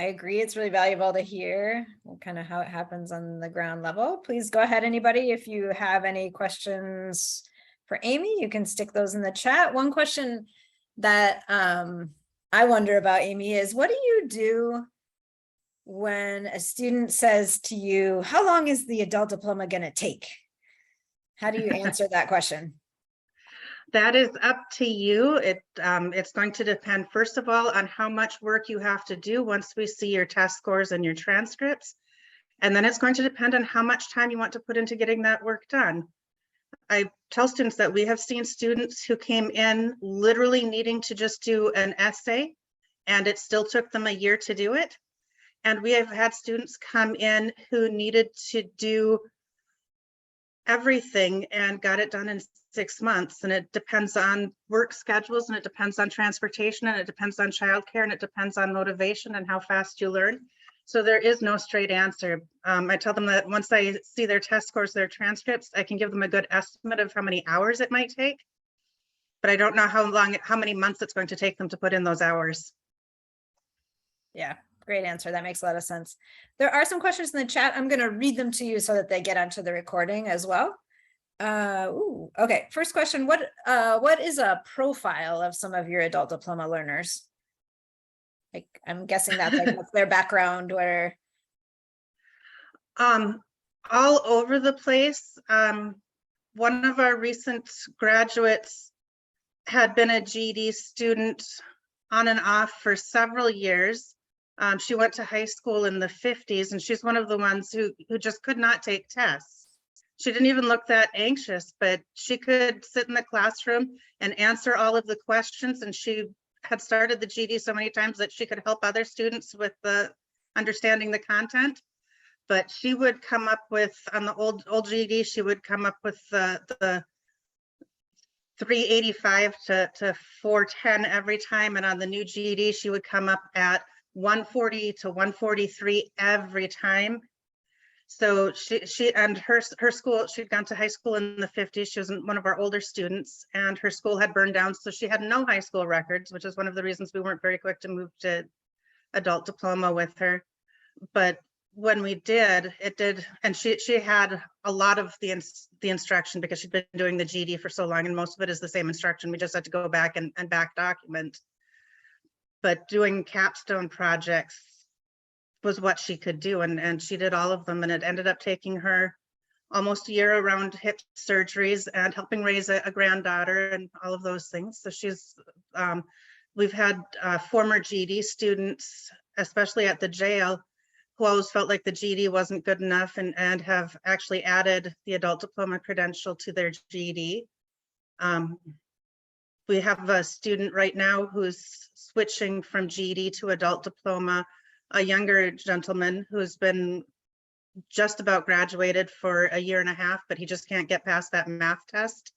I agree. It's really valuable to hear kind of how it happens on the ground level. Please go ahead, anybody. If you have any questions for Amy, you can stick those in the chat. One question that I wonder about, Amy, is what do you do when a student says to you, how long is the adult diploma going to take? How do you answer that question? That is up to you. It's going to depend, first of all, on how much work you have to do once we see your test scores and your transcripts. And then it's going to depend on how much time you want to put into getting that work done. I tell students that we have seen students who came in literally needing to just do an essay, and it still took them a year to do it. And we have had students come in who needed to do everything and got it done in 6 months. And it depends on work schedules, and it depends on transportation, and it depends on childcare, and it depends on motivation and how fast you learn. So there is no straight answer. I tell them that once I see their test scores, their transcripts, I can give them a good estimate of how many hours it might take, but I don't know how many months it's going to take them to put in those hours. Yeah, great answer. That makes a lot of sense. There are some questions in the chat. I'm going to read them to you so that they get onto the recording as well. Okay. First question, what is a profile of some of your adult diploma learners? Like, I'm guessing that's like what's their background, or all over the place. One of our recent graduates had been a GED student on and off for several years. She went to high school in the 50s, and she's one of the ones who just could not take tests. She didn't even look that anxious, but she could sit in the classroom and answer all of the questions. And she had started the GED so many times that she could help other students with the understanding the content. But she would come up with, on the old GED, she would come up with the 385 to 410 every time. And on the new GED, she would come up at 140 to 143 every time. So she and her school, she'd gone to high school in the 50s. She was one of our older students, and her school had burned down. So she had no high school records, which is one of the reasons we weren't very quick to move to adult diploma with her. But when we did, it did, and she had a lot of the instruction because she'd been doing the GED for so long, and most of it is the same instruction. We just had to go back and back document. But doing capstone projects was what she could do, and she did all of them, and it ended up taking her almost a year around hip surgeries and helping raise a granddaughter and all of those things. So she's we've had former GED students, especially at the jail, who always felt like the GED wasn't good enough, and have actually added the adult diploma credential to their GED. We have a student right now who's switching from GED to adult diploma, a younger gentleman who's been just about graduated for a year and a half, but he just can't get past that math test.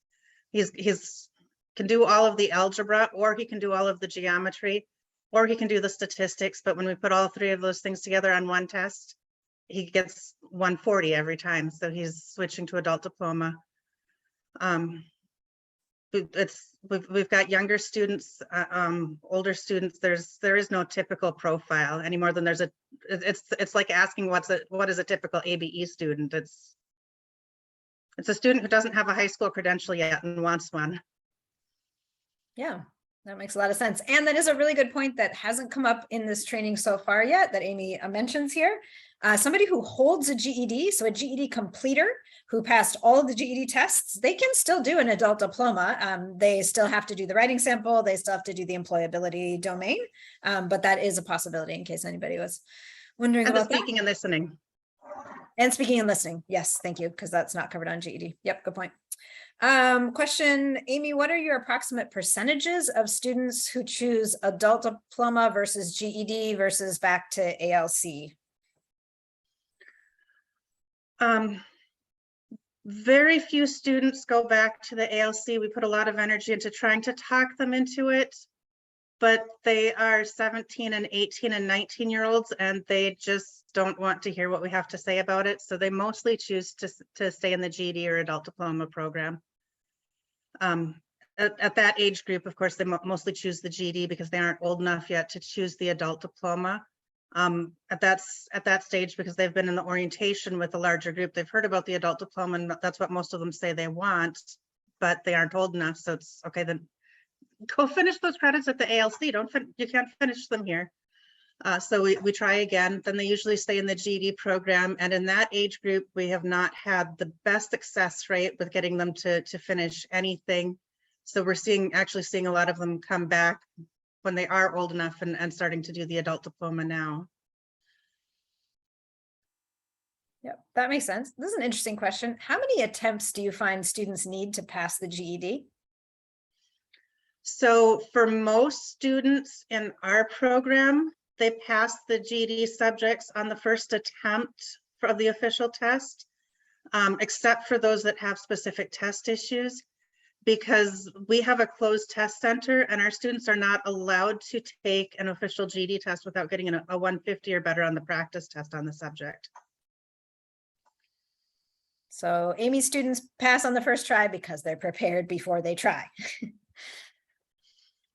He's can do all of the algebra, or he can do all of the geometry, or he can do the statistics. But when we put all three of those things together on one test, he gets 140 every time. So he's switching to adult diploma. We've got younger students, older students. There is no typical profile any more than there's it's like asking what is a typical ABE student. It's a student who doesn't have a high school credential yet and wants one. yeah, That makes a lot of sense. And that is a really good point that hasn't come up in this training so far yet that Amy mentions here. Somebody who holds a GED, so a GED completer who passed all of the GED tests, they can still do an adult diploma. They still have to do the writing sample. They still have to do the employability domain. But that is a possibility in case anybody was wondering And the about that. speaking and listening. And speaking and listening. Yes, thank you, because that's not covered on GED. Yep, good point. Question, Amy, what are your approximate percentages of students who choose adult diploma versus GED versus back to ALC? Very few students go back to the ALC. We put a lot of energy into trying to talk them into it, but they are 17 and 18 and 19-year-olds, and they just don't want to hear what we have to say about it. So they mostly choose to stay in the GED or adult diploma program. At that age group, of course, they mostly choose the GED because they aren't old enough yet to choose the adult diploma. At that stage, because they've been in the orientation with a larger group, they've heard about the adult diploma, and that's what most of them say they want, but they aren't old enough. So it's okay, then go finish those credits at the ALC. You can't finish them here. So we try again. Then they usually stay in the GED program, and in that age group, we have not had the best success rate with getting them to finish anything. So we're actually seeing a lot of them come back when they are old enough and starting to do the adult diploma now. Yep, that makes sense. This is an interesting question. How many attempts do you find students need to pass the GED? So for most students in our program, they pass the GED subjects on the first attempt of the official test, except for those that have specific test issues, because we have a closed test center and our students are not allowed to take an official GED test without getting a 150 or better on the practice test on the subject. So Amy's students pass on the first try because they're prepared before they try.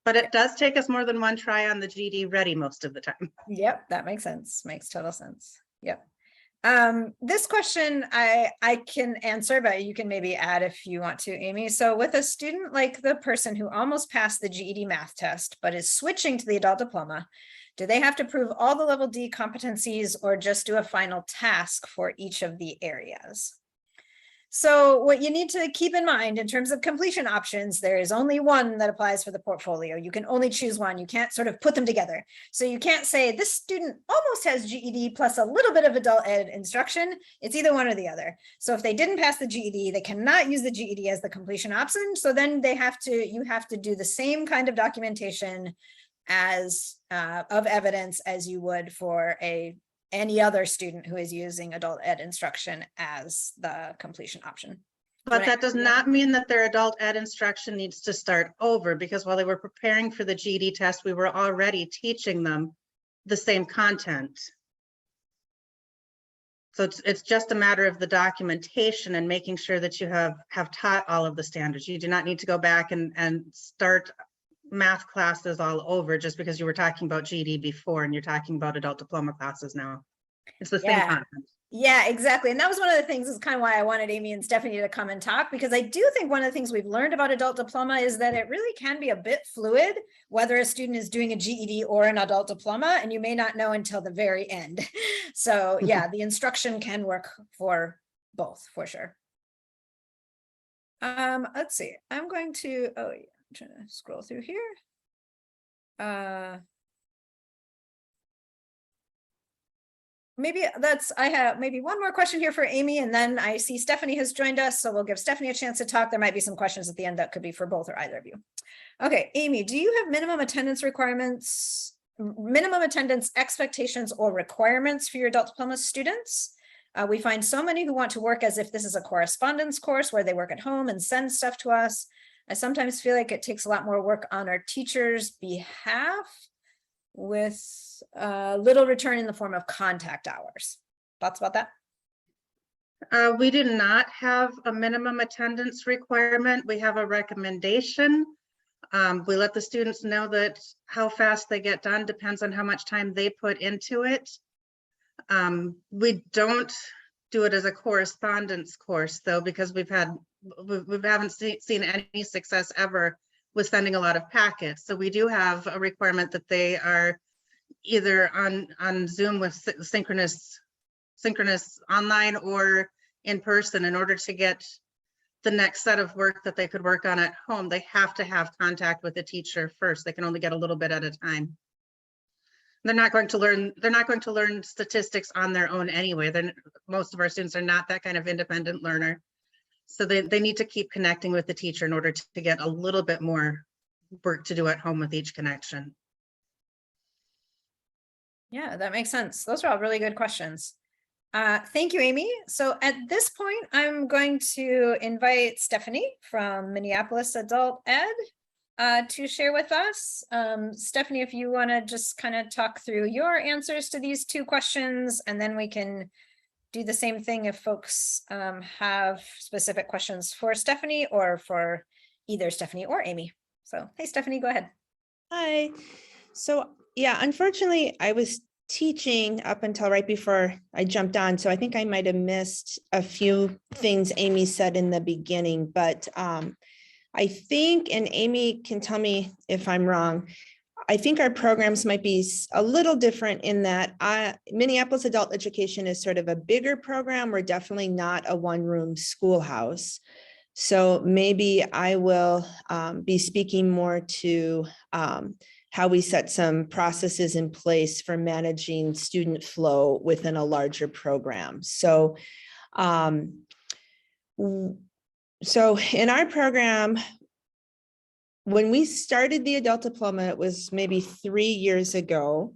But it does take us more than one try on the GED ready most of the time. Yep, that makes sense. Makes total sense. Yep. This question I can answer, but you can maybe add if you want to, Amy. So with a student like the person who almost passed the GED math test, but is switching to the adult diploma, do they have to prove all the level D competencies or just do a final task for each of the areas? So what you need to keep in mind in terms of completion options, there is only one that applies for the portfolio. You can only choose one. You can't sort of put them together. So you can't say this student almost has GED plus a little bit of adult ed instruction. It's either one or the other. So if they didn't pass the GED, they cannot use the GED as the completion option. So then you have to do the same kind of documentation as of evidence as you would for any other student who is using adult ed instruction as the completion option. But that does not mean that their adult ed instruction needs to start over, because while they were preparing for the GED test, we were already teaching them the same content. So it's just a matter of the documentation and making sure that you have taught all of the standards. You do not need to go back and start math classes all over just because you were talking about GED before and you're talking about adult diploma classes now. It's the same content. Yeah, exactly. And that was one of the things is kind of why I wanted Amy and Stephanie to come and talk, because I do think one of the things we've learned about adult diploma is that it really can be a bit fluid, whether a student is doing a GED or an adult diploma, and you may not know until the very end. So yeah, the instruction can work for both for sure. Let's see, I'm going to, I'm trying to scroll through here. I have maybe one more question here for Amy, and then I see Stephanie has joined us, so we'll give Stephanie a chance to talk. There might be some questions at the end that could be for both or either of you. Okay, Amy, do you have minimum attendance requirements, minimum attendance expectations or requirements for your adult diploma students? We find so many who want to work as if this is a correspondence course where they work at home and send stuff to us. I sometimes feel like it takes a lot more work on our teachers' behalf with little return in the form of contact hours. Thoughts about that? We do not have a minimum attendance requirement. We have a recommendation. We let the students know that how fast they get done depends on how much time they put into it. We don't do it as a correspondence course though, because we haven't seen any success ever with sending a lot of packets. So we do have a requirement that they are either on Zoom with synchronous online or in person in order to get the next set of work that they could work on at home. They have to have contact with the teacher first. They can only get a little bit at a time. They're not going to learn statistics on their own anyway. Most of our students are not that kind of independent learner. So they need to keep connecting with the teacher in order to get a little bit more work to do at home with each connection. Yeah, that makes sense. Those are all really good questions. Thank you, Amy. So at this point, I'm going to invite Stephanie from Minneapolis Adult Ed to share with us. Stephanie, if you want to just kind of talk through your answers to these two questions, and then we can do the same thing if folks have specific questions for Stephanie or for either Stephanie or Amy. So, hey, Stephanie, go ahead. Hi. So yeah, unfortunately, I was teaching up until right before I jumped on. So I think I might have missed a few things Amy said in the beginning, but I think, and Amy can tell me if I'm wrong, I think our programs might be a little different in that Minneapolis Adult Education is sort of a bigger program. We're definitely not a one-room schoolhouse. So maybe I will be speaking more to how we set some processes in place for managing student flow within a larger program. So in our program, when we started the adult diploma, it was maybe 3 years ago.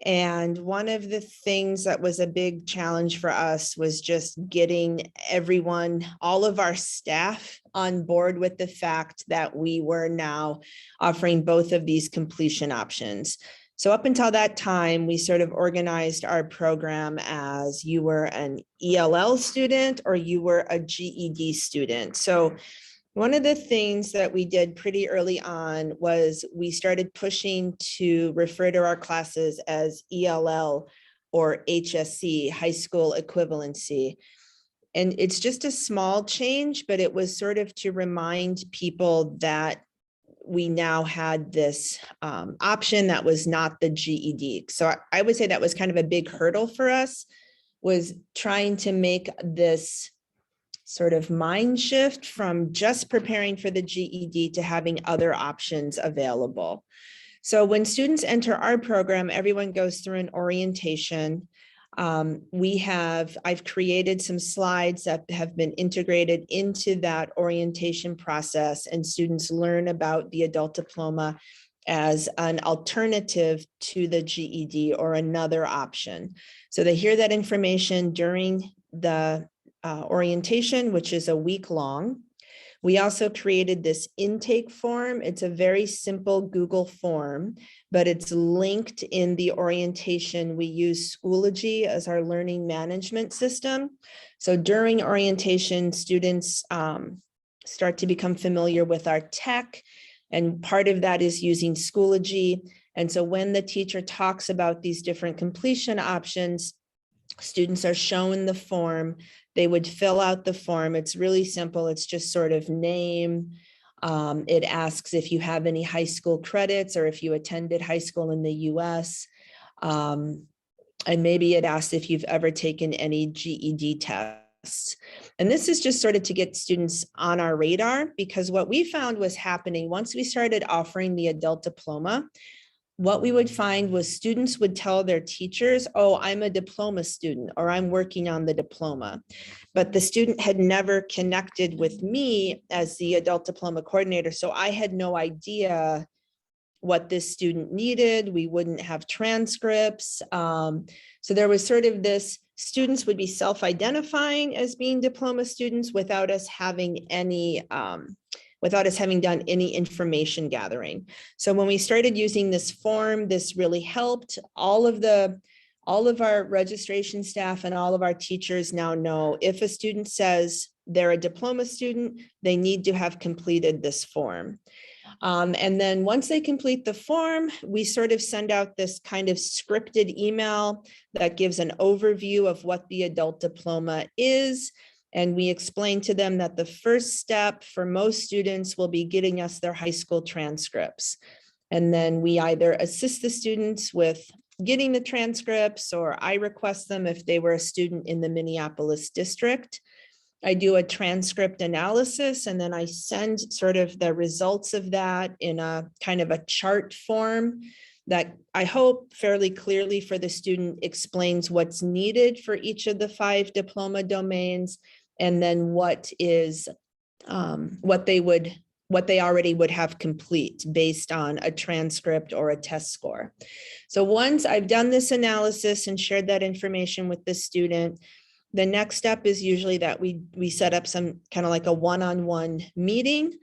And one of the things that was a big challenge for us was just getting everyone, all of our staff on board with the fact that we were now offering both of these completion options. So up until that time, we sort of organized our program as you were an ELL student or you were a GED student. So one of the things that we did pretty early on was we started pushing to refer to our classes as ELL or HSC, high school equivalency. And it's just a small change, but it was sort of to remind people that we now had this option that was not the GED. So I would say that was kind of a big hurdle for us, was trying to make this sort of mind shift from just preparing for the GED to having other options available. So when students enter our program, everyone goes through an orientation. I've created some slides that have been integrated into that orientation process, and students learn about the adult diploma as an alternative to the GED or another option. So they hear that information during the orientation, which is a week long. We also created this intake form. It's a very simple Google form, but it's linked in the orientation. We use Schoology as our learning management system. So during orientation, students start to become familiar with our tech, and part of that is using Schoology. And so when the teacher talks about these different completion options, students are shown the form. They would fill out the form. It's really simple. It's just sort of name. It asks if you have any high school credits or if you attended high school in the US. And maybe it asks if you've ever taken any GED tests. And this is just sort of to get students on our radar, because what we found was happening once we started offering the adult diploma, what we would find was students would tell their teachers, oh, I'm a diploma student, or I'm working on the diploma. But the student had never connected with me as the adult diploma coordinator. So I had no idea what this student needed. We wouldn't have transcripts. So there was sort of this, students would be self-identifying as being diploma students without us having any without us having done any information gathering. So when we started using this form, this really helped. All of our registration staff and all of our teachers now know if a student says they're a diploma student, they need to have completed this form. And then once they complete the form, we sort of send out this kind of scripted email that gives an overview of what the adult diploma is. And we explained to them that the first step for most students will be getting us their high school transcripts. And then we either assist the students with getting the transcripts, or I request them if they were a student in the Minneapolis district. I do a transcript analysis, and then I send sort of the results of that in a kind of a chart form that I hope fairly clearly for the student explains what's needed for each of the 5 diploma domains, and then what is what they already would have complete based on a transcript or a test score. So once I've done this analysis and shared that information with the student, the next step is usually that we set up some kind of like a one-on-one meeting.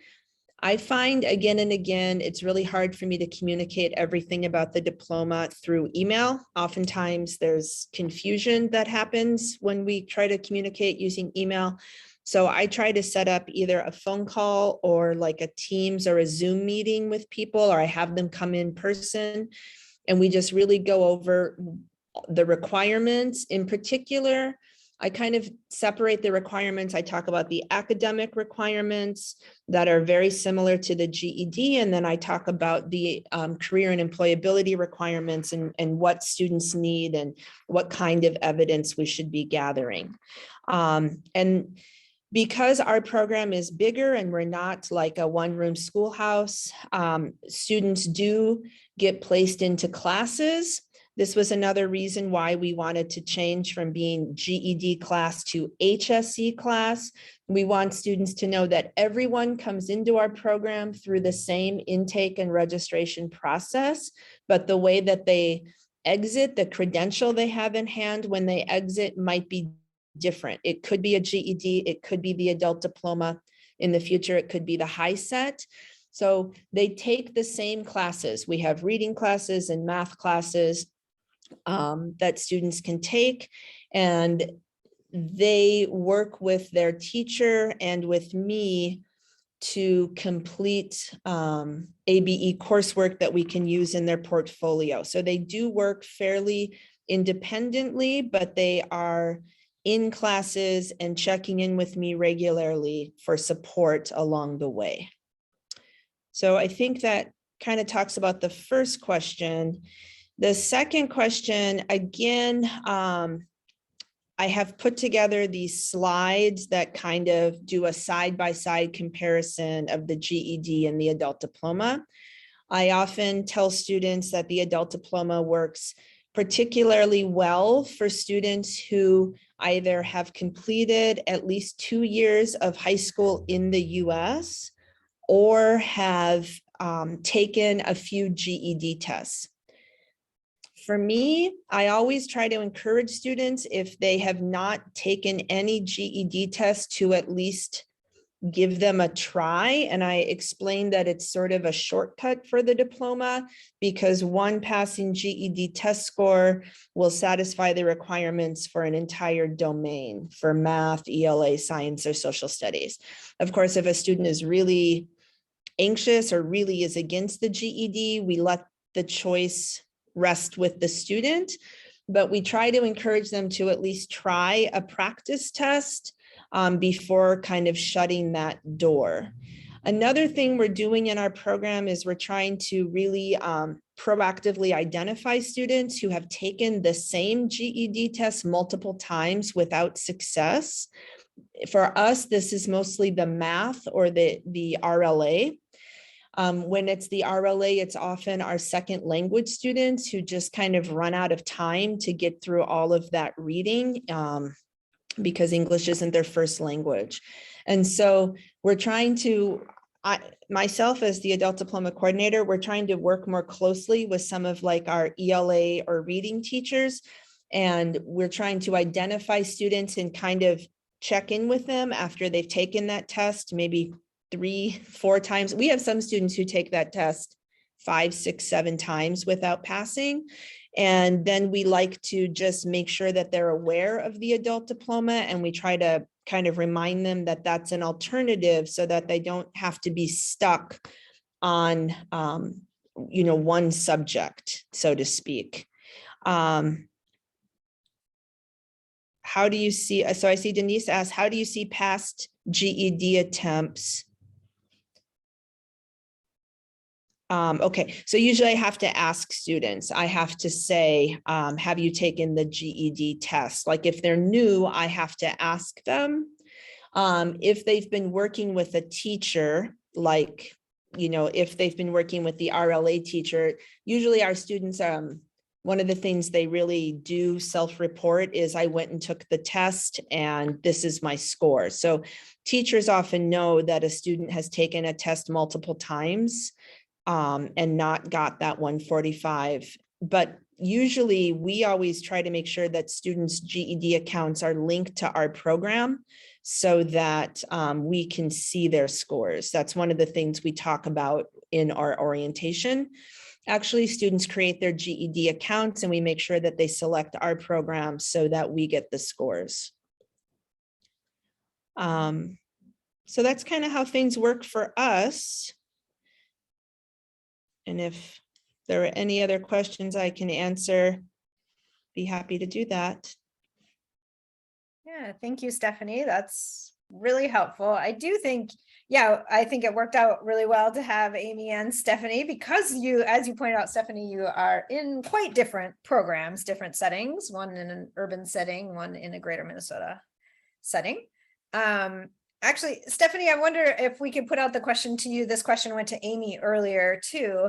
I find again and again, it's really hard for me to communicate everything about the diploma through email. Oftentimes there's confusion that happens when we try to communicate using email. So I try to set up either a phone call or like a Teams or a Zoom meeting with people, or I have them come in person, and we just really go over the requirements. In particular, I kind of separate the requirements. I talk about the academic requirements that are very similar to the GED, and then I talk about the career and employability requirements and what students need and what kind of evidence we should be gathering. And because our program is bigger and we're not like a one-room schoolhouse, students do get placed into classes. This was another reason why we wanted to change from being GED class to HSE class. We want students to know that everyone comes into our program through the same intake and registration process, but the way that they exit, the credential they have in hand when they exit might be different. It could be a GED, it could be the adult diploma. In the future, it could be the high set. So they take the same classes. We have reading classes and math classes that students can take, and they work with their teacher and with me to complete ABE coursework that we can use in their portfolio. So they do work fairly independently, but they are in classes and checking in with me regularly for support along the way. So I think that kind of talks about the first question. The second question, again, I have put together these slides that kind of do a side-by-side comparison of the GED and the adult diploma. I often tell students that the adult diploma works particularly well for students who either have completed at least 2 years of high school in the US or have taken a few GED tests. For me, I always try to encourage students, if they have not taken any GED tests, to at least give them a try. And I explained that it's sort of a shortcut for the diploma, because one passing GED test score will satisfy the requirements for an entire domain for math, ELA, science, or social studies. Of course, if a student is really anxious or really is against the GED, we let the choice rest with the student, but we try to encourage them to at least try a practice test before kind of shutting that door. Another thing we're doing in our program is we're trying to really proactively identify students who have taken the same GED test multiple times without success. For us, this is mostly the math or the RLA. When it's the RLA, it's often our second language students who just kind of run out of time to get through all of that reading because English isn't their first language. And so we're trying to, myself as the adult diploma coordinator, we're trying to work more closely with some of like our ELA or reading teachers. And we're trying to identify students and kind of check in with them after they've taken that test, maybe 3-4 times. We have some students who take that test 5, 6, 7 times without passing. And then we like to just make sure that they're aware of the adult diploma, and we try to kind of remind them that that's an alternative so that they don't have to be stuck on, one subject, so to speak. How how do you see, so I see Denise asked, how do you see past GED attempts? Okay, so usually I have to ask students, I have to say, have you taken the GED test? Like if they're new, I have to ask them. If they've been working with a teacher, like, you know, if they've been working with the RLA teacher, usually our students, one of the things they really do self-report is I went and took the test and this is my score. So teachers often know that a student has taken a test multiple times and not got that 145. But usually we always try to make sure that students' GED accounts are linked to our program so that we can see their scores. That's one of the things we talk about in our orientation. Actually, students create their GED accounts and we make sure that they select our program so that we get the scores. So that's kind of how things work for us. And if there are any other questions I can answer, be happy to do that. Yeah, thank you, Stephanie. That's really helpful. I do think, yeah, I think it worked out really well to have Amy and Stephanie because you, as you pointed out, Stephanie, you are in quite different programs, different settings, one in an urban setting, one in a greater Minnesota setting. Actually, Stephanie, I wonder if we could put out the question to you. This question went to Amy earlier too.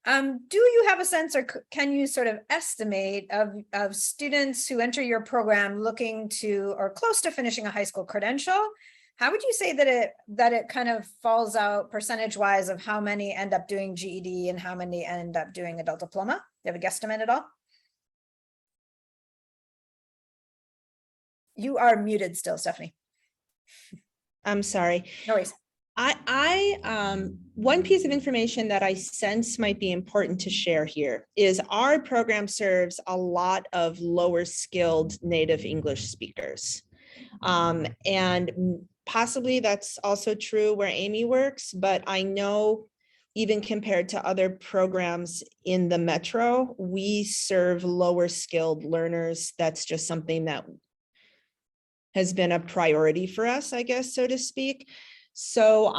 Do you have a sense or can you sort of estimate of students who enter your program looking to or close to finishing a high school credential? How would you say that it kind of falls out percentage wise of how many end up doing GED and how many end up doing adult diploma? Do you have a guesstimate at all? You are muted still, Stephanie. I'm sorry. No worries. One piece of information that I sense might be important to share here is our program serves a lot of lower skilled native English speakers. And possibly that's also true where Amy works, but I know even compared to other programs in the Metro, we serve lower skilled learners. That's just something that has been a priority for us, I guess, so to speak. So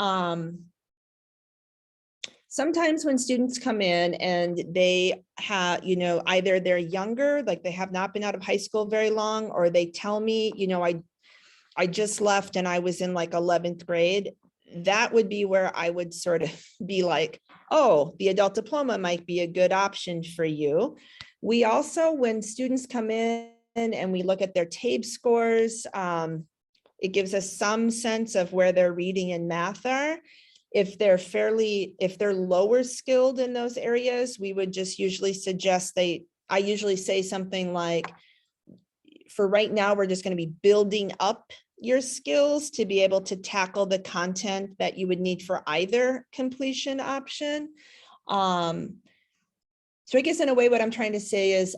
sometimes when students come in and they have, you know, either they're younger, like they have not been out of high school very long, or they tell me, you know, I just left and I was in like 11th grade, that would be where I would sort of be like, oh, the adult diploma might be a good option for you. We also, when students come in and we look at their TABE scores, it gives us some sense of where their reading and math are. If they're lower skilled in those areas, we would just usually suggest I usually say something like, for right now, we're just going to be building up your skills to be able to tackle the content that you would need for either completion option. So I guess in a way, what I'm trying to say is,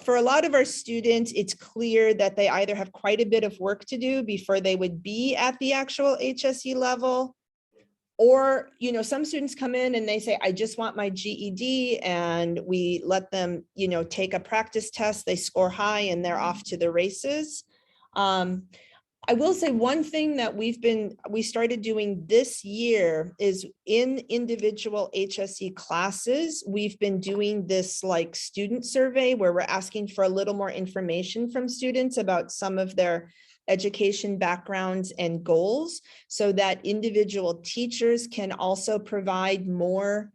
for a lot of our students, it's clear that they either have quite a bit of work to do before they would be at the actual HSE level, or, you know, some students come in and they say, I just want my GED, and we let them, you know, take a practice test, they score high and they're off to the races. I will say one thing that we started doing this year is in individual HSE classes, we've been doing this like student survey where we're asking for a little more information from students about some of their education backgrounds and goals, so that individual teachers can also provide more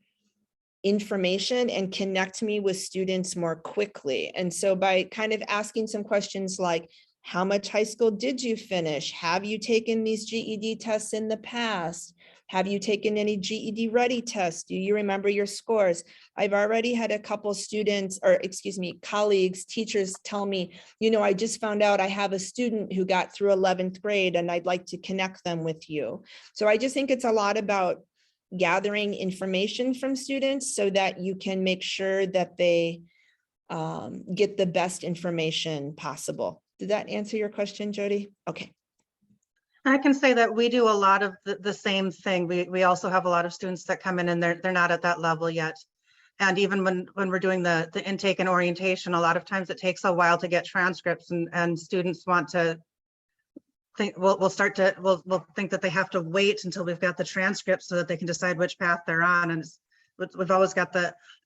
information and connect me with students more quickly. And so by kind of asking some questions like, how much high school did you finish? Have you taken these GED tests in the past? Have you taken any GED ready tests? Do you remember your scores? I've already had a couple students, or excuse me, colleagues, teachers tell me, you know, I just found out I have a student who got through 11th grade and I'd like to connect them with you. So I just think it's a lot about gathering information from students so that you can make sure that they get the best information possible. Did that answer your question, Jody? Okay. I can say that we do a lot of the same thing. We also have a lot of students that come in and they're not at that level yet. And even when we're doing the intake and orientation, a lot of times it takes a while to get transcripts, and students want to think, we'll think that they have to wait until we've got the transcripts so that they can decide which path they're on. And we've always got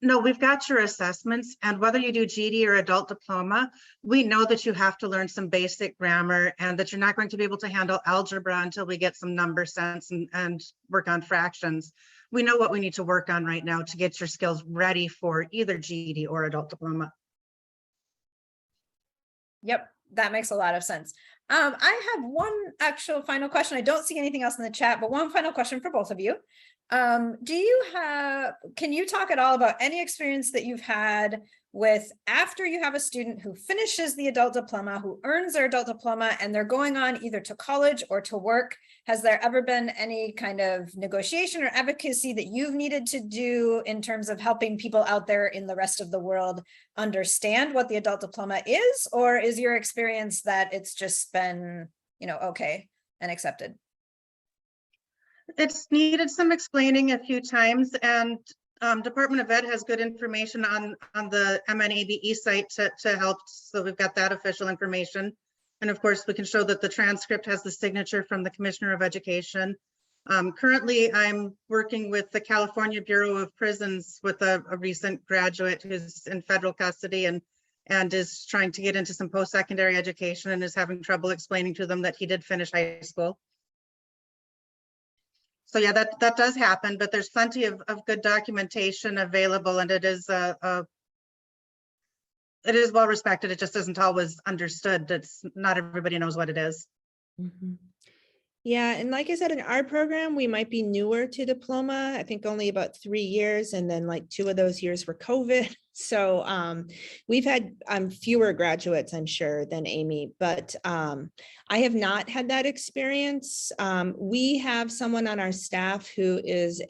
we've got your assessments, and whether you do GED or adult diploma, we know that you have to learn some basic grammar and that you're not going to be able to handle algebra until we get some number sense and work on fractions. We know what we need to work on right now to get your skills ready for either GED or adult diploma. Yep, that makes a lot of sense. I have one actual final question. I don't see anything else in the chat, but one final question for both of you. Can you talk at all about any experience that you've had with after you have a student who finishes the adult diploma, who earns their adult diploma, and they're going on either to college or to work? Has there ever been any kind of negotiation or advocacy that you've needed to do in terms of helping people out there in the rest of the world understand what the adult diploma is? Or is your experience that it's just been, okay and accepted? It's needed some explaining a few times, and Department of Ed has good information on the MNABE site to help. So we've got that official information. And of course, we can show that the transcript has the signature from the Commissioner of Education. Currently, I'm working with the California Bureau of Prisons with a recent graduate who's in federal custody and is trying to get into some post-secondary education and is having trouble explaining to them that he did finish high school. So yeah, that does happen, but there's plenty of good documentation available, and it is well respected. It just isn't always understood. It's not everybody knows what it is. Mm-hmm. Yeah, and like I said, in our program, we might be newer to diploma. I think only about 3 years, and then like 2 of those years were COVID. So we've had fewer graduates, I'm sure, than Amy, but I have not had that experience. We have someone on our staff who is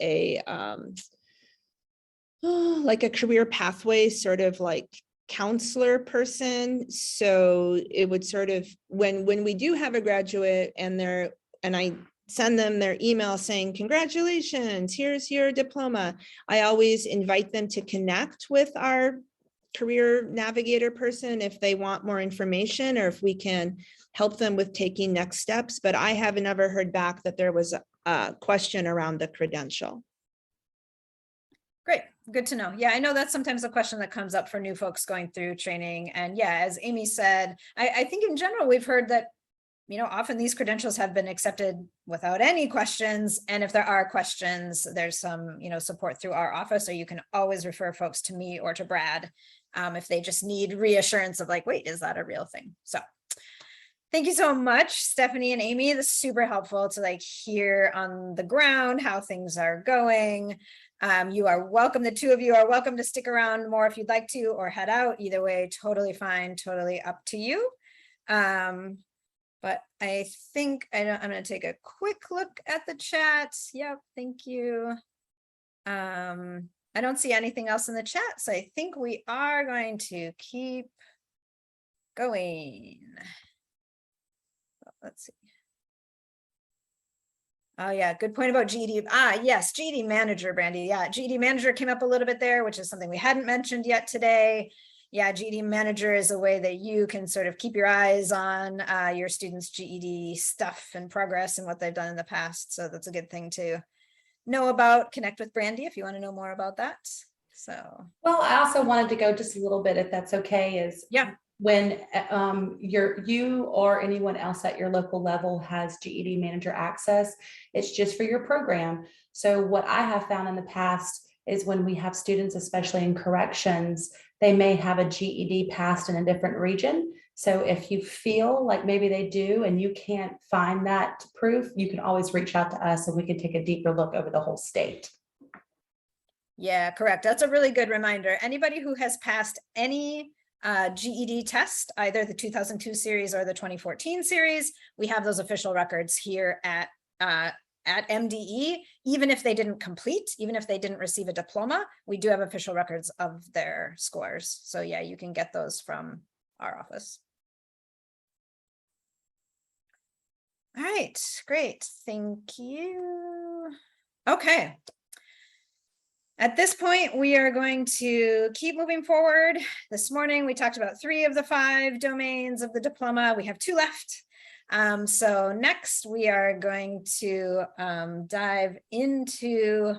like a career pathway sort of like counselor person. So it would sort of, when we do have a graduate and I send them their email saying, congratulations, here's your diploma, I always invite them to connect with our career navigator person if they want more information or if we can help them with taking next steps. But I haven't ever heard back that there was a question around the credential. Great, good to know. Yeah, I know that's sometimes a question that comes up for new folks going through training. And yeah, as Amy said, I think in general, we've heard that often these credentials have been accepted without any questions. And if there are questions, there's some, support through our office, or you can always refer folks to me or to Brad if they just need reassurance of like, wait, is that a real thing? So thank you so much, Stephanie and Amy. This is super helpful to like hear on the ground how things are going. You are welcome. The two of you are welcome to stick around more if you'd like to, or head out. Either way, totally fine, totally up to you. But I think I'm going to take a quick look at the chat. Yep, thank you. I don't see anything else in the chat, so I think we are going to keep going. Let's see. Oh yeah, good point about GED. Yes, GED manager, Brandy. Yeah, GED manager came up a little bit there, which is something we hadn't mentioned yet today. Yeah, GED manager is a way that you can sort of keep your eyes on your students' GED stuff and progress and what they've done in the past. So that's a good thing to know about. Connect with Brandy if you want to know more about that. So, well, I also wanted to go just a little bit, if that's okay, is yeah, when you or anyone else at your local level has GED manager access, it's just for your program. So what I have found in the past is when we have students, especially in corrections, they may have a GED passed in a different region. So if you feel like maybe they do and you can't find that proof, you can always reach out to us and we can take a deeper look over the whole state. Yeah, correct. That's a really good reminder. Anybody who has passed any GED test, either the 2002 series or the 2014 series, we have those official records here at MDE. Even if they didn't complete, even if they didn't receive a diploma, we do have official records of their scores. So yeah, you can get those from our office. All right, great. Thank you. Okay. At this point, we are going to keep moving forward. This morning, we talked about 3 of the 5 domains of the diploma. We have 2 left. So next, we are going to dive into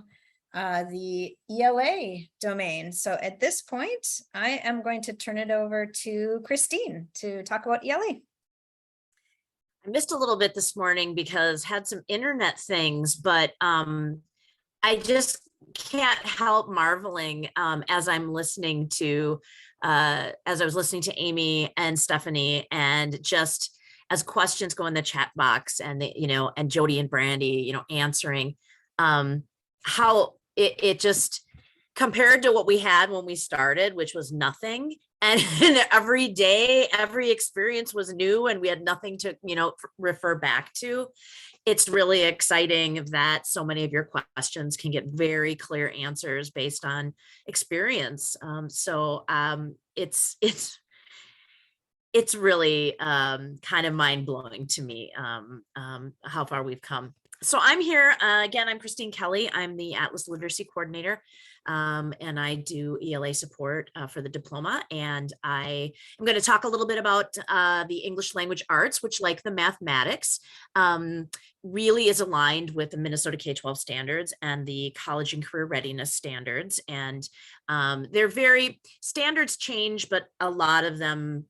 the ELA domain. So at this point, I am going to turn it over to Christine to talk about ELA. I missed a little bit this morning because had some internet things, but I just can't help marveling as I'm listening to, as I was listening to Amy and Stephanie, and just as questions go in the chat box, and and Jody and Brandy, answering, how it just compared to what we had when we started, which was nothing. And every day, every experience was new, and we had nothing to, refer back to. It's really exciting that so many of your questions can get very clear answers based on experience. It's really kind of mind blowing to me how far we've come. So I'm here again. I'm Christine Kelly. I'm the Atlas Literacy Coordinator, and I do ELA support for the diploma. And I am going to talk a little bit about the English language arts, which, like the mathematics, really is aligned with the Minnesota K-12 standards and the college and career readiness standards. And standards change, but a lot of them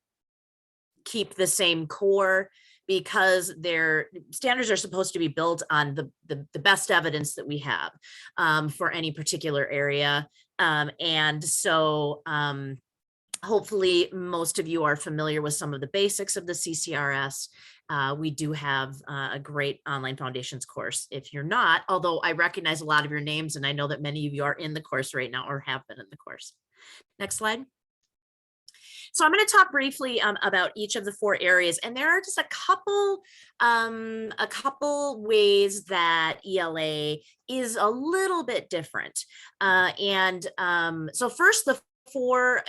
keep the same core, because their standards are supposed to be built on the best evidence that we have for any particular area. And so hopefully most of you are familiar with some of the basics of the CCRS. We do have a great online foundations course. If you're not, although I recognize a lot of your names, and I know that many of you are in the course right now or have been in the course. Next slide. So I'm going to talk briefly about each of the 4 areas, and there are just a couple ways that ELA is a little bit different. So first, the 4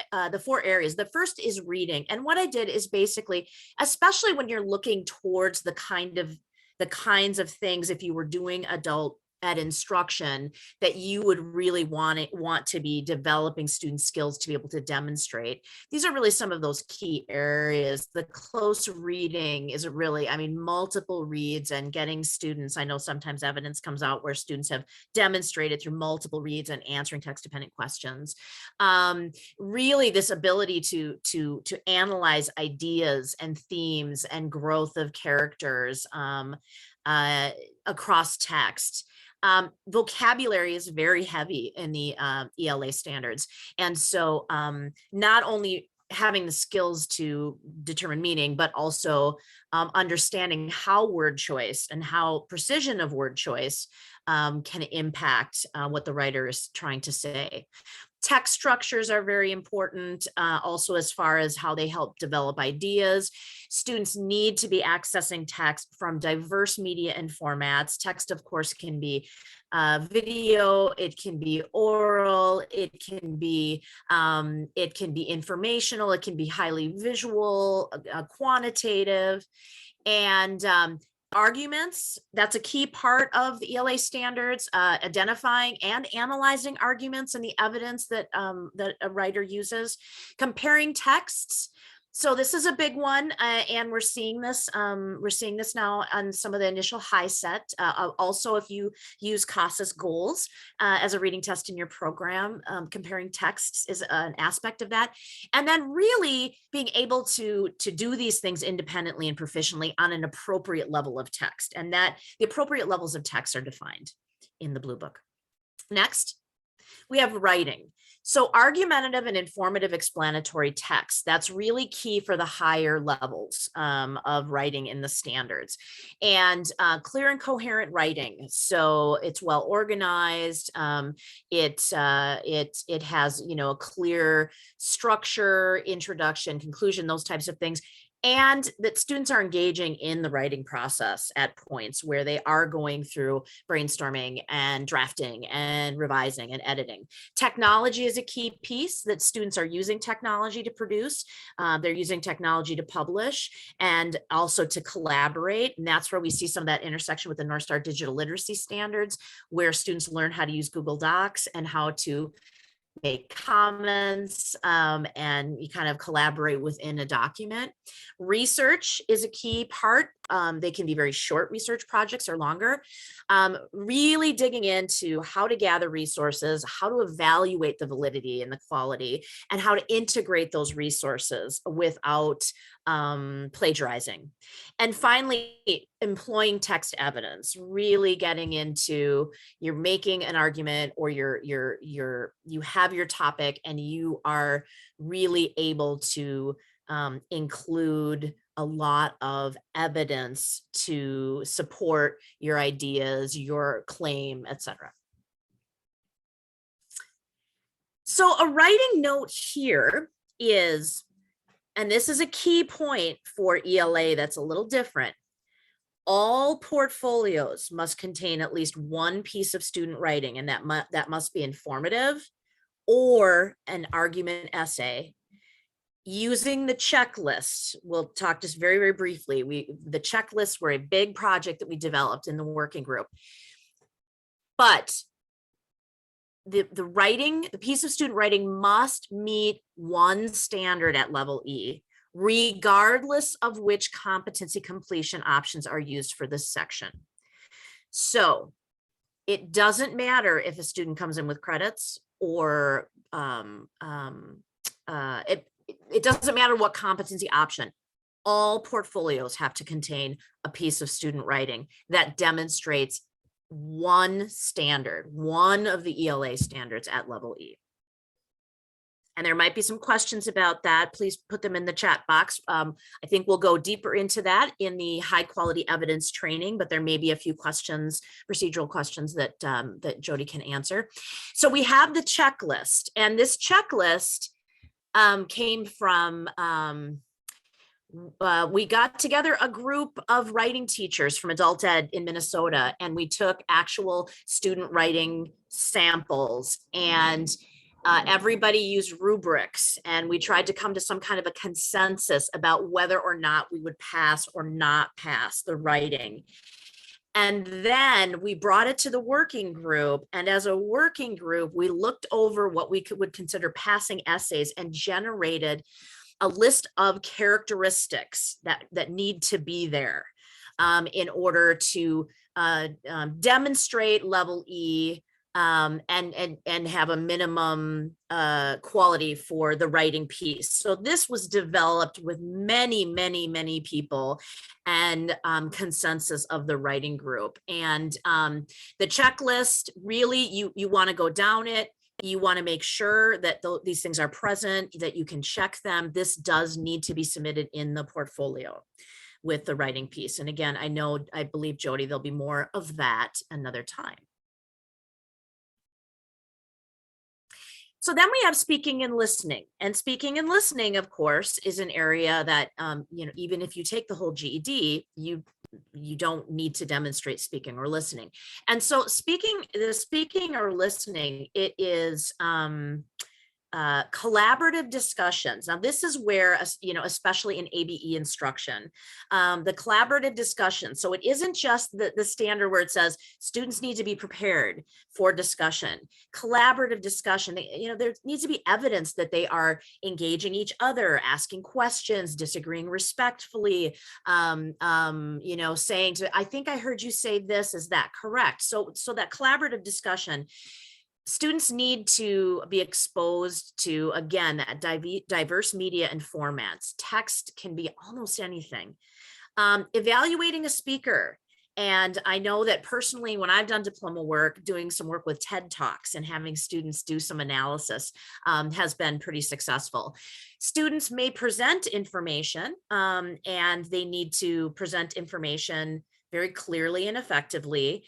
areas. The first is reading, and what I did is basically, especially when you're looking towards the kinds of things, if you were doing adult ed instruction, that you would really want to be developing student skills to be able to demonstrate. These are really some of those key areas. The close reading is really, multiple reads and getting students. I know sometimes evidence comes out where students have demonstrated through multiple reads and answering text-dependent questions. Really, this ability to analyze ideas and themes and growth of characters across text. Vocabulary is very heavy in the ELA standards. And so not only having the skills to determine meaning, but also understanding how word choice and how precision of word choice can impact what the writer is trying to say. Text structures are very important, also as far as how they help develop ideas. Students need to be accessing text from diverse media and formats. Text, of course, can be video, it can be oral, it can be informational, it can be highly visual, quantitative, and arguments. That's a key part of the ELA standards, identifying and analyzing arguments and the evidence that a writer uses. Comparing texts. So this is a big one, and we're seeing this now on some of the initial high set. Also, if you use CASAS goals as a reading test in your program, comparing texts is an aspect of that. And then really being able to do these things independently and proficiently on an appropriate level of text, and that the appropriate levels of text are defined in the Blue Book. Next, we have writing. So argumentative and informative explanatory text, that's really key for the higher levels of writing in the standards. And clear and coherent writing. So it's well organized. It has, a clear structure, introduction, conclusion, those types of things. and that students are engaging in the writing process at points where they are going through brainstorming and drafting and revising and editing. Technology is a key piece, that students are using technology to produce. They're using technology to publish and also to collaborate. And that's where we see some of that intersection with the North Star digital literacy standards, where students learn how to use Google Docs and how to make comments, and you kind of collaborate within a document. Research is a key part. They can be very short research projects or longer. Really digging into how to gather resources, how to evaluate the validity and the quality, and how to integrate those resources without plagiarizing. And finally, employing text evidence, really getting into, you're making an argument, or you have your topic and you are really able to include a lot of evidence to support your ideas, your claim, etc. So a writing note here is, and this is a key point for ELA that's a little different, all portfolios must contain at least one piece of student writing, and that must be informative or an argument essay. Using the checklist, we'll talk just very, very briefly. The checklists were a big project that we developed in the working group. But the piece of student writing must meet one standard at level E, regardless of which competency completion options are used for this section. So it doesn't matter if a student comes in with credits, or it doesn't matter what competency option. All portfolios have to contain a piece of student writing that demonstrates one standard, one of the ELA standards at level E. And there might be some questions about that. Please put them in the chat box. I think we'll go deeper into that in the high quality evidence training, but there may be a few questions, procedural questions that that Jody can answer. So we have the checklist, and this checklist came from, we got together a group of writing teachers from adult ed in Minnesota, and we took actual student writing samples, and everybody used rubrics, and we tried to come to some kind of a consensus about whether or not we would pass or not pass the writing. And then we brought it to the working group, and as a working group, we looked over what we would consider passing essays and generated a list of characteristics that need to be there in order to demonstrate level E, and have a minimum quality for the writing piece. So this was developed with many people, and consensus of the writing group. And the checklist, really, you want to go down it. You want to make sure that these things are present, that you can check them. This does need to be submitted in the portfolio with the writing piece. And again, I believe, Jody, there'll be more of that another time. So then we have speaking and listening. And speaking and listening, of course, is an area that, even if you take the whole GED, you don't need to demonstrate speaking or listening. And so speaking or listening, it is collaborative discussions. Now, this is where, especially in ABE instruction, the collaborative discussion. So it isn't just the standard where it says students need to be prepared for discussion. Collaborative discussion, there needs to be evidence that they are engaging each other, asking questions, disagreeing respectfully, saying to, I think I heard you say this, is that correct? So that collaborative discussion, students need to be exposed to, again, that diverse media and formats. Text can be almost anything. Evaluating a speaker. And I know that personally, when I've done diploma work, doing some work with TED Talks and having students do some analysis has been pretty successful. Students may present information, and they need to present information very clearly and effectively.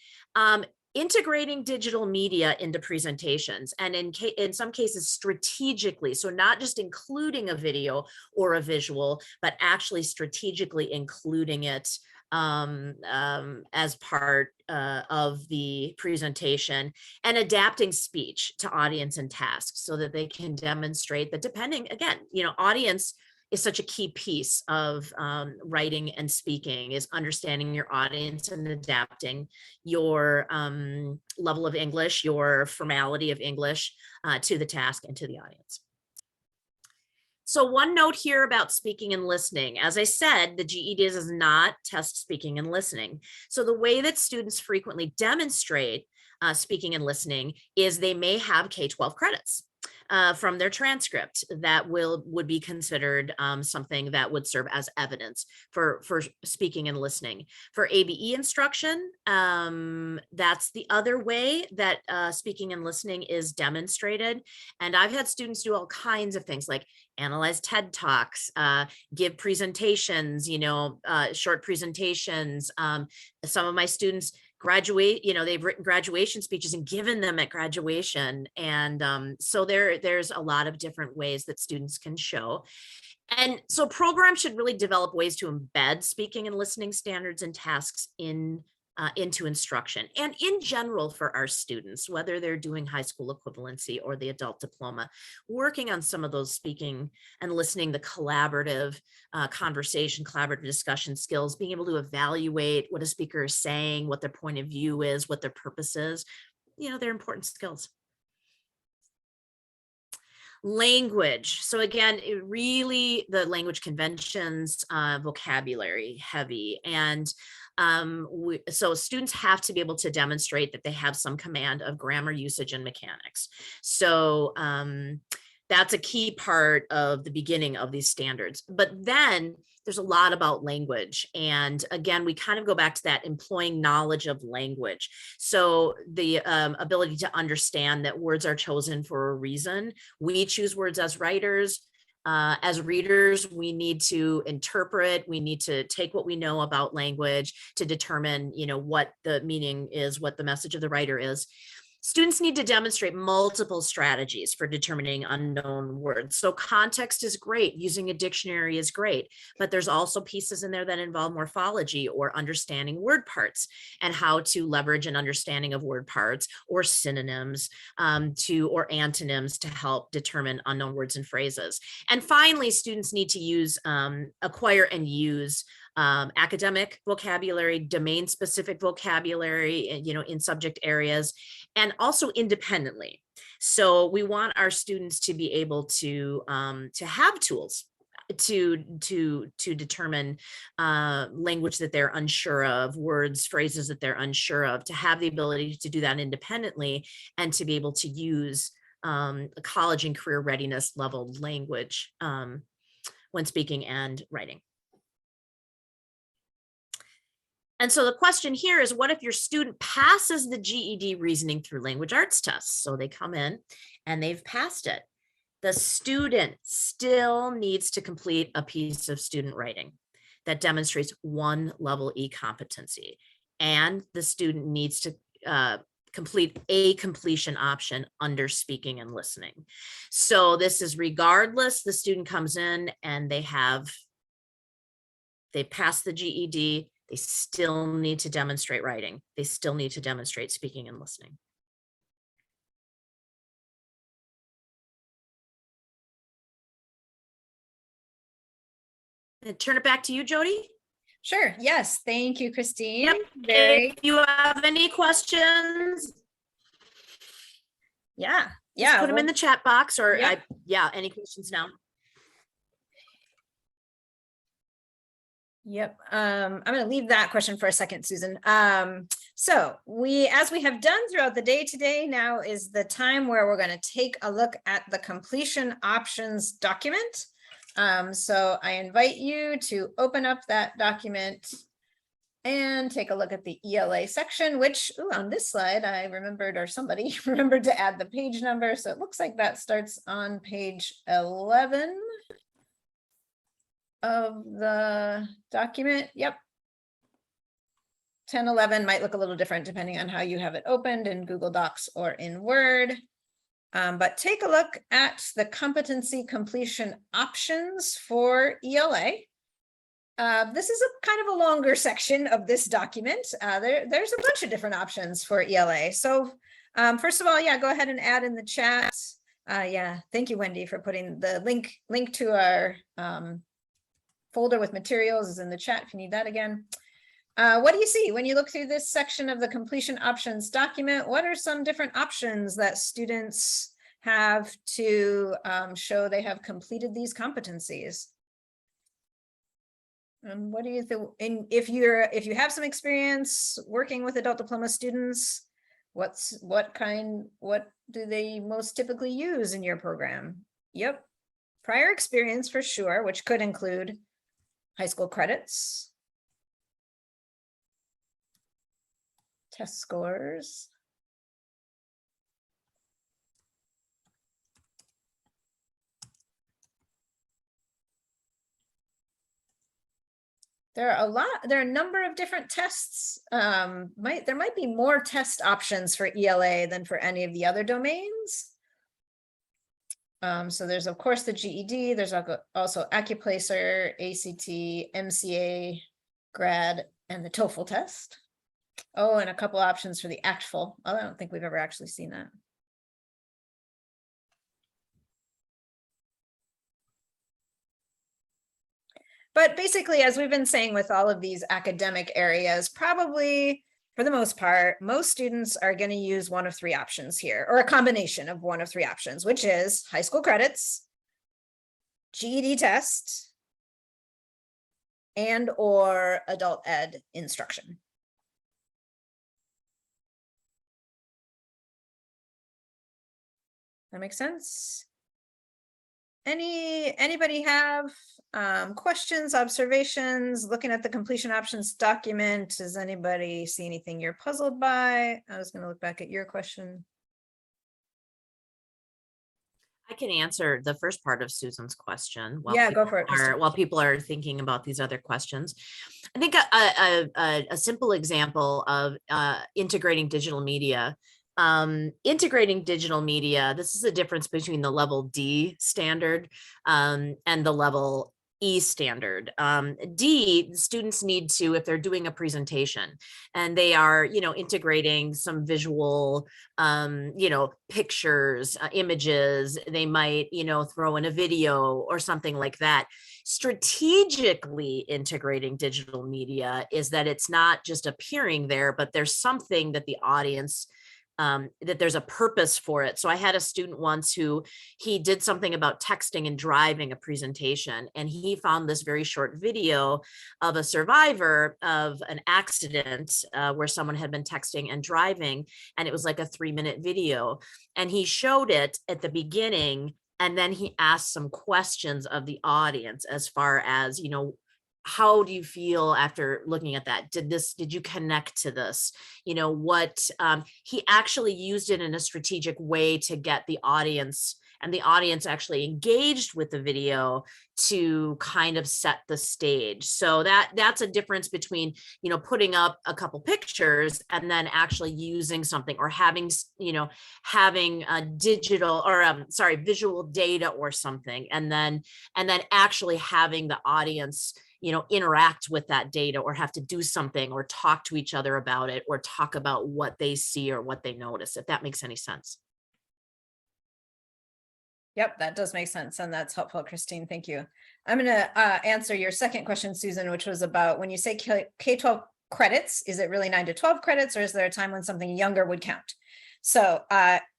integrating digital media into presentations, and in some cases strategically, so not just including a video or a visual, but actually strategically including it as part of the presentation, and adapting speech to audience and tasks so that they can demonstrate that, depending, again, audience is such a key piece of writing and speaking, is understanding your audience and adapting your level of English, your formality of English to the task and to the audience. So one note here about speaking and listening. As I said, the GED does not test speaking and listening. So the way that students frequently demonstrate speaking and listening is they may have K-12 credits from their transcript that would be considered something that would serve as evidence for speaking and listening. For ABE instruction, that's the other way that speaking and listening is demonstrated. And I've had students do all kinds of things like analyze TED Talks, give presentations, short presentations. Some of my students graduate, they've written graduation speeches and given them at graduation. And so there's a lot of different ways that students can show. And so programs should really develop ways to embed speaking and listening standards and tasks into instruction, and in general for our students, whether they're doing high school equivalency or the adult diploma, working on some of those speaking and listening, the collaborative conversation, collaborative discussion skills, being able to evaluate what a speaker is saying, what their point of view is, what their purpose is. They're important skills. Language. So again, the language conventions, vocabulary heavy, and so students have to be able to demonstrate that they have some command of grammar, usage, and mechanics. So that's a key part of the beginning of these standards. But then there's a lot about language. And again, we kind of go back to that employing knowledge of language. So the ability to understand that words are chosen for a reason. We choose words as writers. As readers, we need to interpret, we need to take what we know about language to determine, what the meaning is, what the message of the writer is. Students need to demonstrate multiple strategies for determining unknown words. So context is great, using a dictionary is great, but there's also pieces in there that involve morphology or understanding word parts and how to leverage an understanding of word parts or synonyms or antonyms to help determine unknown words and phrases. And finally, students need to acquire and use academic vocabulary, domain-specific vocabulary, in subject areas, and also independently. So we want our students to be able to have tools to determine language that they're unsure of, words, phrases that they're unsure of, to have the ability to do that independently, and to be able to use a college and career readiness level language when speaking and writing. And so the question here is, what if your student passes the GED reasoning through language arts tests? So they come in and they've passed it. The student still needs to complete a piece of student writing that demonstrates one level E competency. And the student needs to complete a completion option under speaking and listening. So this is regardless, the student comes in and they passed the GED, they still need to demonstrate writing. They still need to demonstrate speaking and listening. And turn it back to you, Jody. Sure. Yes. Thank you, Christine. Yep. If you have any questions, just put them in the chat box, or any questions now. Yep. I'm going to leave that question for a second, Susan. So as we have done throughout the day today, now is the time where we're going to take a look at the completion options document. So I invite you to open up that document and take a look at the ELA section, which on this slide, I remembered, or somebody remembered to add the page number. So it looks like that starts on page 11 of the document. Yep. 10, 11 might look a little different depending on how you have it opened in Google Docs or in Word. But take a look at the competency completion options for ELA. This is a kind of a longer section of this document. There's a bunch of different options for ELA. So first of all, yeah, go ahead and add in the chat. Yeah, thank you, Wendy, for putting the link to our folder with materials is in the chat if you need that again. What do you see when you look through this section of the completion options document? What are some different options that students have to show they have completed these competencies? And what do you think? And if you have some experience working with adult diploma students, what do they most typically use in your program? Yep, prior experience for sure, which could include high school credits, test scores, there are a number of different tests. There might be more test options for ELA than for any of the other domains. So there's of course the GED, there's also AccuPlacer, ACT, MCA, grad, and the TOEFL test. Oh, and a couple options for the ACTFL. Oh, I don't think we've ever actually seen that. But basically, as we've been saying with all of these academic areas, probably for the most part, most students are going to use one of three options here, or a combination of one of three options, which is high school credits, GED test, and or adult ed instruction. That makes sense? Anybody have questions, observations, looking at the completion options document? Does anybody see anything you're puzzled by? I was going to look back at your question. I can answer the first part of Susan's question. Yeah, go for it, Kristen. While people are thinking about these other questions. I think a simple example of integrating digital media. Integrating digital media, this is the difference between the level D standard and the level E standard. D, students need to, if they're doing a presentation and they are, integrating some visual, pictures, images, they might, throw in a video or something like that. Strategically integrating digital media is that it's not just appearing there, but there's something that the audience that there's a purpose for it. So I had a student once who he did something about texting and driving a presentation, and he found this very short video of a survivor of an accident where someone had been texting and driving, and it was like a 3-minute video. And he showed it at the beginning, and then he asked some questions of the audience as far as, how do you feel after looking at that? Did you connect to this? He actually used it in a strategic way to get the audience, and the audience actually engaged with the video to kind of set the stage. So that's a difference between, putting up a couple pictures and then actually using something, or having a digital or visual data or something, and then actually having the audience interact with that data, or have to do something, or talk to each other about it, or talk about what they see or what they notice, if that makes any sense. Yep, that does make sense. And that's helpful, Christine. Thank you. I'm going to answer your second question, Susan, which was about when you say K-12 credits, is it really 9 to 12 credits, or is there a time when something younger would count? So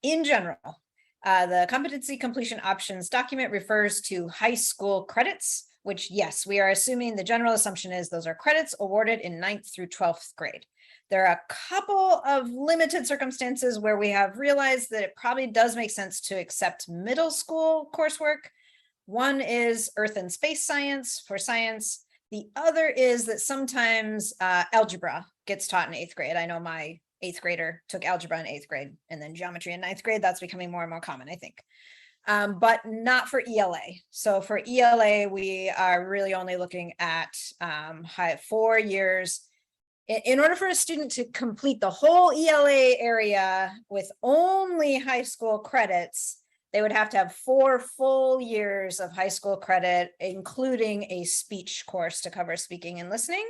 in general, the competency completion options document refers to high school credits, which, yes, we are assuming the general assumption is those are credits awarded in 9th through 12th grade. There are a couple of limited circumstances where we have realized that it probably does make sense to accept middle school coursework. One is Earth and Space Science for science. The other is that sometimes algebra gets taught in 8th grade. I know my 8th grader took algebra in 8th grade, and then geometry in 9th grade. That's becoming more and more common, I think. But not for ELA. So for ELA, we are really only looking at 4 years in order for a student to complete the whole ELA area with only high school credits, they would have to have 4 full years of high school credit, including a speech course to cover speaking and listening.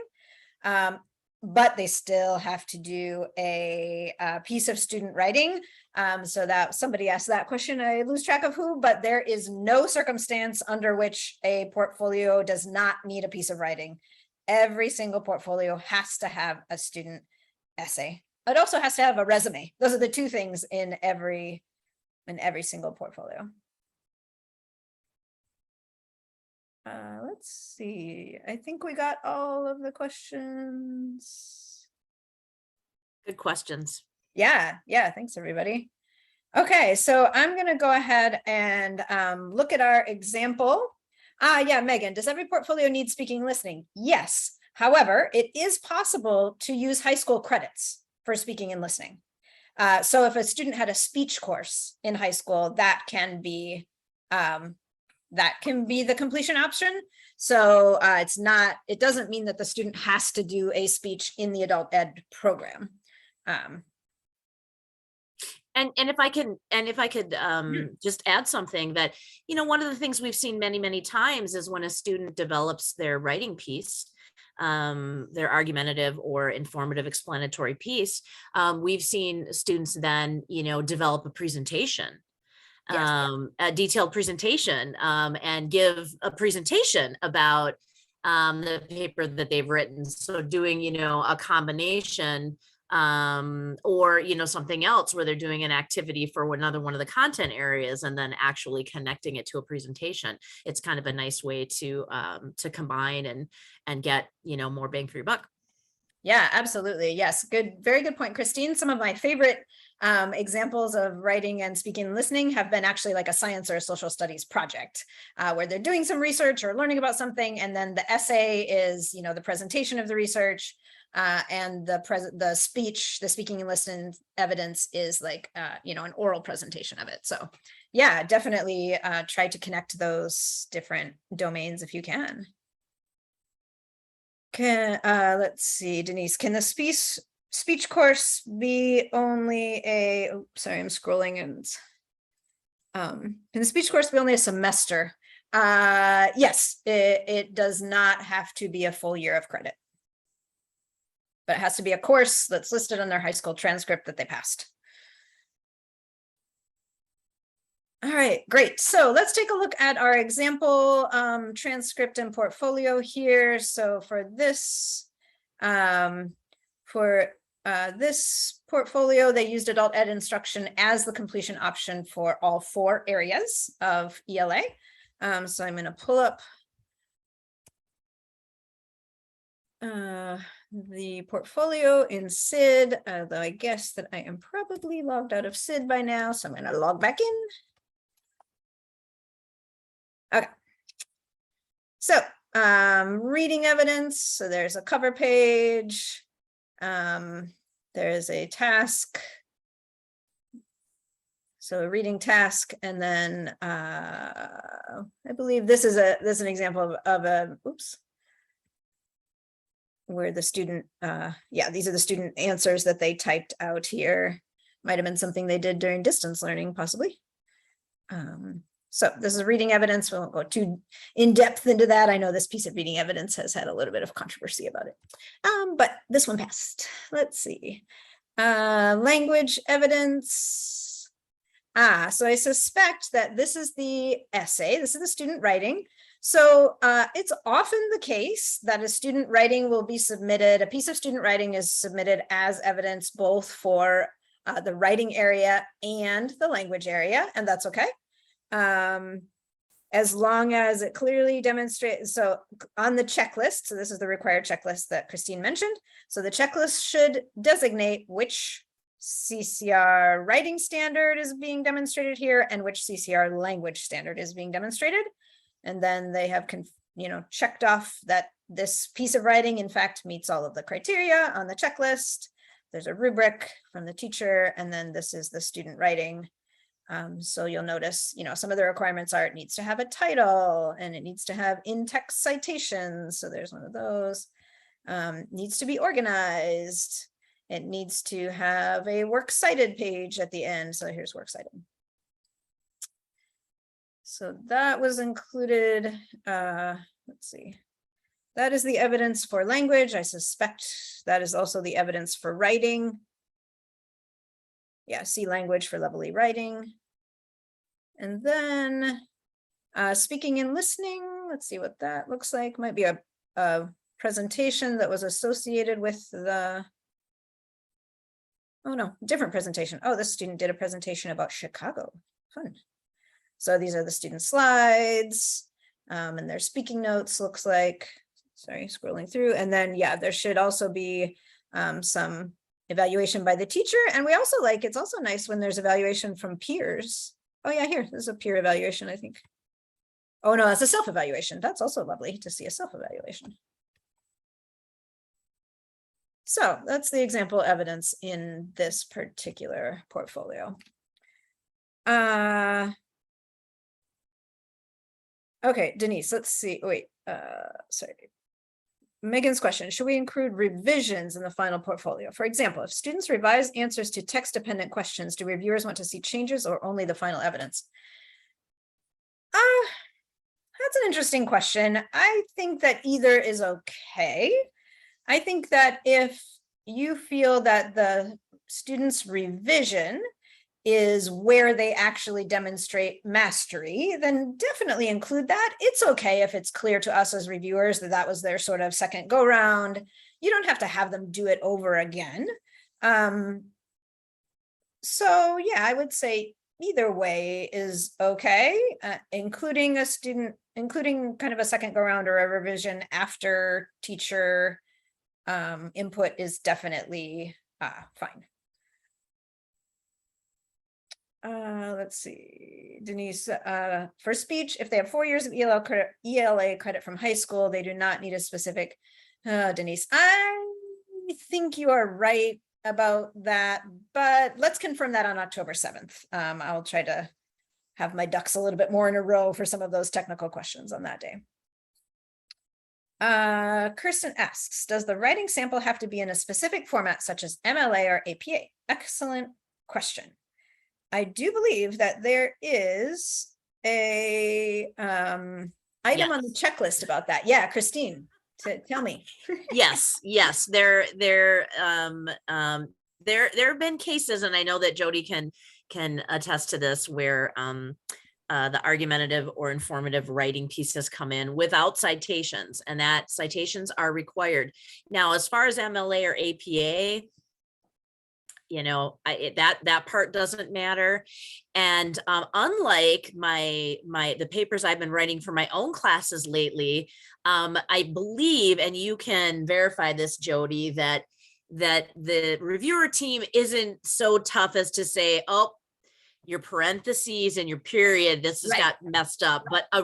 But they still have to do a piece of student writing. So that somebody asked that question, I lose track of who, but there is no circumstance under which a portfolio does not need a piece of writing. Every single portfolio has to have a student essay. It also has to have a resume. Those are the 2 things in every single portfolio. Let's see. I think we got all of the questions. Good questions. Yeah, thanks everybody. Okay, so I'm gonna go ahead and look at our example. Yeah, Megan, does every portfolio need speaking and listening? Yes. However, it is possible to use high school credits for speaking and listening. So if a student had a speech course in high school, that can be the completion option. So it doesn't mean that the student has to do a speech in the adult ed program. And if I could just add something that, one of the things we've seen many, many times is when a student develops their writing piece, their argumentative or informative explanatory piece, we've seen students then, develop a presentation. Yes. A detailed presentation, and give a presentation about the paper that they've written. So doing, a combination, or, something else where they're doing an activity for another one of the content areas and then actually connecting it to a presentation. It's kind of a nice way to combine and get, more bang for your buck. Yeah, absolutely. Yes. Good. Very good point, Christine. Some of my favorite examples of writing and speaking and listening have been actually like a science or a social studies project where they're doing some research or learning about something. And then the essay is, the presentation of the research, and the speaking and listening evidence is like, an oral presentation of it. So yeah, definitely try to connect those different domains if you can. Let's see, Denise, can the speech course be only sorry, I'm scrolling and can the speech course be only a semester? Yes, it does not have to be a full year of credit, but it has to be a course that's listed on their high school transcript that they passed. All right, great. So let's take a look at our example transcript and portfolio here. So for this portfolio, they used adult ed instruction as the completion option for all 4 areas of ELA. So I'm going to pull up the portfolio in SID, although I guess that I am probably logged out of SID by now, so I'm going to log back in. Okay, so reading evidence. So there's a cover page. There's a task. So a reading task, and then I believe this is an example of a where the student, these are the student answers that they typed out here. Might have been something they did during distance learning, possibly. So this is reading evidence. We won't go too in depth into that. I know this piece of reading evidence has had a little bit of controversy about it, but this one passed. Let's see. Language evidence. So I suspect that this is the essay. This is the student writing. So it's often the case that a student writing will be submitted. A piece of student writing is submitted as evidence both for the writing area and the language area, and that's okay. As long as it clearly demonstrates, so on the checklist, so this is the required checklist that Christine mentioned. So the checklist should designate which CCR writing standard is being demonstrated here and which CCR language standard is being demonstrated. And then they have, checked off that this piece of writing, in fact, meets all of the criteria on the checklist. There's a rubric from the teacher, and then this is the student writing. So you'll notice, some of the requirements are it needs to have a title and it needs to have in-text citations. So there's one of those. Needs to be organized. It needs to have a works cited page at the end. So here's works cited. So that was included. Let's see. That is the evidence for language. I suspect that is also the evidence for writing. Yeah, see language for level E writing. And then speaking and listening, let's see what that looks like. Might be a presentation that was associated with the, oh no, different presentation. Oh, this student did a presentation about Chicago. Fun. So these are the student slides and their speaking notes looks like, sorry, scrolling through. And then, yeah, there should also be some evaluation by the teacher. And we also like, it's also nice when there's evaluation from peers. Oh yeah, here, there's a peer evaluation, I think. Oh no, that's a self-evaluation. That's also lovely to see a self-evaluation. So that's the example evidence in this particular portfolio. Okay, Denise, let's see. Wait, sorry. Megan's question, should we include revisions in the final portfolio? For example, if students revise answers to text-dependent questions, do reviewers want to see changes or only the final evidence? That's an interesting question. I think that either is okay. I think that if you feel that the student's revision is where they actually demonstrate mastery, then definitely include that. It's okay if it's clear to us as reviewers that that was their sort of second go round. You don't have to have them do it over again. So yeah, I would say either way is okay, including a student, including kind of a second go round or a revision after teacher input is definitely fine. Let's see, Denise, for speech, if they have 4 years of ELA credit from high school, they do not need a specific, Denise, I think you are right about that, but let's confirm that on October 7th. I'll try to have my ducks a little bit more in a row for some of those technical questions on that day. Kirsten asks, does the writing sample have to be in a specific format such as MLA or APA? Excellent question. I do believe that there is a item on the checklist about that. Yeah, Christine, tell me. Yes, there have been cases, and I know that Jody can attest to this, where the argumentative or informative writing pieces come in without citations, and that citations are required. Now, as far as MLA or APA, you know, that part doesn't matter. And unlike the papers I've been writing for my own classes lately, I believe, and you can verify this, Jody, that the reviewer team isn't so tough as to say, oh, your parentheses and your period, this has got messed up, but a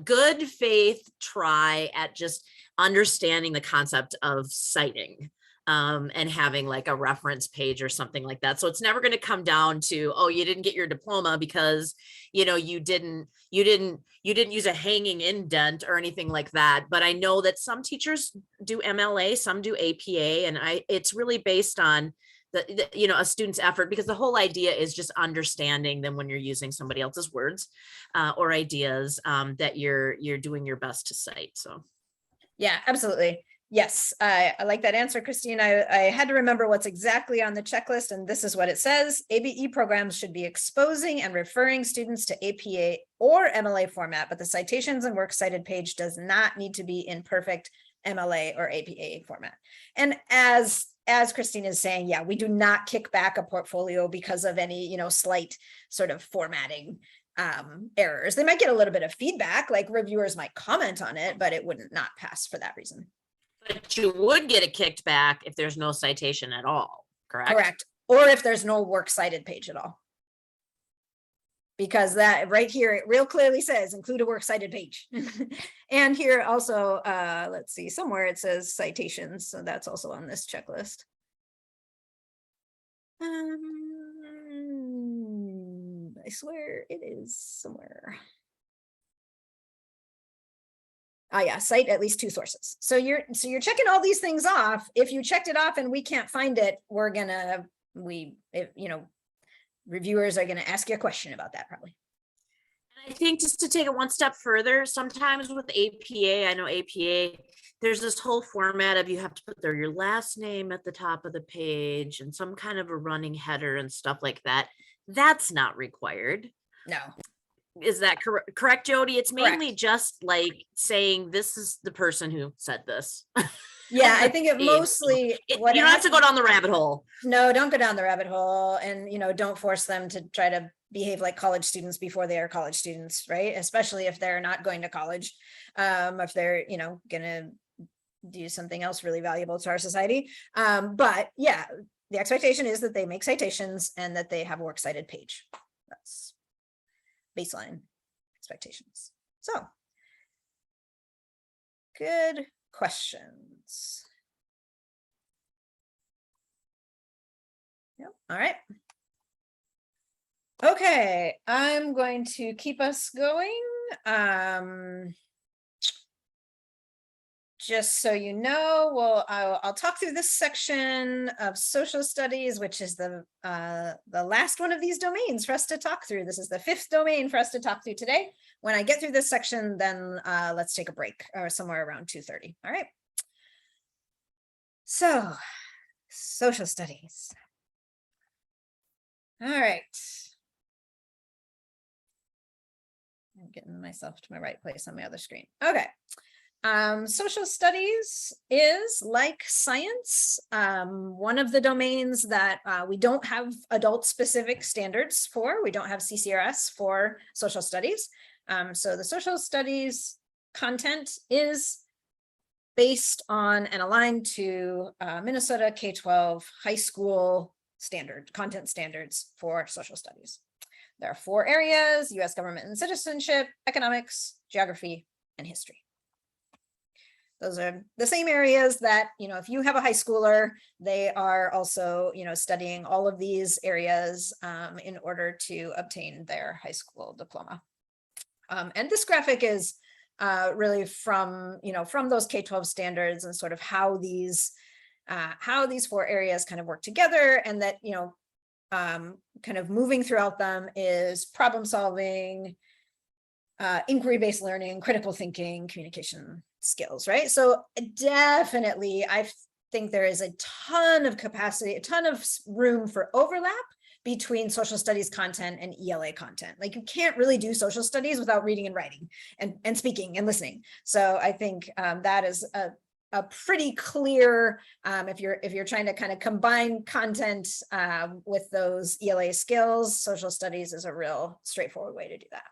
good faith try at just understanding the concept of citing. And having like a reference page or something like that. So it's never going to come down to, oh, you didn't get your diploma because, you know, you didn't use a hanging indent or anything like that. But I know that some teachers do MLA, some do APA, and it's really based on the you know, a student's effort, because the whole idea is just understanding them when you're using somebody else's words or ideas that you're doing your best to cite. So yeah, absolutely. Yes, I like that answer, Christine. I had to remember what's exactly on the checklist, and this is what it says. ABE programs should be exposing and referring students to APA or MLA format, but the citations and works cited page does not need to be in perfect MLA or APA format. And as Christine is saying, yeah, we do not kick back a portfolio because of any, you know, slight sort of formatting errors. They might get a little bit of feedback, like reviewers might comment on it, but it wouldn't not pass for that reason. but you would get it kicked back if there's no citation at all, correct? Correct. Or if there's no works cited page at all. Because that right here, it real clearly says include a works cited page. And here also, let's see, somewhere it says citations. So that's also on this checklist. I swear it is somewhere. Yeah, cite at least 2 sources. So you're checking all these things off. If you checked it off and we can't find it, we're gonna, reviewers are gonna ask you a question about that probably. I think just to take it one step further, sometimes with APA, I know APA, there's this whole format of you have to put your last name at the top of the page and some kind of a running header and stuff like that. That's not required. No. Is that correct, Jody? It's mainly Correct. just like saying this is the person who said this. Yeah, I think it mostly, you don't have to go down the rabbit hole. No, don't go down the rabbit hole, and don't force them to try to behave like college students before they are college students, right? Especially if they're not going to college, if they're gonna do something else really valuable to our society. But yeah, the expectation is that they make citations and that they have a works cited page. That's baseline expectations. So, good questions. Yep. All right. Okay, I'm going to keep us going. Just so you know, I'll talk through this section of social studies, which is the last one of these domains for us to talk through. This is the 5th domain for us to talk through today. When I get through this section, then let's take a break, or somewhere around 2:30. All right. So, social studies. All right. I'm getting myself to my right place on my other screen. Okay. Social studies is like science, one of the domains that we don't have adult specific standards for. We don't have CCRS for social studies. So the social studies content is based on and aligned to Minnesota K-12 high school content standards for social studies. There are 4 areas: US government and citizenship, economics, geography, and history. Those are the same areas that, if you have a high schooler, they are also, studying all of these areas in order to obtain their high school diploma. And this graphic is really from those K-12 standards and sort of how these 4 areas kind of work together, and that, kind of moving throughout them is problem solving, inquiry-based learning, critical thinking, communication skills, right? So definitely, I think there is a ton of capacity, a ton of room for overlap between social studies content and ELA content. Like, you can't really do social studies without reading and writing and speaking and listening. So I think that is a pretty clear, if you're trying to kind of combine content with those ELA skills, social studies is a real straightforward way to do that.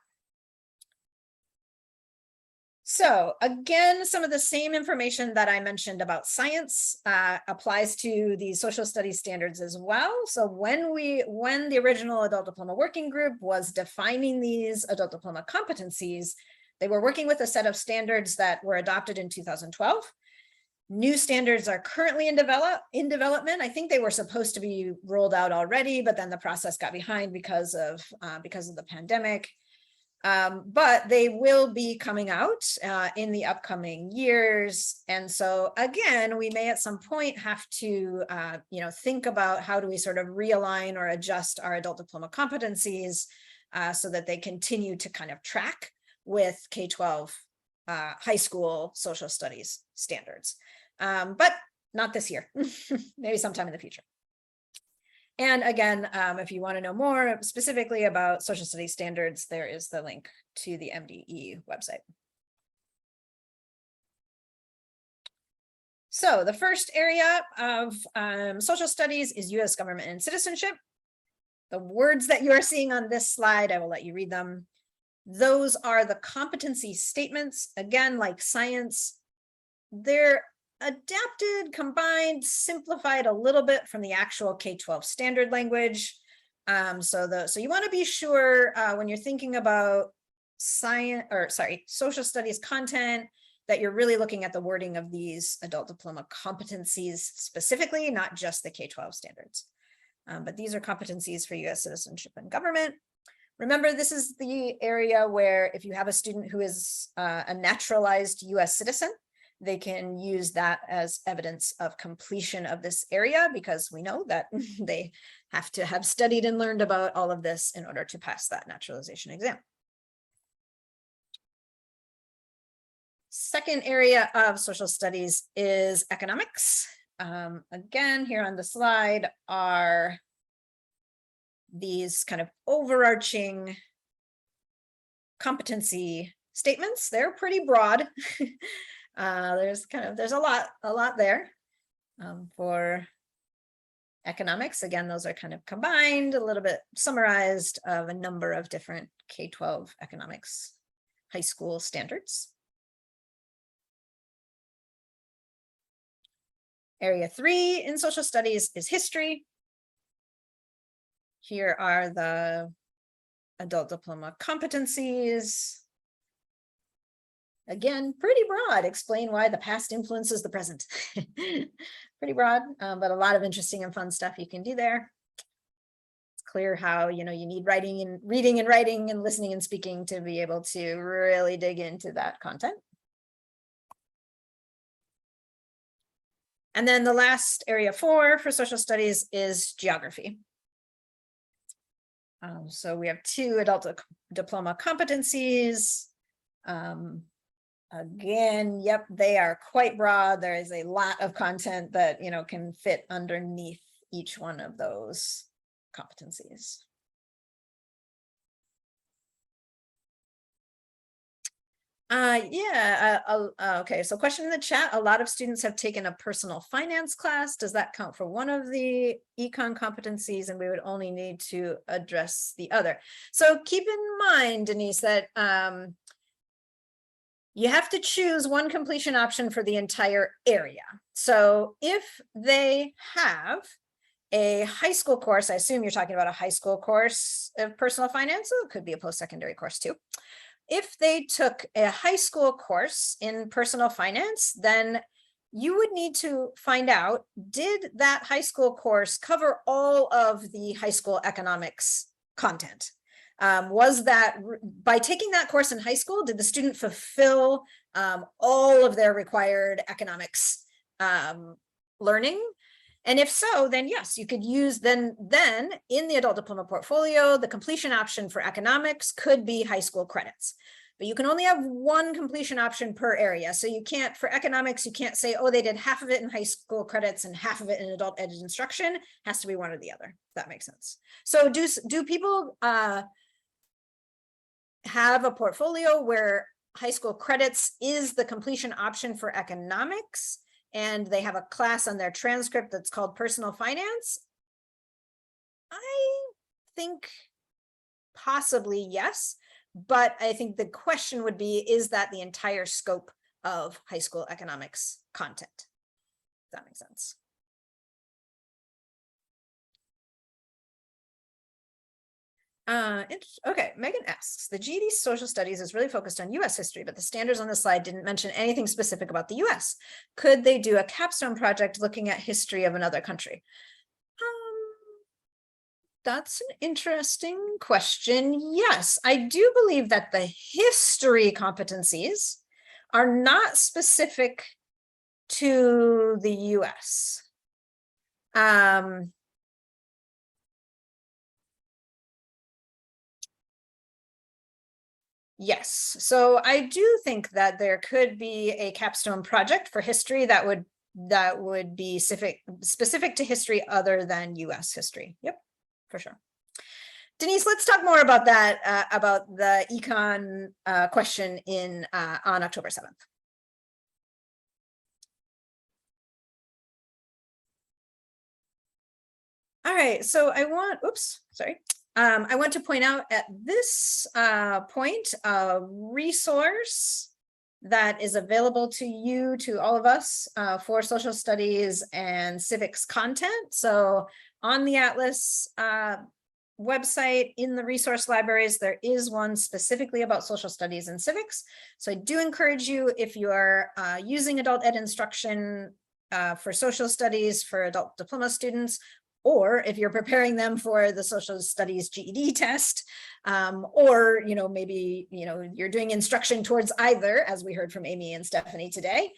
So again, some of the same information that I mentioned about science applies to the social studies standards as well. So when the original adult diploma working group was defining these adult diploma competencies, they were working with a set of standards that were adopted in 2012. New standards are currently in development. I think they were supposed to be rolled out already, but then the process got behind because of the pandemic. But they will be coming out in the upcoming years. And so again, we may at some point have to think about how do we sort of realign or adjust our adult diploma competencies so that they continue to kind of track with K-12 high school social studies standards. But not this year, maybe sometime in the future. And again, if you want to know more specifically about social studies standards, there is the link to the MDE website. So the first area of social studies is US government and citizenship. The words that you are seeing on this slide, I will let you read them. Those are the competency statements. Again, like science, they're adapted, combined, simplified a little bit from the actual K-12 standard language. So you want to be sure when you're thinking about social studies content, that you're really looking at the wording of these adult diploma competencies specifically, not just the K-12 standards. But these are competencies for US citizenship and government. Remember, this is the area where if you have a student who is a naturalized US citizen, they can use that as evidence of completion of this area, because we know that they have to have studied and learned about all of this in order to pass that naturalization exam. Second area of social studies is economics. Again, here on the slide are these kind of overarching competency statements. They're pretty broad. There's a lot there for economics. Again, those are kind of combined, a little bit summarized of a number of different K-12 economics high school standards. Area 3 in social studies is history. Here are the adult diploma competencies. Again, pretty broad. Explain why the past influences the present. Pretty broad, but a lot of interesting and fun stuff you can do there. It's clear how, you need reading and writing and listening and speaking to be able to really dig into that content. And then the last area 4 for social studies is geography. So we have 2 adult diploma competencies. Again, yep, they are quite broad. There is a lot of content that, can fit underneath each one of those competencies. Okay, so question in the chat, a lot of students have taken a personal finance class. Does that count for one of the econ competencies, and we would only need to address the other? So keep in mind, Denise, that you have to choose one completion option for the entire area. So if they have a high school course, I assume you're talking about a high school course of personal finance, so it could be a post-secondary course too. If they took a high school course in personal finance, then you would need to find out, did that high school course cover all of the high school economics content? Was that, by taking that course in high school, did the student fulfill all of their required economics learning? And if so, then yes, you could use then in the adult diploma portfolio, the completion option for economics could be high school credits. But you can only have one completion option per area. So you can't, for economics, you can't say, oh, they did half of it in high school credits and half of it in adult ed instruction. It has to be one or the other, if that makes sense. So do people have a portfolio where high school credits is the completion option for economics, and they have a class on their transcript that's called personal finance? I think possibly yes, but I think the question would be, is that the entire scope of high school economics content? If that makes sense. Okay, Megan asks, the GED social studies is really focused on US history, but the standards on the slide didn't mention anything specific about the US. Could they do a capstone project looking at history of another country? That's an interesting question. Yes, I do believe that the history competencies are not specific to the US. Yes, so I do think that there could be a capstone project for history that would be specific to history other than US history. Yep, for sure. Denise, let's talk more about that, about the econ question on October 7th. All right, so I want to point out at this point a resource that is available to you, to all of us, for social studies and civics content. So on the Atlas website, in the resource libraries, there is one specifically about social studies and civics. So I do encourage you, if you are using adult ed instruction for social studies for adult diploma students, or if you're preparing them for the social studies GED test, or, maybe, you're doing instruction towards either, as we heard from Amy and Stephanie today,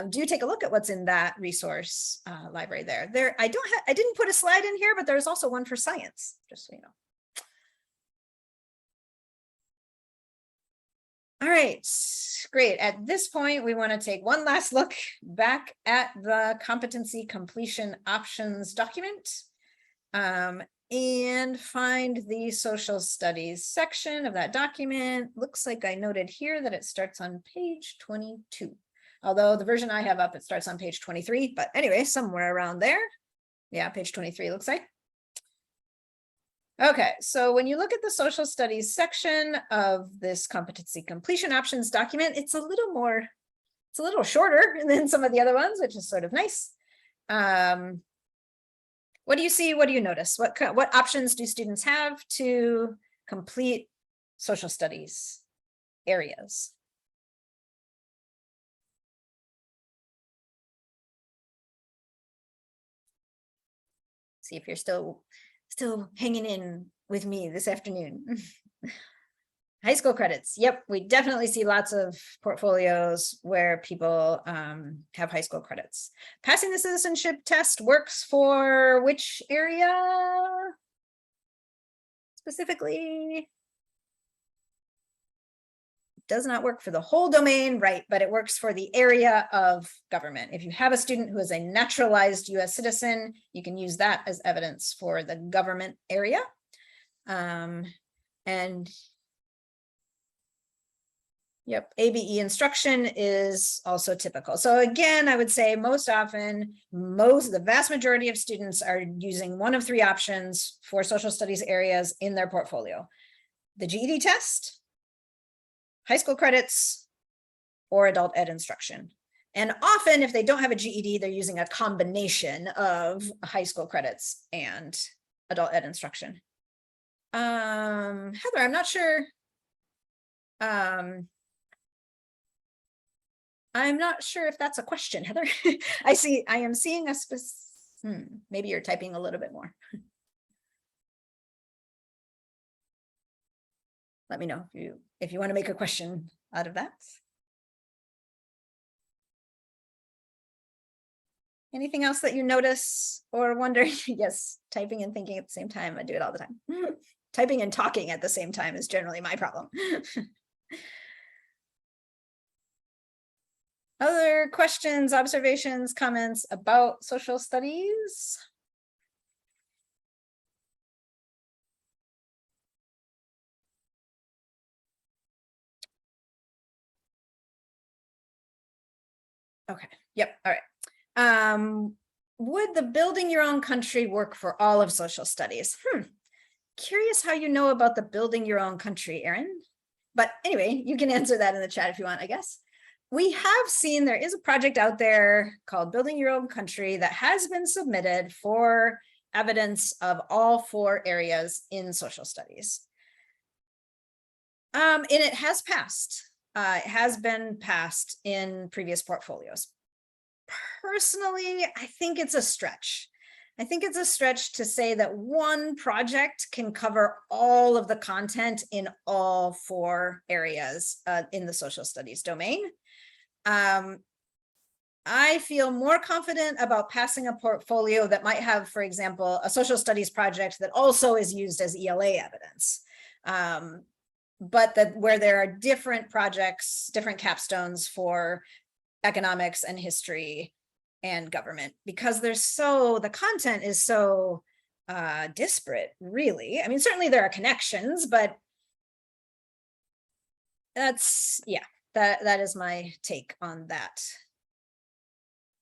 do take a look at what's in that resource library there. I didn't put a slide in here, but there's also one for science, just so you know. All right, great. At this point, we want to take one last look back at the competency completion options document and find the social studies section of that document. Looks like I noted here that it starts on page 22. Although the version I have up, it starts on page 23, but anyway, somewhere around there. Yeah, page 23 looks like. Okay, so when you look at the social studies section of this competency completion options document, it's a little shorter than some of the other ones, which is sort of nice. What do you see? What do you notice? What options do students have to complete social studies areas? See if you're still hanging in with me this afternoon. High school credits. Yep, we definitely see lots of portfolios where people have high school credits. Passing the citizenship test works for which area specifically? Does not work for the whole domain, right? But it works for the area of government. If you have a student who is a naturalized US citizen, you can use that as evidence for the government area. And yep, ABE instruction is also typical. So again, I would say most often, the vast majority of students are using one of three options for social studies areas in their portfolio: the GED test, high school credits, or adult ed instruction. And often, if they don't have a GED, they're using a combination of high school credits and adult ed instruction. Heather, I'm not sure. I'm not sure if that's a question, Heather. I am seeing a maybe you're typing a little bit more. Let me know if you want to make a question out of that. Anything else that you notice or wonder? Yes, typing and thinking at the same time. I do it all the time. Typing and talking at the same time is generally my problem. Other questions, observations, comments about social studies? Okay, yep, all right. Would the building your own country work for all of social studies? Curious how you know about the building your own country, Erin. But anyway, you can answer that in the chat if you want, I guess. We have seen there is a project out there called Building Your Own Country that has been submitted for evidence of all four areas in social studies. And it has passed. It has been passed in previous portfolios. Personally, I think it's a stretch. I think it's a stretch to say that one project can cover all of the content in all four areas in the social studies domain. I feel more confident about passing a portfolio that might have, for example, a social studies project that also is used as ELA evidence. But where there are different projects, different capstones for economics and history and government, because the content is so disparate, really. I mean, certainly there are connections, but that's, yeah, that is my take on that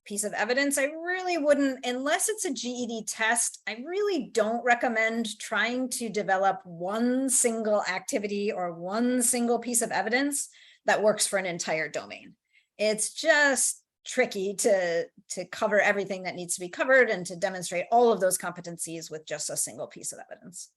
piece of evidence. I really wouldn't, unless it's a GED test, I really don't recommend trying to develop one single activity or one single piece of evidence that works for an entire domain. It's just tricky to cover everything that needs to be covered and to demonstrate all of those competencies with just a single piece of evidence.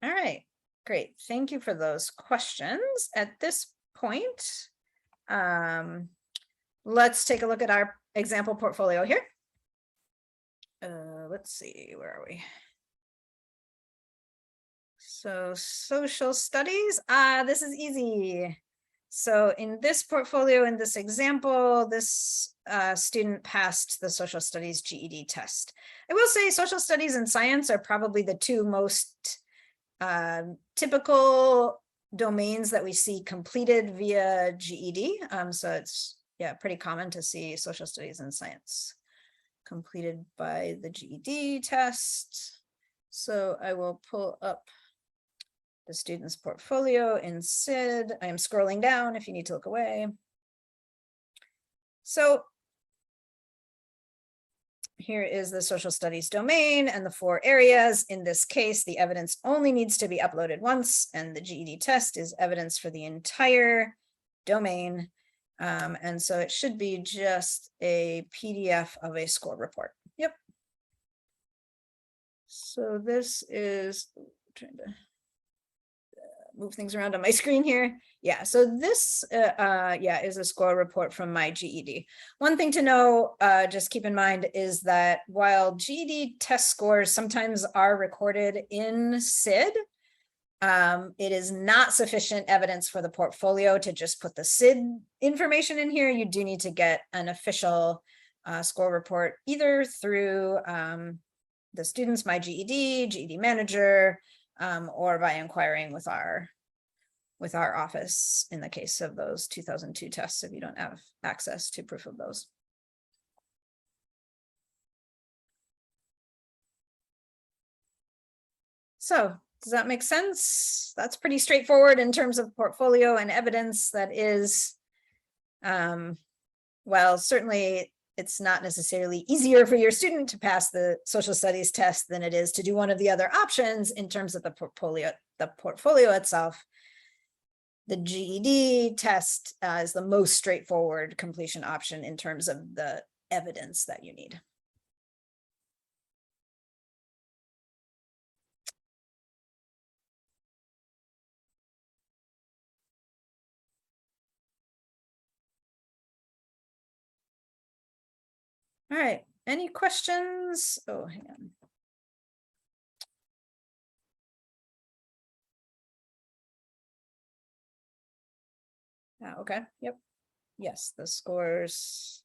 All right, great. Thank you for those questions. At this point, let's take a look at our example portfolio here. Let's see, where are we? So social studies, this is easy. So in this portfolio, in this example, this student passed the social studies GED test. I will say social studies and science are probably the two most typical domains that we see completed via GED. So it's, yeah, pretty common to see social studies and science completed by the GED test. So I will pull up the student's portfolio in SID. I am scrolling down if you need to look away. So here is the social studies domain and the 4 areas. In this case, the evidence only needs to be uploaded once, and the GED test is evidence for the entire domain. And so it should be just a PDF of a score report. Yep. So this is, trying to move things around on my screen here. Yeah, so this yeah, is a score report from my GED. One thing to know, just keep in mind, is that while GED test scores sometimes are recorded in SID, it is not sufficient evidence for the portfolio to just put the SID information in here. You do need to get an official score report either through the students, my GED, GED manager, or by inquiring with our office in the case of those 2002 tests if you don't have access to proof of those. So does that make sense? That's pretty straightforward in terms of portfolio and evidence. That is, well, certainly it's not necessarily easier for your student to pass the social studies test than it is to do one of the other options in terms of the portfolio itself. The GED test is the most straightforward completion option in terms of the evidence that you need. All right, any questions? Oh, hang on. Okay, yep. Yes, the scores.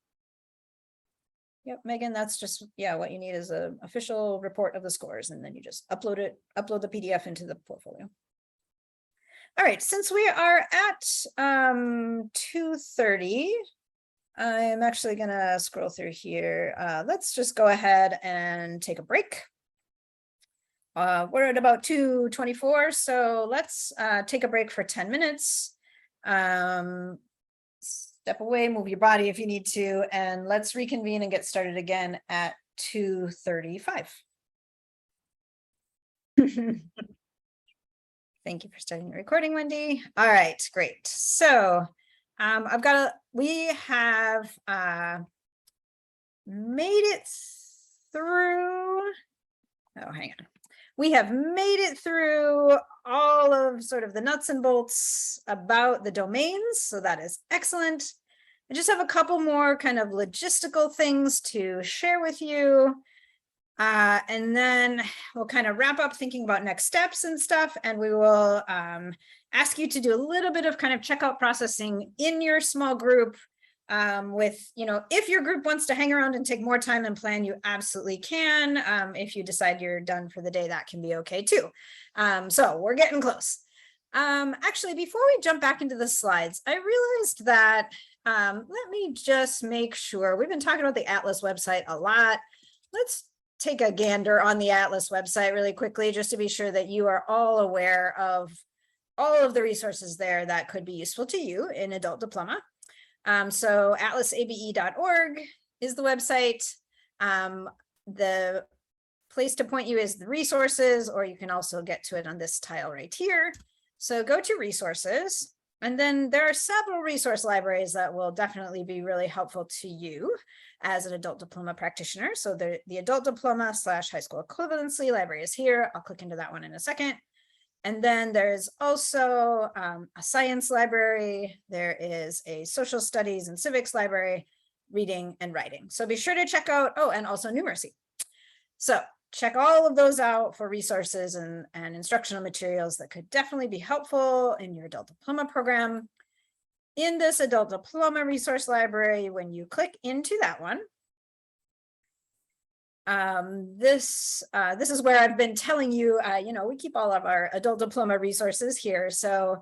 Yep, Megan, that's just, yeah, what you need is an official report of the scores, and then you just upload the PDF into the portfolio. All right, since we are at 2:30, I'm actually gonna scroll through here. Let's just go ahead and take a break. We're at about 2:24, so let's take a break for 10 minutes. Step away, move your body if you need to, and let's reconvene and get started again at 2:35. Thank you for starting the recording, Wendy. All right, great. So we have made it through, oh, hang on. We have made it through all of sort of the nuts and bolts about the domains, so that is excellent. I just have a couple more kind of logistical things to share with you. And then we'll kind of wrap up thinking about next steps and stuff, and we will ask you to do a little bit of kind of checkout processing in your small group. With, you know, if your group wants to hang around and take more time and plan, you absolutely can. If you decide you're done for the day, that can be okay too. So we're getting close. Actually, before we jump back into the slides, I realized that, let me just make sure, we've been talking about the Atlas website a lot. Let's take a gander on the Atlas website really quickly, just to be sure that you are all aware of all of the resources there that could be useful to you in adult diploma. So atlasabe.org is the website. The place to point you is the resources, or you can also get to it on this tile right here. So go to resources, and then there are several resource libraries that will definitely be really helpful to you as an adult diploma practitioner. So the adult diploma / high school equivalency library is here. I'll click into that one in a second. And then there's also a science library. There is a social studies and civics library, reading and writing. So be sure to check out, oh, and also numeracy. So check all of those out for resources and instructional materials that could definitely be helpful in your adult diploma program. In this adult diploma resource library, when you click into that one, this is where I've been telling you, we keep all of our adult diploma resources here. So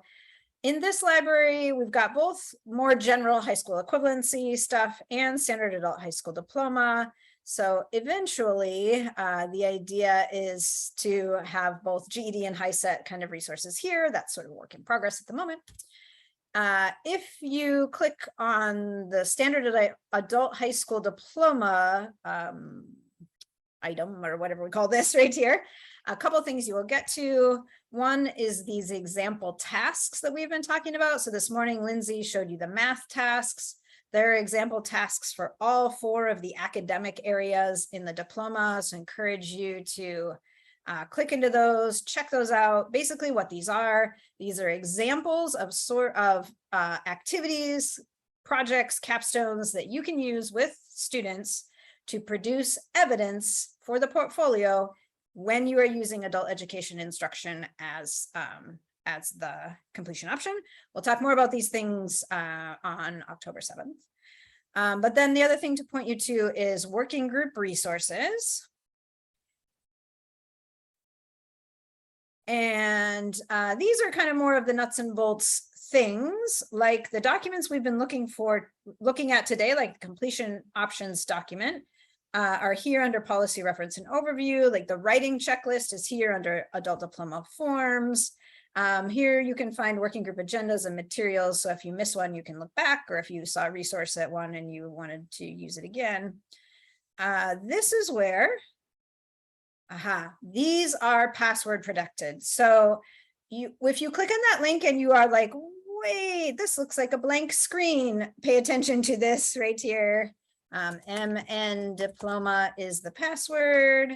in this library, we've got both more general high school equivalency stuff and standard adult high school diploma. So eventually, the idea is to have both GED and HiSET kind of resources here. That's sort of a work in progress at the moment. If you click on the standard adult high school diploma item, or whatever we call this right here, a couple of things you will get to. One is these example tasks that we've been talking about. So this morning, Lindsay showed you the math tasks. There are example tasks for all 4 of the academic areas in the diploma. So I encourage you to click into those, check those out. Basically what these are examples of activities, projects, capstones that you can use with students to produce evidence for the portfolio when you are using adult education instruction as the completion option. We'll talk more about these things on October 7th. But then the other thing to point you to is working group resources. And these are kind of more of the nuts and bolts things, like the documents we've been looking at today, like the completion options document, are here under policy reference and overview. Like the writing checklist is here under adult diploma forms. Here you can find working group agendas and materials. So if you miss one, you can look back, or if you saw a resource at one and you wanted to use it again. This is where, these are password protected. So if you click on that link and you are like, wait, this looks like a blank screen, pay attention to this right here. MN diploma is the password.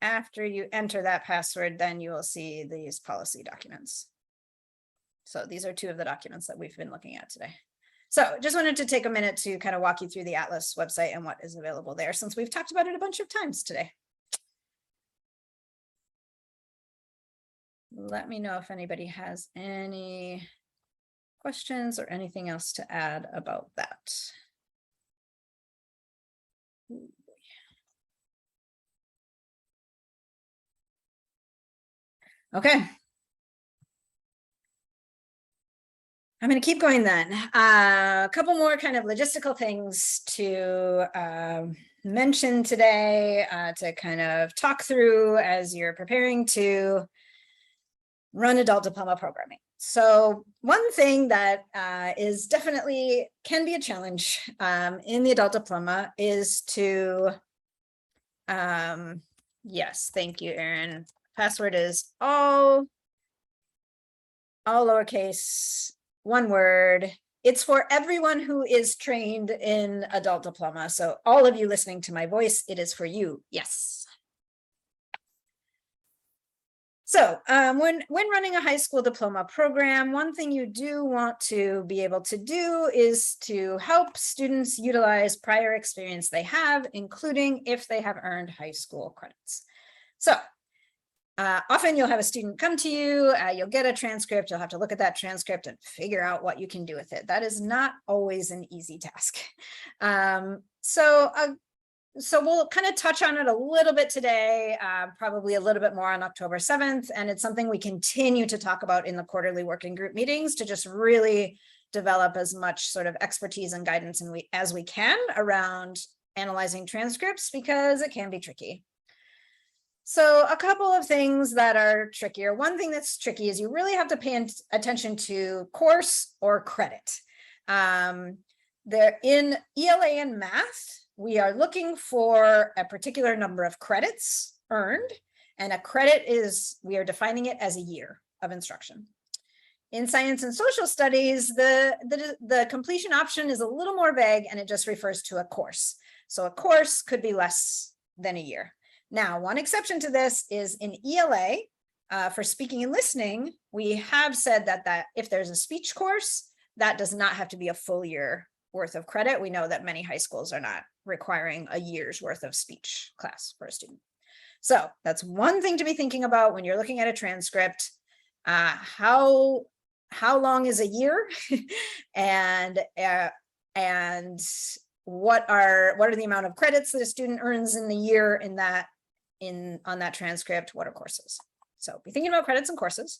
After you enter that password, then you will see these policy documents. So these are 2 of the documents that we've been looking at today. So just wanted to take a minute to kind of walk you through the Atlas website and what is available there, since we've talked about it a bunch of times today. Let me know if anybody has any questions or anything else to add about that. Okay. I'm going to keep going then. A couple more kind of logistical things to mention today, to kind of talk through as you're preparing to run adult diploma programming. So one thing that is definitely can be a challenge in the adult diploma is to, yes, thank you, Erin. Password is all lowercase, one word. It's for everyone who is trained in adult diploma. So all of you listening to my voice, it is for you. Yes. So when running a high school diploma program, one thing you do want to be able to do is to help students utilize prior experience they have, including if they have earned high school credits. So often you'll have a student come to you, you'll get a transcript, you'll have to look at that transcript and figure out what you can do with it. That is not always an easy task. So we'll kind of touch on it a little bit today, probably a little bit more on October 7th. And it's something we continue to talk about in the quarterly working group meetings to just really develop as much sort of expertise and guidance as we can around analyzing transcripts, because it can be tricky. So a couple of things that are trickier. One thing that's tricky is you really have to pay attention to course or credit. They're in ELA and math. We are looking for a particular number of credits earned, and a credit is, we are defining it as a year of instruction. In science and social studies, the completion option is a little more vague, and it just refers to a course. So a course could be less than a year. Now, one exception to this is in ELA, For speaking and listening, we have said that if there's a speech course, that does not have to be a full year worth of credit. We know that many high schools are not requiring a year's worth of speech class for a student. So that's one thing to be thinking about when you're looking at a transcript. How long is a year? and what are the amount of credits that a student earns in the year on that transcript? What are courses? So be thinking about credits and courses.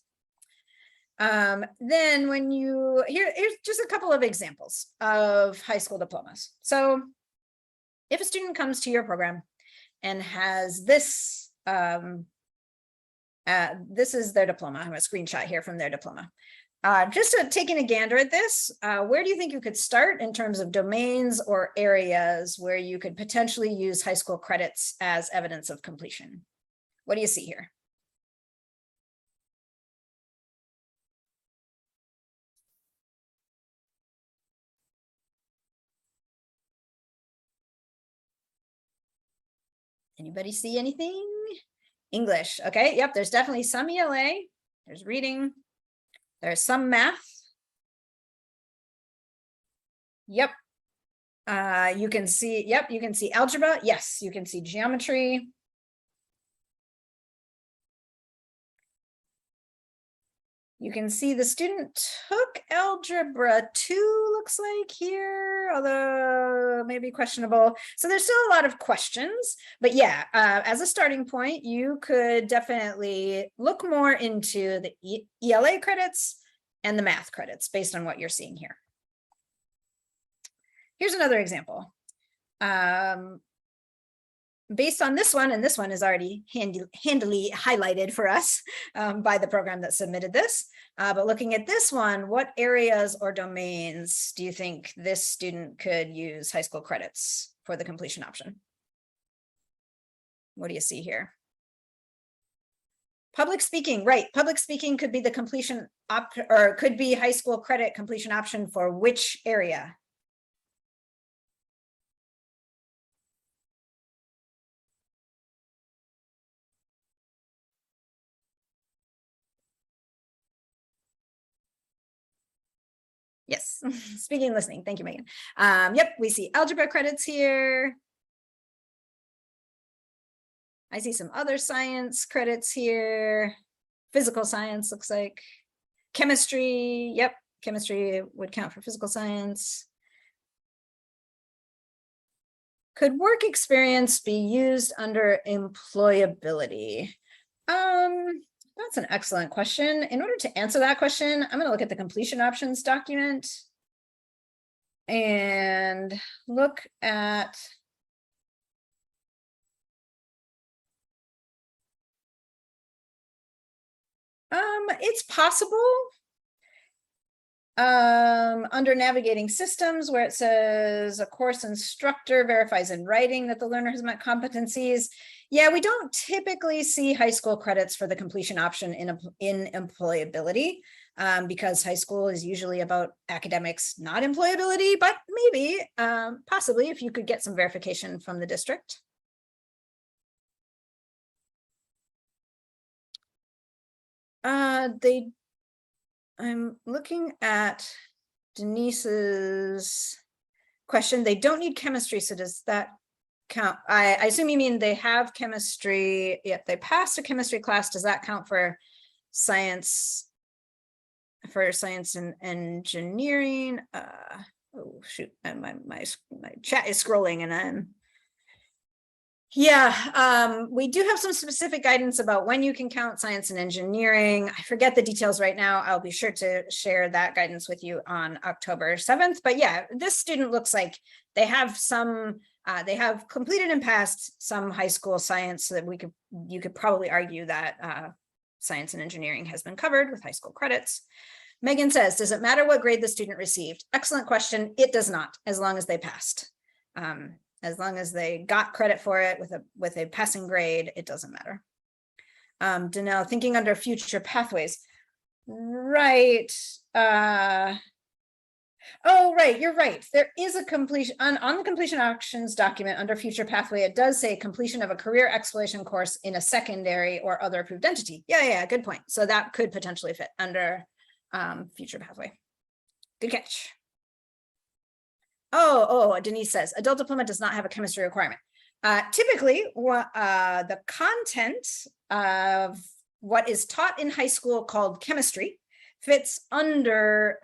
Then when here's just a couple of examples of high school diplomas. So if a student comes to your program and has this, this is their diploma. I have a screenshot here from their diploma. Just taking a gander at this, where do you think you could start in terms of domains or areas where you could potentially use high school credits as evidence of completion? What do you see here? Anybody see anything? English. Okay. Yep. There's definitely some ELA. There's reading. There's some math. Yep. You can see, yep, you can see algebra. Yes, you can see geometry. You can see the student took Algebra 2, looks like here, although maybe questionable. So there's still a lot of questions, but yeah, as a starting point, you could definitely look more into the ELA credits and the math credits based on what you're seeing here. Here's another example. Based on this one, and this one is already handily highlighted for us by the program that submitted this. But looking at this one, what areas or domains do you think this student could use high school credits for the completion option? What do you see here? Public speaking, right? Public speaking could be the completion or could be high school credit completion option for which area? Yes, speaking and listening. Thank you, Megan. Yep, we see algebra credits here. I see some other science credits here. Physical science looks like. Chemistry, yep, chemistry would count for physical science. Could work experience be used under employability? That's an excellent question. In order to answer that question, I'm going to look at the completion options document and look at it's possible under navigating systems where it says a course instructor verifies in writing that the learner has met competencies. Yeah, we don't typically see high school credits for the completion option in employability because high school is usually about academics, not employability, but maybe possibly if you could get some verification from the district. I'm looking at Denise's question. They don't need chemistry, so does that count? I assume you mean they have chemistry. Yep, they passed a chemistry class. Does that count for science? For science and engineering? Oh shoot, my chat is scrolling, and I'm. Yeah, we do have some specific guidance about when you can count science and engineering. I forget the details right now. I'll be sure to share that guidance with you on October 7th. But yeah, this student looks like they have some, they have completed and passed some high school science, so that you could probably argue that science and engineering has been covered with high school credits. Megan says, does it matter what grade the student received? Excellent question. It does not, as long as they passed. As long as they got credit for it with a passing grade, it doesn't matter. Danelle, thinking under future pathways, right? Oh, right, you're right. There is a completion on the completion options document under future pathway. It does say completion of a career exploration course in a secondary or other approved entity. Yeah, good point. So that could potentially fit under future pathway. Good catch. Oh, Denise says adult diploma does not have a chemistry requirement. Typically, the content of what is taught in high school called chemistry fits under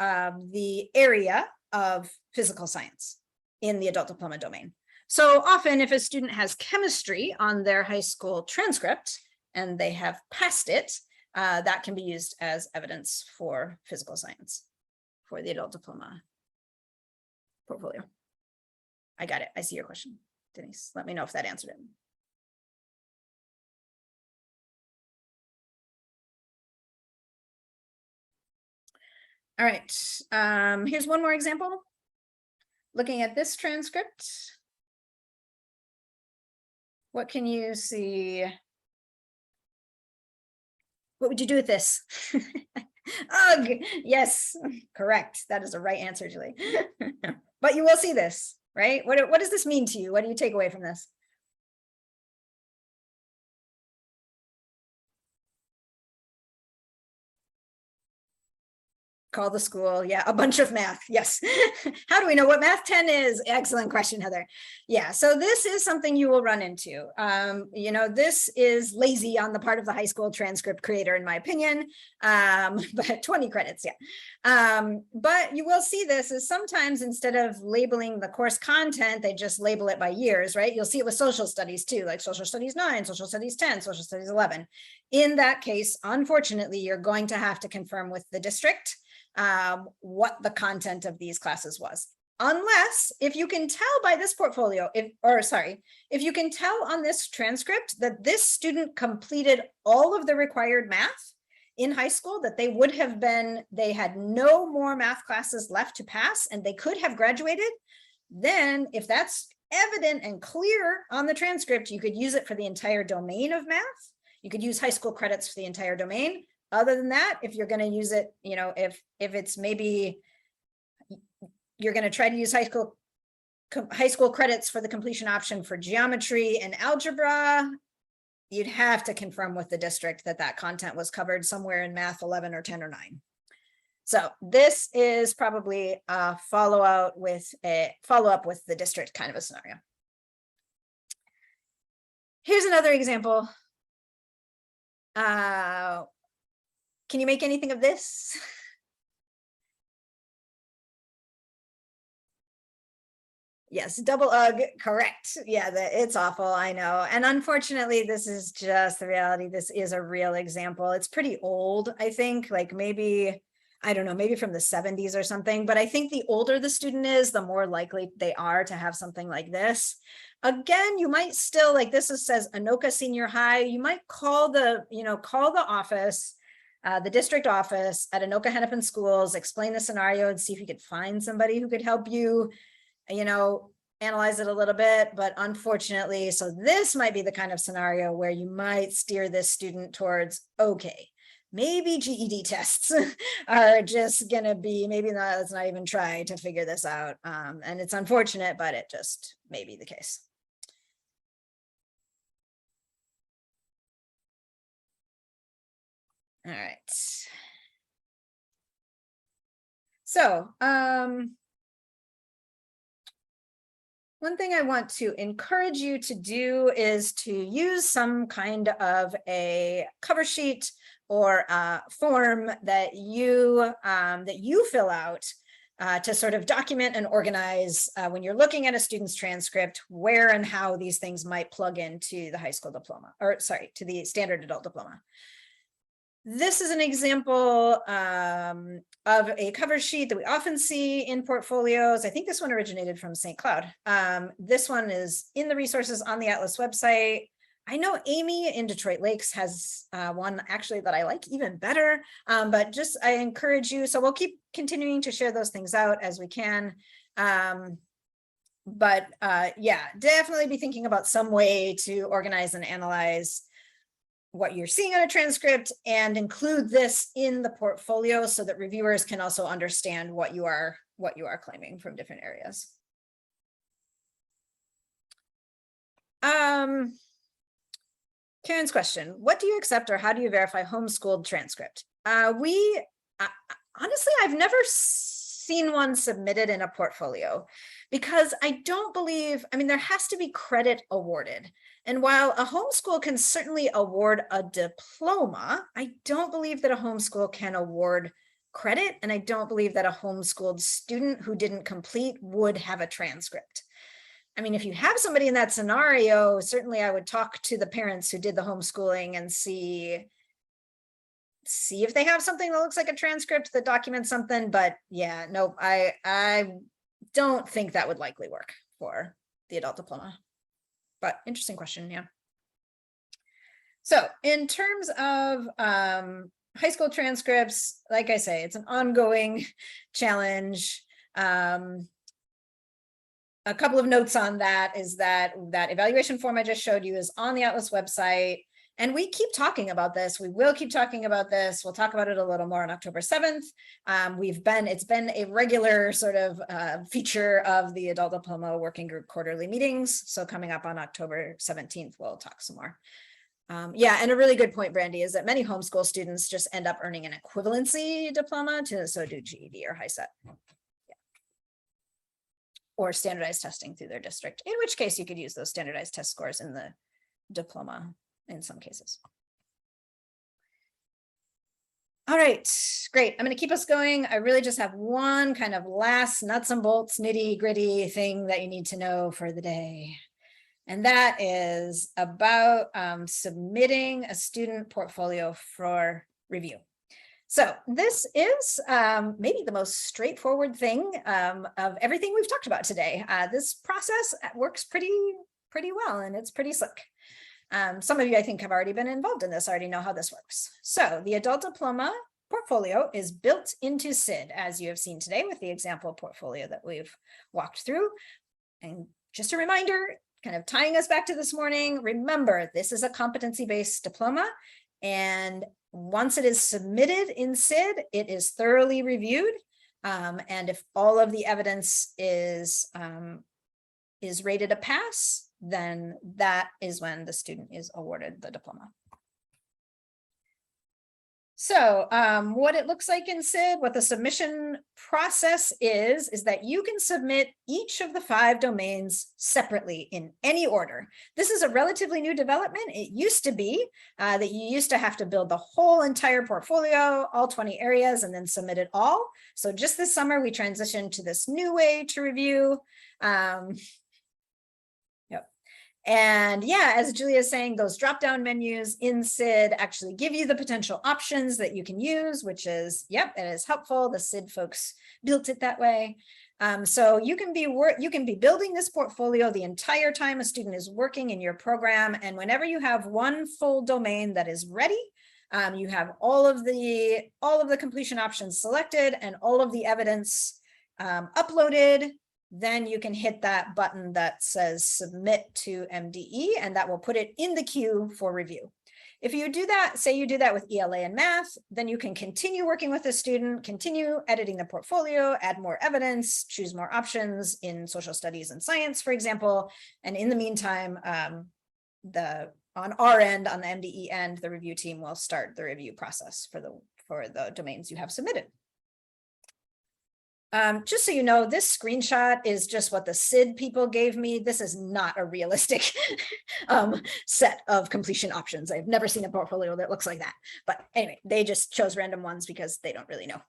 the area of physical science in the adult diploma domain. So often if a student has chemistry on their high school transcript and they have passed it, that can be used as evidence for physical science for the adult diploma portfolio. I got it. I see your question, Denise. Let me know if that answered it. All right, here's one more example. Looking at this transcript, what can you see? What would you do with this? Ugh, yes, correct. That is the right answer, Julie. But you will see this, right? What does this mean to you? What do you take away from this? Call the school. Yeah, a bunch of math. Yes. How do we know what math 10 is? Excellent question, Heather. Yeah, so this is something you will run into. This is lazy on the part of the high school transcript creator, in my opinion, but 20 credits, yeah. But you will see this is sometimes instead of labeling the course content, they just label it by years, right? You'll see it with social studies too, like social studies 9, social studies 10, social studies 11. In that case, unfortunately, you're going to have to confirm with the district what the content of these classes was. Unless, if you can tell by this portfolio, if you can tell on this transcript that this student completed all of the required math in high school, that they had no more math classes left to pass and they could have graduated, then if that's evident and clear on the transcript, you could use it for the entire domain of math. You could use high school credits for the entire domain. Other than that, if you're going to use it, if it's maybe you're going to try to use high school credits for the completion option for geometry and algebra, you'd have to confirm with the district that content was covered somewhere in math 11 or 10 or 9. So this is probably a follow-up with the district kind of a scenario. Here's another example. Can you make anything of this? Yes, double ugh, correct. Yeah, it's awful, I know. And unfortunately, this is just the reality. This is a real example. It's pretty old, I think, like maybe, I don't know, maybe from the 70s or something. But I think the older the student is, the more likely they are to have something like this. Again, you might still, like this says Anoka Senior High, you might call the office, the district office at Anoka Hennepin Schools, explain the scenario and see if you could find somebody who could help you, analyze it a little bit. But unfortunately, so this might be the kind of scenario where you might steer this student towards, okay, maybe GED tests are just gonna be, let's not even try to figure this out. And it's unfortunate, but it just may be the case. All right. So, one thing I want to encourage you to do is to use some kind of a cover sheet or a form that you fill out to sort of document and organize when you're looking at a student's transcript, where and how these things might plug into the high school diploma, to the standard adult diploma. This is an example of a cover sheet that we often see in portfolios. I think this one originated from St. Cloud. This one is in the resources on the Atlas website. I know Amy in Detroit Lakes has one actually that I like even better, but just I encourage you. So we'll keep continuing to share those things out as we can. Yeah, definitely be thinking about some way to organize and analyze what you're seeing on a transcript and include this in the portfolio so that reviewers can also understand what you are what you are claiming from different areas. Karen's question, what do you accept or how do you verify homeschooled transcript? Honestly, I've never seen one submitted in a portfolio because I don't believe, I mean, there has to be credit awarded. And while a homeschool can certainly award a diploma, I don't believe that a homeschool can award credit. And I don't believe that a homeschooled student who didn't complete would have a transcript. I mean, if you have somebody in that scenario, certainly I would talk to the parents who did the homeschooling and see if they have something that looks like a transcript that documents something. But yeah, no, I don't think that would likely work for the adult diploma. But interesting question, yeah. So in terms of high school transcripts, like I say, it's an ongoing challenge. A couple of notes on that is that evaluation form I just showed you is on the Atlas website. And we keep talking about this. We will keep talking about this. We'll talk about it a little more on October 7th. It's been a regular sort of feature of the Adult Diploma Working Group quarterly meetings. So coming up on October 17th, we'll talk some more. Yeah, and a really good point, Brandy, is that many homeschool students just end up earning an equivalency diploma so do GED or HiSET. Or standardized testing through their district, in which case you could use those standardized test scores in the diploma in some cases. All right, great. I'm going to keep us going. I really just have one kind of last nuts and bolts, nitty gritty thing that you need to know for the day. And that is about submitting a student portfolio for review. So this is maybe the most straightforward thing of everything we've talked about today. This process works pretty well and it's pretty slick. Some of you, I think, have already been involved in this, already know how this works. So the adult diploma portfolio is built into SID, as you have seen today with the example portfolio that we've walked through. And just a reminder, kind of tying us back to this morning, remember, this is a competency-based diploma. And once it is submitted in SID, it is thoroughly reviewed. And if all of the evidence is rated a pass, then that is when the student is awarded the diploma. So what it looks like in SID, what the submission process is that you can submit each of the 5 domains separately in any order. This is a relatively new development. It used to be that you used to have to build the whole entire portfolio, all 20 areas, and then submit it all. So just this summer, we transitioned to this new way to review. And yeah, as Julia is saying, those drop-down menus in SID actually give you the potential options that you can use, which is, yep, it is helpful. The SID folks built it that way. So you can be building this portfolio the entire time a student is working in your program. And whenever you have one full domain that is ready, you have all of the completion options selected and all of the evidence uploaded. Then you can hit that button that says submit to MDE, and that will put it in the queue for review. If you do that, say you do that with ELA and math, then you can continue working with the student, continue editing the portfolio, add more evidence, choose more options in social studies and science, for example. And in the meantime, on our end, on the MDE end, the review team will start the review process for the domains you have submitted. Just so you know, this screenshot is just what the SID people gave me. This is not a realistic set of completion options. I've never seen a portfolio that looks like that. But anyway, they just chose random ones because they don't really know.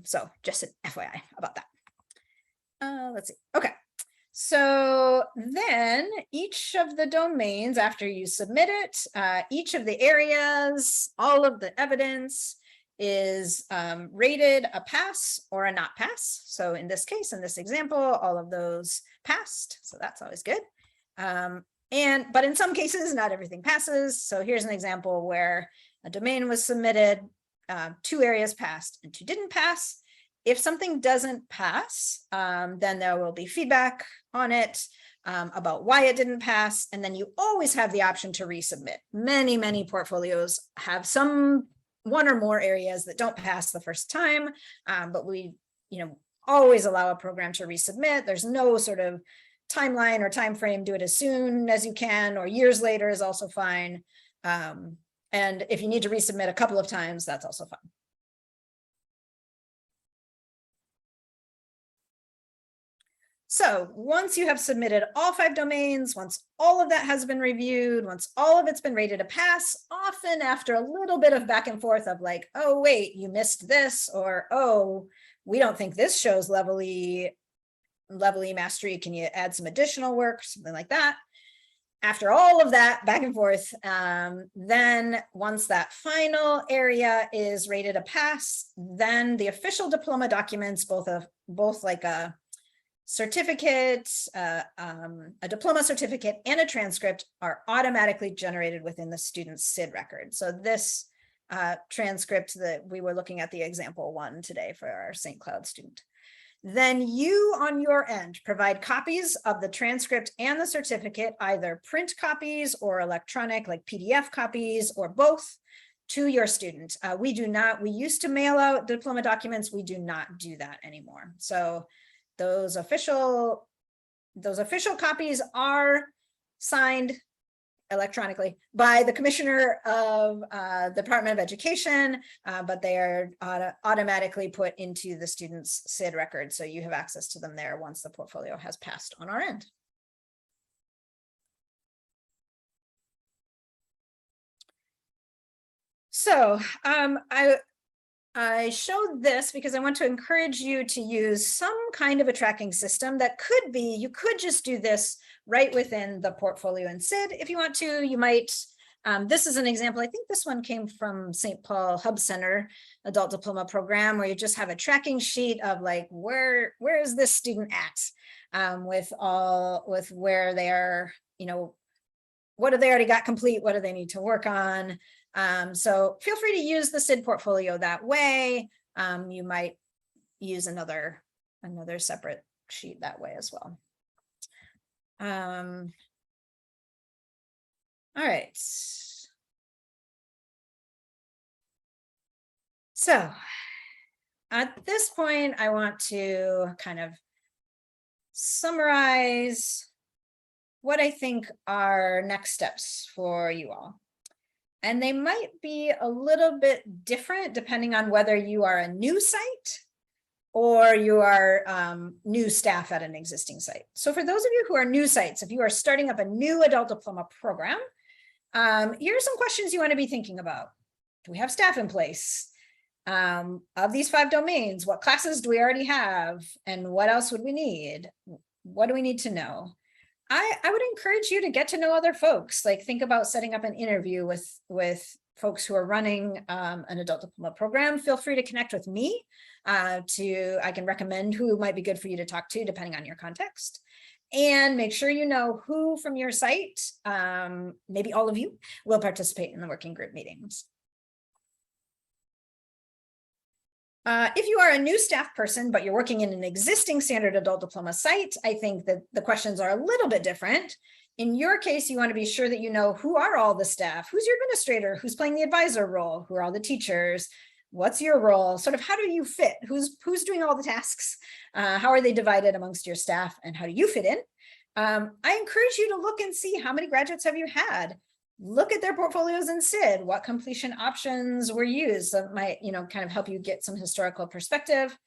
So just an FYI about that. Let's see. Okay. So then each of the domains, after you submit it, each of the areas, all of the evidence, is rated a pass or a not pass. So in this case, in this example, all of those passed. So that's always good. But in some cases, not everything passes. So here's an example where a domain was submitted, 2 areas passed and 2 didn't pass. If something doesn't pass, then there will be feedback on it about why it didn't pass. And then you always have the option to resubmit. Many portfolios have one or more areas that don't pass the first time, but we, always allow a program to resubmit. There's no sort of timeline or time frame. Do it as soon as you can, or years later is also fine. And if you need to resubmit a couple of times, that's also fine. So once you have submitted all 5 domains, once all of that has been reviewed, once all of it's been rated a pass, often after a little bit of back and forth of like, oh, wait, you missed this, or, oh, we don't think this shows level E mastery. Can you add some additional work, something like that? After all of that back and forth, then once that final area is rated a pass, then the official diploma documents, both like a certificate, a diploma certificate, and a transcript are automatically generated within the student's SID record. So this transcript that we were looking at, the example 1 today for our St. Cloud student. Then you on your end provide copies of the transcript and the certificate, either print copies or electronic, like PDF copies, or both, to your student. We used to mail out diploma documents. We do not do that anymore. So those official copies are signed electronically by the Commissioner of the Department of Education, but they are automatically put into the student's SID record. So you have access to them there once the portfolio has passed on our end. So I showed this because I want to encourage you to use some kind of a tracking system that could be, you could just do this right within the portfolio and SID. If you want to, you might, this is an example. I think this one came from St. Paul Hub Center Adult Diploma Program, where you just have a tracking sheet of like, where is this student at, with where they are, what have they already got complete? What do they need to work on? So feel free to use the SID portfolio that way. You might use another separate sheet that way as well. All right. So at this point, I want to kind of summarize what I think are next steps for you all. And they might be a little bit different depending on whether you are a new site or you are new staff at an existing site. So for those of you who are new sites, if you are starting up a new adult diploma program, here are some questions you want to be thinking about. Do we have staff in place? Of these 5 domains, what classes do we already have? And what else would we need? What do we need to know? I would encourage you to get to know other folks, like think about setting up an interview with folks who are running an adult diploma program. Feel free to connect with me I can recommend who might be good for you to talk to depending on your context. And make sure you know who from your site, maybe all of you, will participate in the working group meetings. If you are a new staff person, but you're working in an existing standard adult diploma site, I think that the questions are a little bit different. In your case, you want to be sure that you know who are all the staff, who's your administrator, who's playing the advisor role, who are all the teachers, what's your role, sort of how do you fit, who's doing all the tasks, how are they divided amongst your staff, and how do you fit in? I encourage you to look and see how many graduates have you had. Look at their portfolios in SID, what completion options were used. That might, kind of help you get some historical perspective,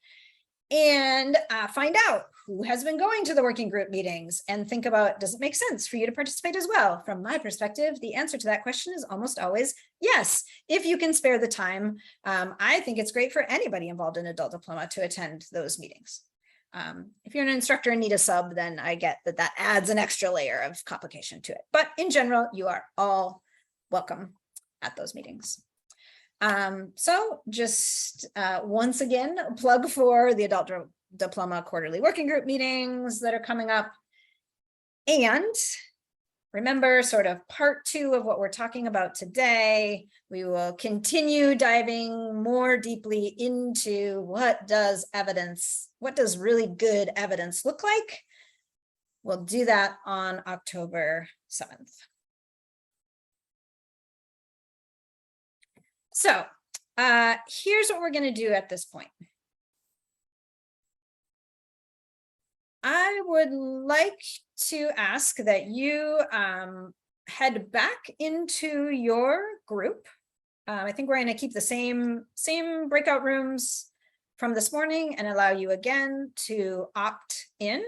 and find out who has been going to the working group meetings, and think about, does it make sense for you to participate as well? From my perspective, the answer to that question is almost always yes, if you can spare the time. I think it's great for anybody involved in adult diploma to attend those meetings. If you're an instructor and need a sub, then I get that adds an extra layer of complication to it. But in general, you are all welcome at those meetings. So just once again, a plug for the Adult Diploma Quarterly Working Group meetings that are coming up. And remember, sort of part 2 of what we're talking about today, we will continue diving more deeply into what does really good evidence look like. We'll do that on October 7th. So here's what we're going to do at this point. I would like to ask that you head back into your group. I think we're going to keep the same breakout rooms from this morning and allow you again to opt in.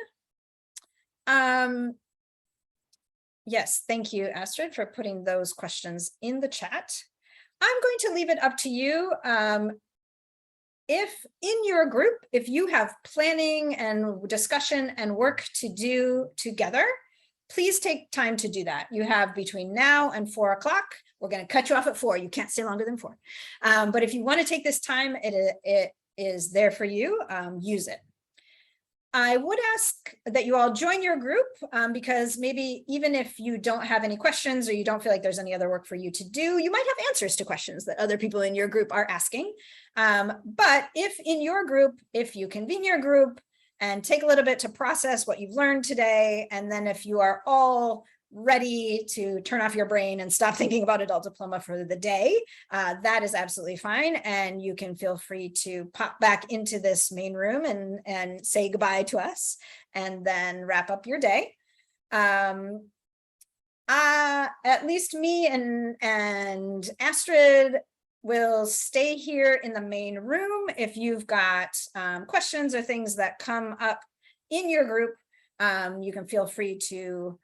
Yes, thank you, Astrid, for putting those questions in the chat. I'm going to leave it up to you. If in your group, if you have planning and discussion and work to do together, please take time to do that. You have between now and 4 o'clock. We're going to cut you off at 4. You can't stay longer than 4. But if you want to take this time, it is there for you. Use it. I would ask that you all join your group because maybe even if you don't have any questions or you don't feel like there's any other work for you to do, you might have answers to questions that other people in your group are asking. But if in your group, if you convene your group and take a little bit to process what you've learned today, and then if you are all ready to turn off your brain and stop thinking about adult diploma for the day, that is absolutely fine. And you can feel free to pop back into this main room and say goodbye to us and then wrap up your day. At least me and Astrid will stay here in the main room. If you've got questions or things that come up in your group, you can feel free to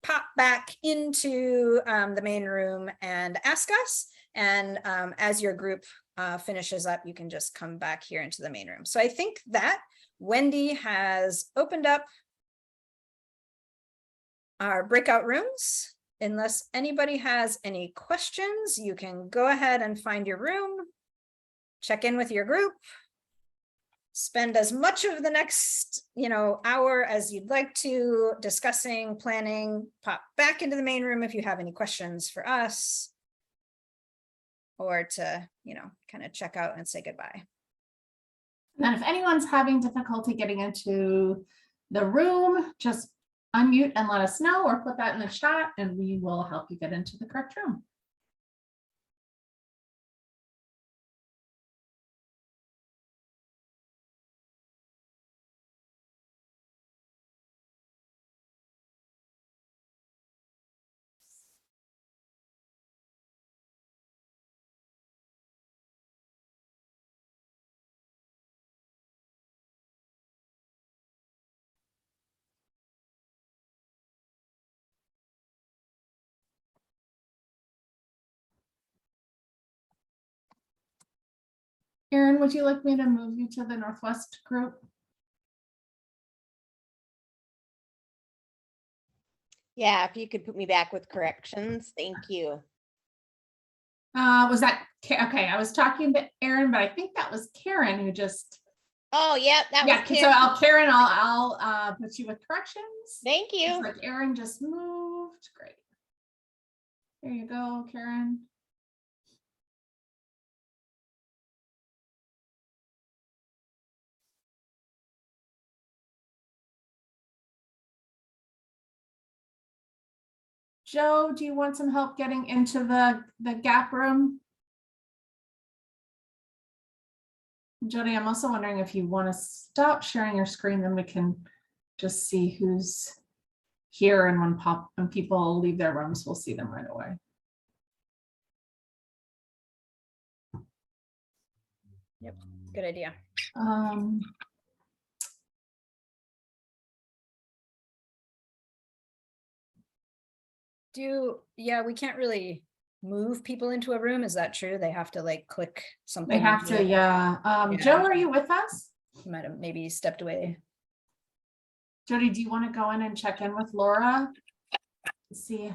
pop back into the main room and ask us. And as your group finishes up, you can just come back here into the main room. So I think that Wendy has opened up our breakout rooms. Unless anybody has any questions, you can go ahead and find your room, check in with your group, spend as much of the next, hour as you'd like to discussing, planning, pop back into the main room if you have any questions for us, or to, kind of check out and say goodbye. And then if anyone's having difficulty getting into the room, just unmute and let us know, or put that in the chat and we will help you get into the correct room. Erin, would you like me to move you to the Northwest group? Yeah, if you could put me back with corrections, thank you. Was that okay? I was talking to Erin, but I think that was Karen who just. Oh, yeah, that was Karen. So Karen, I'll put you with corrections. Thank you. Looks like Erin just moved. Great. There you go, Karen. Joe, do you want some help getting into the gap room? Jody, I'm also wondering if you want to stop sharing your screen, then we can just see who's here, and when people leave their rooms, we'll see them right away. Yep, good idea. We can't really move people into a room. Is that true? They have to click something. They have to, yeah. Joe, are you with us? You might have maybe stepped away. Jody, do you want to go in and check in with Laura? Let's see.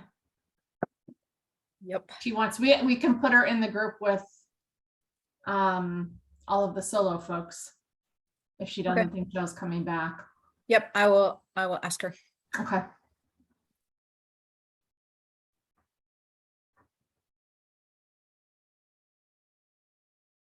Yep. She wants, we can put her in the group with all of the solo folks if she doesn't think Joe's coming back. Yep, I will ask her. Okay.